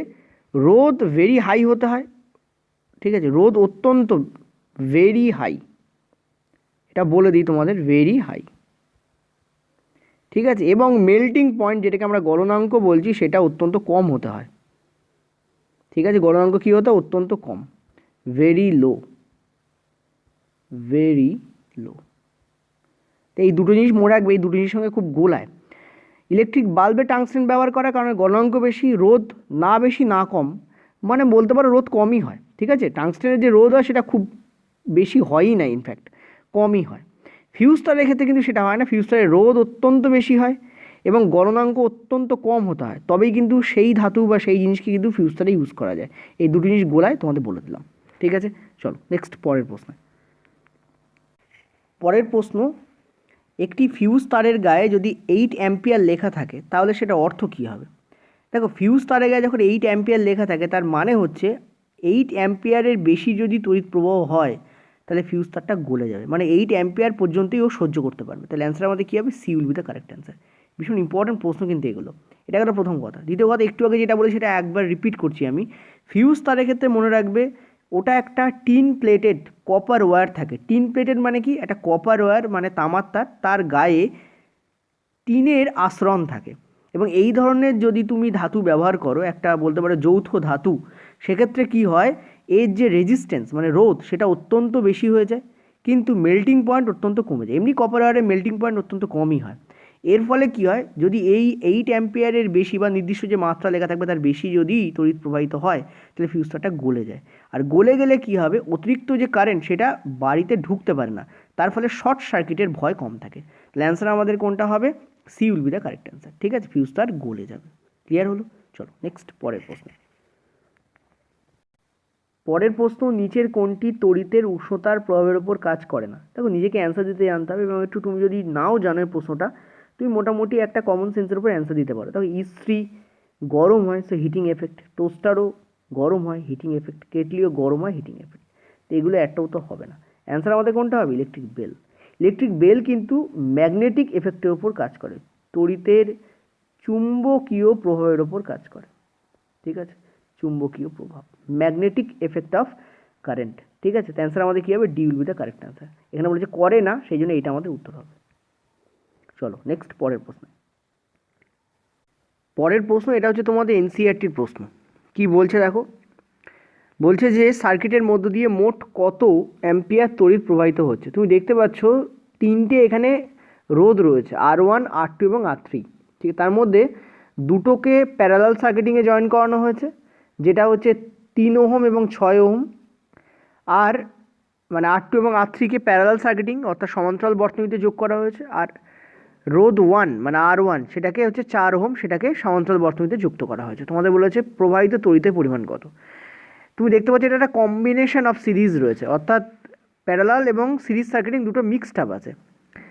রোধ ভেরি হাই হতে হয়, ঠিক আছে, রোদ অত্যন্ত ভেরি হাই, এটা বলে দিই তোমাদের, ভেরি হাই। ঠিক আছে, এবং মেল্টিং পয়েন্ট যেটাকে আমরা গলনাঙ্ক বলছি সেটা অত্যন্ত কম হতে হয়। ঠিক আছে, গলনাঙ্ক কী হতে হয়? অত্যন্ত কম, ভেরি লো, ভেরি লো। তো এই দুটো জিনিস মনে রাখবে, এই দুটো জিনিসের সঙ্গে খুব গোলায়। ইলেকট্রিক বাল্বে টাংস্টেন ব্যবহার করার কারণে গলনাঙ্ক বেশি, রোদ না বেশি না কম, মানে বলতে পারো রোদ কমই হয়। ঠিক আছে, টাংস্টেনের যে রোদ হয় সেটা খুব বেশি হয়ই না, ইনফ্যাক্ট কমই হয়। ফিউজ তারের ক্ষেত্রে কিন্তু সেটা হয় না, ফিউজ তারের রোদ অত্যন্ত বেশি হয় এবং গলনাঙ্ক অত্যন্ত কম হতে হয়, তবেই কিন্তু সেই ধাতু বা সেই জিনিসকে কিন্তু ফিউজ তারে ইউজ করা যায়। এই দুটো জিনিস গোলায় তোমাদের বলে দিলাম। ঠিক আছে, চলো নেক্সট পরের প্রশ্ন। পরের প্রশ্ন, একটি ফিউজ তারের গায়ে যদি 8 অ্যাম্পিয়ার লেখা থাকে তাহলে সেটা অর্থ কী হবে? দেখো, ফিউজ তারের গায়ে যখন 8 অ্যাম্পিয়ার লেখা থাকে তার মানে হচ্ছে 8 অ্যাম্পিয়ারের বেশি যদি তড়িৎ প্রবাহ হয় তাহলে ফিউজ তারটা গলে যাবে, মানে 8 অ্যাম্পিয়ার পর্যন্তই ও সহ্য করতে পারবে। তাহলে অ্যান্সার আমাদের কী হবে? C will be the correct answer. ভীষণ ইম্পর্টেন্ট প্রশ্ন কিন্তু এগুলো। এটা একটা প্রথম কথা। দ্বিতীয় কথা, একটু আগে যেটা বলি সেটা একবার রিপিট করছি আমি। ফিউজ তারের ক্ষেত্রে মনে রাখবে ওটা একটা টিন প্লেটেড কপার ওয়্যার থাকে। টিন প্লেটেড মানে কি? একটা কপার ওয়্যার মানে তামার তার, তার গায়ে টিনের আস্তরণ থাকে। এবং এই ধরনের যদি তুমি ধাতু ব্যবহার করো, একটা বলতে পারো যৌথ ধাতু, সেক্ষেত্রে কি হয়, এর যে রেজিস্ট্যান্স মানে রোধ সেটা অত্যন্ত বেশি হয়ে যায়, কিন্তু মেল্টিং পয়েন্ট অত্যন্ত কমে যায়। এমনি কপার ওয়্যারের মেল্টিং পয়েন্ট অত্যন্ত কমই হয়। এর ফলে কি হয়, যদি এই 8 অ্যাম্পিয়ারের বেশি বা নির্দিষ্ট যে মাত্রা লেখা থাকবে তার বেশি যদি তড়িৎ প্রবাহিত হয় তাহলে ফিউজ তারটা গলে যায়। আর গলে গেলে কি হবে, অতিরিক্ত যে কারেন্ট সেটা বাড়িতে ঢুকতে পারে না, তার ফলে শর্ট সার্কিটের ভয় কম থাকে। তাহলে অ্যান্সার আমাদের কোনটা হবে? C will be the correct answer. ঠিক আছে, ফিউজ তার গলে যাবে। ক্লিয়ার হলো? চলো নেক্সট পরের প্রশ্ন। পরের প্রশ্ন, নিচের কোনটি তড়িতের উষ্ণতার প্রভাবের ওপর কাজ করে না? দেখো, নিজেকে অ্যান্সার দিতে জানতে হবে এবং একটু তুমি যদি নাও জানো এই প্রশ্নটা, তুমি মোটামুটি একটা কমন সেন্সের উপর অ্যান্সার দিতে পারো। দেখো, ইস্ত্রি গরম হয়, সো হিটিং এফেক্ট, টোস্টারও গরম হয়, হিটিং এফেক্ট, কেটলিও গরম হয়, হিটিং এফেক্ট। তো এগুলো একটাও তো হবে না। অ্যান্সার আমাদের কোনটা হবে? Electric bell. ইলেকট্রিক বেল কিন্তু ম্যাগনেটিক এফেক্টের ওপর কাজ করে, তড়িতের চুম্বকীয় প্রভাবের ওপর কাজ করে। ঠিক আছে, চুম্বকীয় প্রভাব, ম্যাগনেটিক এফেক্ট অফ কারেন্ট। ঠিক আছে, তো অ্যান্সার আমাদের কী হবে? D will be the correct answer. এখানে বলেছে করে না, সেই জন্য এইটা আমাদের উত্তর হবে। চলো নেক্সট পরের প্রশ্ন। পরের প্রশ্ন এটা হচ্ছে তোমাদের এনসিইআরটির প্রশ্ন। কি বলছে দেখো, বলছে যে সার্কিটের মধ্য দিয়ে মোট কত অ্যাম্পিয়ার তড়িৎ প্রবাহিত হচ্ছে। তুমি দেখতে পাচ্ছ তিনটে এখানে রোধ রয়েছে, R1, R2 এবং R3। ঠিক, তার মধ্যে দুটোকে প্যারালাল সার্কিটিংয়ে জয়েন করানো হয়েছে, যেটা হচ্ছে 3 ওহম এবং 6 ওহম। আর মানে R2 এবং R3কে প্যারালাল সার্কিটিং অর্থাৎ সমান্তরাল বর্তনীতে যোগ করা হয়েছে। আর রোধ 1 মানে R1 সেটাকে হচ্ছে 4 ওহম, সেটাকে সমান্তরাল বর্তনীতে যুক্ত করা হয়েছে। তোমাদের বলেছে প্রবাহিত তড়িতের পরিমাণ কত। তুমি দেখতে পাচ্ছ এটা একটা কম্বিনেশন অফ সিরিজ রয়েছে, অর্থাৎ প্যারালাল এবং সিরিজ সার্কিটিং দুটো মিক্সড আপ আছে।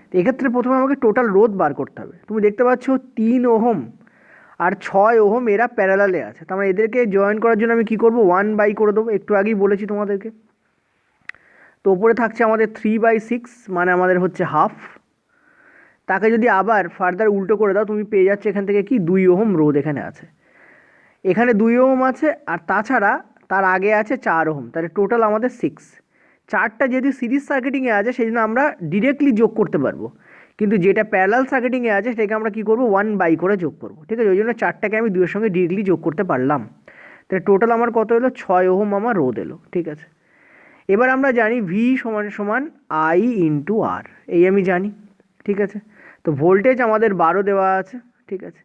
তো এক্ষেত্রে প্রথমে আমাকে টোটাল রোধ বার করতে হবে। তুমি দেখতে পাচ্ছ 3 ওহম আর 6 ওহম এরা প্যারালালে আছে, তার মানে এদেরকে জয়েন করার জন্য আমি কী করবো? 1 করে দেবো। একটু আগেই বলেছি তোমাদেরকে। তো ওপরে থাকছে আমাদের 3/6, মানে আমাদের হচ্ছে হাফ। তাকে যদি আবার ফার্দার উল্টো করে দাও, তুমি পেয়ে যাচ্ছে এখান থেকে কি 2 ওহম রোধ এখানে আছে, এখানে 2 ওহম আছে, আর তাছাড়া তার আগে আছে 4 ওহম, তাহলে টোটাল আমাদের 6। চারটা যেহেতু সিরিজ সার্কিটিংয়ে আছে সেই জন্য আমরা ডিরেক্টলি যোগ করতে পারবো, কিন্তু যেটা প্যারালাল সার্কিটিংয়ে আছে সেটাকে আমরা কী করবো? 1 করে যোগ করবো। ঠিক আছে, ওই জন্য চারটাকে আমি 2 এর সঙ্গে ডিরেক্টলি যোগ করতে পারলাম। তাহলে টোটাল আমার কত এলো? 6 ওহম আমার রোধ এলো। ঠিক আছে, এবার আমরা জানি ভি সমান সমান আই ইন্টু আর, এই আমি জানি। ঠিক আছে, তো ভোল্টেজ আমাদের 12 দেওয়া আছে। ঠিক আছে,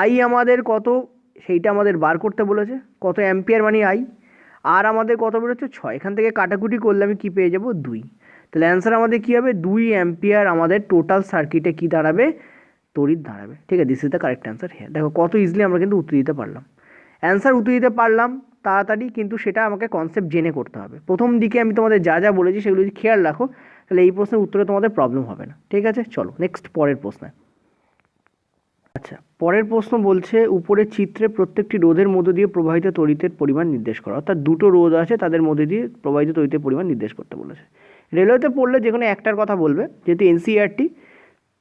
আই আমাদের কত সেইটা আমাদের বার করতে বলেছে, কত অ্যাম্পিয়ার মানে আই। আর আমাদের কত বেরোচ্ছে? 6। এখান থেকে কাটাকুটি করলে আমি কী পেয়ে যাব? 2। তাহলে অ্যান্সার আমাদের কী হবে? 2 অ্যাম্পিয়ার আমাদের টোটাল সার্কিটে কী দাঁড়াবে? তড়িৎ দাঁড়াবে। ঠিক আছে, this is the correct answer. হ্যাঁ, দেখো কত ইজিলি আমরা কিন্তু উত্তর দিতে পারলাম। অ্যান্সার উত্তর দিতে পারলাম তাড়াতাড়ি, কিন্তু সেটা আমাকে কনসেপ্ট জেনে করতে হবে। প্রথম দিকে আমি তোমাদের যা যা বলেছি সেগুলো যদি খেয়াল রাখো তাহলে এই প্রশ্নের উত্তরে তোমাদের প্রবলেম হবে না। ঠিক আছে, চলো নেক্সট পরের প্রশ্নে। আচ্ছা, পরের প্রশ্ন বলছে উপরের চিত্রে প্রত্যেকটি রোধের মধ্য দিয়ে প্রবাহিত তড়িতের পরিমাণ নির্দেশ করা, অর্থাৎ দুটো রোধ আছে তাদের মধ্যে দিয়ে প্রবাহিত তড়িতের পরিমাণ নির্দেশ করতে বলেছে। রেলওয়েতে পড়লে যে কোনো একটার কথা বলবে, যেহেতু এনসিইআরটি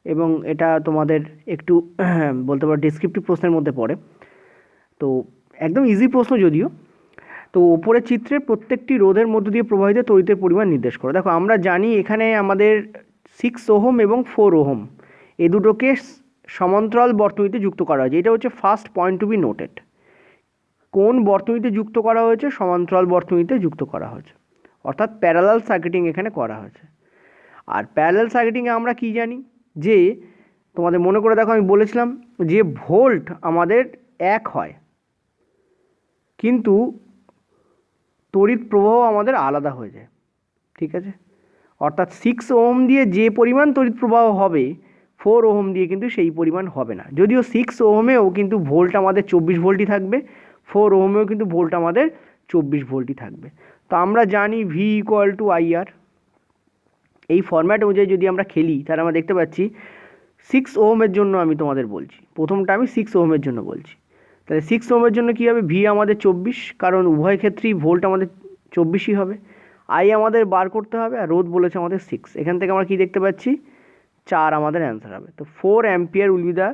এবং এটা তোমাদের একটু বলতে পারো ডেসক্রিপটিভ প্রশ্নের মধ্যে পড়ে, তো একদম ইজি প্রশ্ন যদিও। তো তো ওপরের চিত্রে প্রত্যেকটি রোধের মধ্য দিয়ে প্রবাহিত তড়িতের পরিমাণ নির্দেশ করো। দেখো আমরা জানি এখানে আমাদের 6 ওহম এবং 4 ওহম এই দুটোকে সমান্তরাল বর্তনীতে যুক্ত করা হয়েছে। এটা হচ্ছে first point to be noted. কোন বর্তনীতে যুক্ত করা হয়েছে? সমান্তরাল বর্তনীতে যুক্ত করা হয়েছে, অর্থাৎ প্যারালাল সার্কিটিং এখানে করা হয়েছে। আর প্যারালাল সার্কিটিংয়ে আমরা কি জানি, যে তোমাদের মনে করে দেখো আমি বলেছিলাম যে ভোল্ট আমাদের এক হয়, কিন্তু তড়িৎ প্রবাহ আমাদের আলাদা হয়ে যায়। ঠিক আছে, অর্থাৎ 6 ওহম দিয়ে যে পরিমাণ তড়িৎ প্রবাহ হবে 4 ওহম দিয়ে কিন্তু সেই পরিমাণ হবে না। যদিও 6 ওহমেও কিন্তু ভোল্ট আমাদের 24 ভোল্টই থাকবে, 4 ওহমেও কিন্তু ভোল্ট আমাদের 24 ভোল্টই থাকবে। তো আমরা জানি V ইকুয়াল টু IR। এই ফরম্যাট অনুযায়ী যদি আমরা খেলি তাহলে আমরা দেখতে পাচ্ছি 6 ওহমের জন্য আমি তোমাদের বলছি, প্রথমটা আমি 6 ওহমের জন্য বলছি। তাহলে 6 ওহমের জন্য কী হবে? ভি আমাদের 24, কারণ উভয় ক্ষেত্রেই ভোল্ট আমাদের 24ই হবে। আই আমাদের বার করতে হবে, আর রোধ বলেছে আমাদের 6। এখান থেকে আমরা কি দেখতে পাচ্ছি? 4 আমাদের অ্যান্সার হবে। তো 4 ampere will be the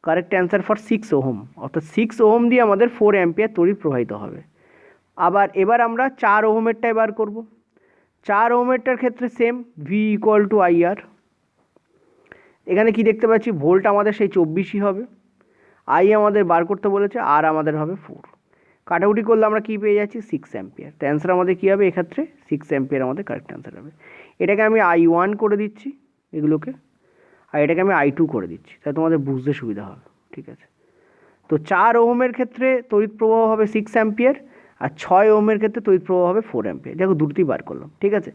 correct answer for 6 ohm, অর্থাৎ 6 ওহম দিয়ে আমাদের 4 অ্যাম্পিয়ার তড়িৎ প্রবাহিত হবে। এবার আমরা 4 ওহমেরটাই বার করব। 4 ওহমেরটার ক্ষেত্রে same, V equal two IR। এখানে কি দেখতে পাচ্ছি? ভোল্ট আমাদের সেই 24ই হবে, আই আমাদের বার করতে বলেছে, আর আমাদের হবে 4। কাটাকুটি করলে আমরা কী পেয়ে যাচ্ছি? 6 অ্যাম্পিয়ার। তো অ্যান্সার আমাদের কী হবে এক্ষেত্রে? 6 অ্যাম্পিয়ার আমাদের কারেক্ট অ্যান্সার হবে। এটাকে আমি I1 করে দিচ্ছি এগুলোকে, আর এটাকে আমি I2 করে দিচ্ছি, তাহলে তোমাদের বুঝতে সুবিধা হবে। ঠিক আছে, তো 4 ওহমের ক্ষেত্রে তড়িৎ প্রবাহ হবে 6 অ্যাম্পিয়ার, আর 6 ওহমের ক্ষেত্রে তড়িৎ প্রবাহ হবে 4 অ্যাম্পিয়ার। দেখো দুটোই বার করলাম। ঠিক আছে,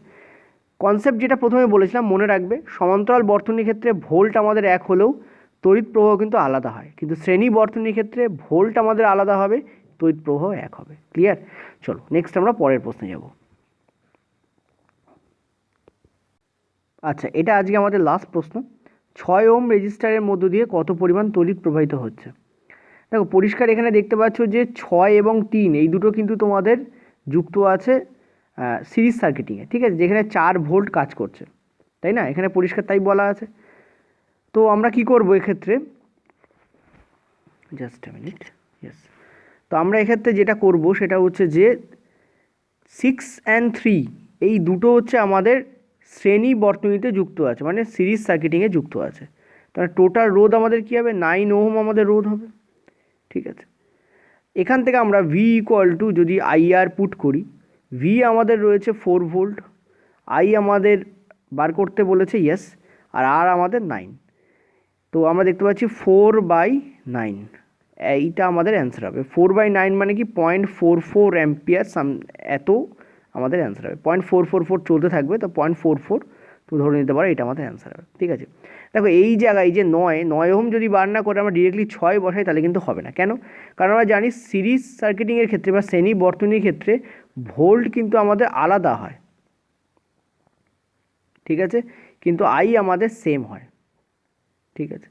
কনসেপ্ট যেটা প্রথমে বলেছিলাম মনে রাখবে, সমান্তরাল বর্তনীর ক্ষেত্রে ভোল্ট আমাদের এক হলেও তড়িৎ প্রবাহ কিন্তু আলাদা হয়, কিন্তু শ্রেণী বর্তনীর ক্ষেত্রে ভোল্ট আমাদের আলাদা হবে, তড়িৎ প্রবাহ এক হবে। ক্লিয়ার? চলো নেক্সট আমরা পরের প্রশ্নে যাব। আচ্ছা, এটা আজকে আমাদের লাস্ট প্রশ্ন। 6 ওহম রেজিস্টারের মধ্য দিয়ে কত পরিমাণ তড়িৎ প্রবাহিত হচ্ছে? দেখো পরিষ্কার এখানে দেখতে পাচ্ছ যে 6 এবং 3 এই দুটো কিন্তু তোমাদের যুক্ত আছে সিরিজ সার্কিটিংয়ে। ঠিক আছে, যেখানে 4 ভোল্ট কাজ করছে, তাই না? এখানে পরিষ্কার তাই বলা আছে। তো আমরা কি করব এক্ষেত্রে? Just a minute. ইয়েস, তো আমরা এক্ষেত্রে যেটা করব সেটা হচ্ছে যে 6 and 3 এই দুটো হচ্ছে আমাদের শ্রেণী বর্তনীতে যুক্ত আছে, মানে সিরিজ সার্কিটিংয়ে যুক্ত আছে। তাহলে টোটাল রোধ আমাদের কী হবে? 9 ওহম আমাদের রোধ হবে। ঠিক আছে, এখান থেকে আমরা V ইকুয়াল টু যদি IR পুট করি, V আমাদের রয়েছে 4 ভোল্ট, I আমাদের বার করতে বলেছে, ইয়েস, আর R আমাদের 9। তো আমরা দেখতে পাচ্ছি 4/9, এইটা আমাদের অ্যান্সার হবে। 4/9 মানে কি? 0.44 অ্যাম্পিয়ার এত আমাদের অ্যান্সার হবে। 0.444 চলতে থাকবে, তো 0.44 তো ধরে নিতে পারো এটা আমাদের অ্যান্সার হবে। ঠিক আছে, দেখো এই জায়গায় যে 9 ওহম যদি বার না করে আমরা ডিরেক্টলি 6 বসাই তাহলে কিন্তু হবে না। কেন? কারণ আমরা জানি সিরিজ সার্কিটিংয়ের ক্ষেত্রে বা শ্রেণী বর্তনীর ক্ষেত্রে ভোল্ট কিন্তু আমাদের আলাদা হয়। ঠিক আছে, কিন্তু আই আমাদের সেম হয়। ঠিক আছে,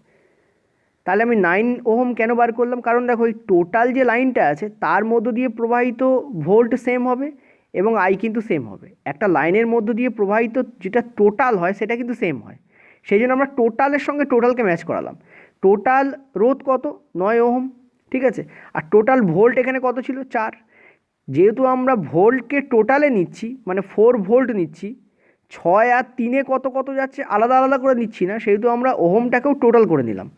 তাহলে আমি 9 ওহম কেন বার করলাম? কারণ দেখো এই টোটাল যে লাইনটা আছে তার মধ্য দিয়ে প্রবাহিত ভোল্ট সেম হবে এবং আই কিন্তু সেম হবে। একটা লাইনের মধ্য দিয়ে প্রবাহিত যেটা টোটাল হয় সেটা কিন্তু সেম হয়, সেই জন্য আমরা টোটালের সঙ্গে টোটালকে ম্যাচ করালাম। টোটাল রোধ কত? 9 ওহম। ঠিক আছে, আর টোটাল ভোল্ট এখানে কত ছিল? 4। যেহেতু আমরা ভোল্টকে টোটালে নিচ্ছি, মানে 4 ভোল্ট নিচ্ছি, 6 আর 3 কত কত যাচ্ছে আলাদা আলাদা করে নিচ্ছি না, সেহেতু আমরা ওহমটাকেও টোটাল করে নিলাম।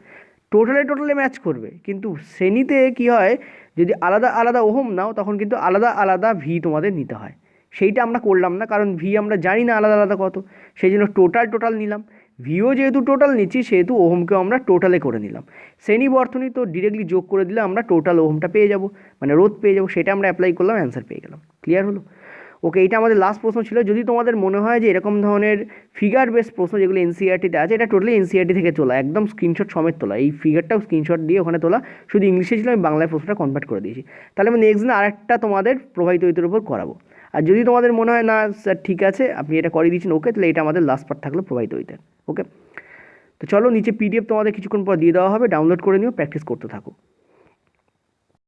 টোটালে ম্যাচ করবে, কিন্তু শ্রেণীতে কি হয়, যদি আলাদা আলাদা ওহম নাও তখন কিন্তু আলাদা আলাদা ভি তোমাদের নিতে হয়। সেইটা আমরা করলাম না, কারণ ভি আমরা জানি না আলাদা আলাদা কত, সেই জন্য টোটাল নিলাম। ভিও যেহেতু টোটাল নিচ্ছি সেহেতু ওহমকেও আমরা টোটালে করে নিলাম। শ্রেণী বর্তনী তো ডিরেক্টলি যোগ করে দিলে আমরা টোটাল ওহমটা পেয়ে যাব, মানে রোধ পেয়ে যাব, সেটা আমরা অ্যাপ্লাই করলাম, অ্যান্সার পেয়ে গেলাম। ক্লিয়ার হলো? ওকে, এটা আমাদের লাস্ট প্রশ্ন ছিল। যদি তোমাদের মনে হয় যে এরকম ধরনের ফিগার বেস প্রশ্ন যেগুলো এনসিইআরটিতে আছে, এটা টোটালি এনসিইআরটি থেকে তোলা, একদম স্ক্রিনশট সমেত তোলা, এই ফিগারটাও স্ক্রিনশট দিয়ে ওখানে তোলা, শুধু ইংলিশে ছিল, আমি বাংলায় প্রশ্নটা কনভার্ট করে দিয়েছি। তাহলে আমি নেক্সট দিন আরেকটা তোমাদের প্রবাহিত তড়িতের উপর করাবো। আর যদি তোমাদের মনে হয় না স্যার ঠিক আছে আপনি এটা করিয়ে দিচ্ছেন, ওকে, তাহলে এটা আমাদের লাস্ট পার্ট থাকলো প্রবাহিত তড়িতের। ওকে, তো চলো নিচে PDF তোমাদের কিছুক্ষণ পর দিয়ে দেওয়া হবে, ডাউনলোড করে নিও, প্র্যাকটিস করতে থাকো।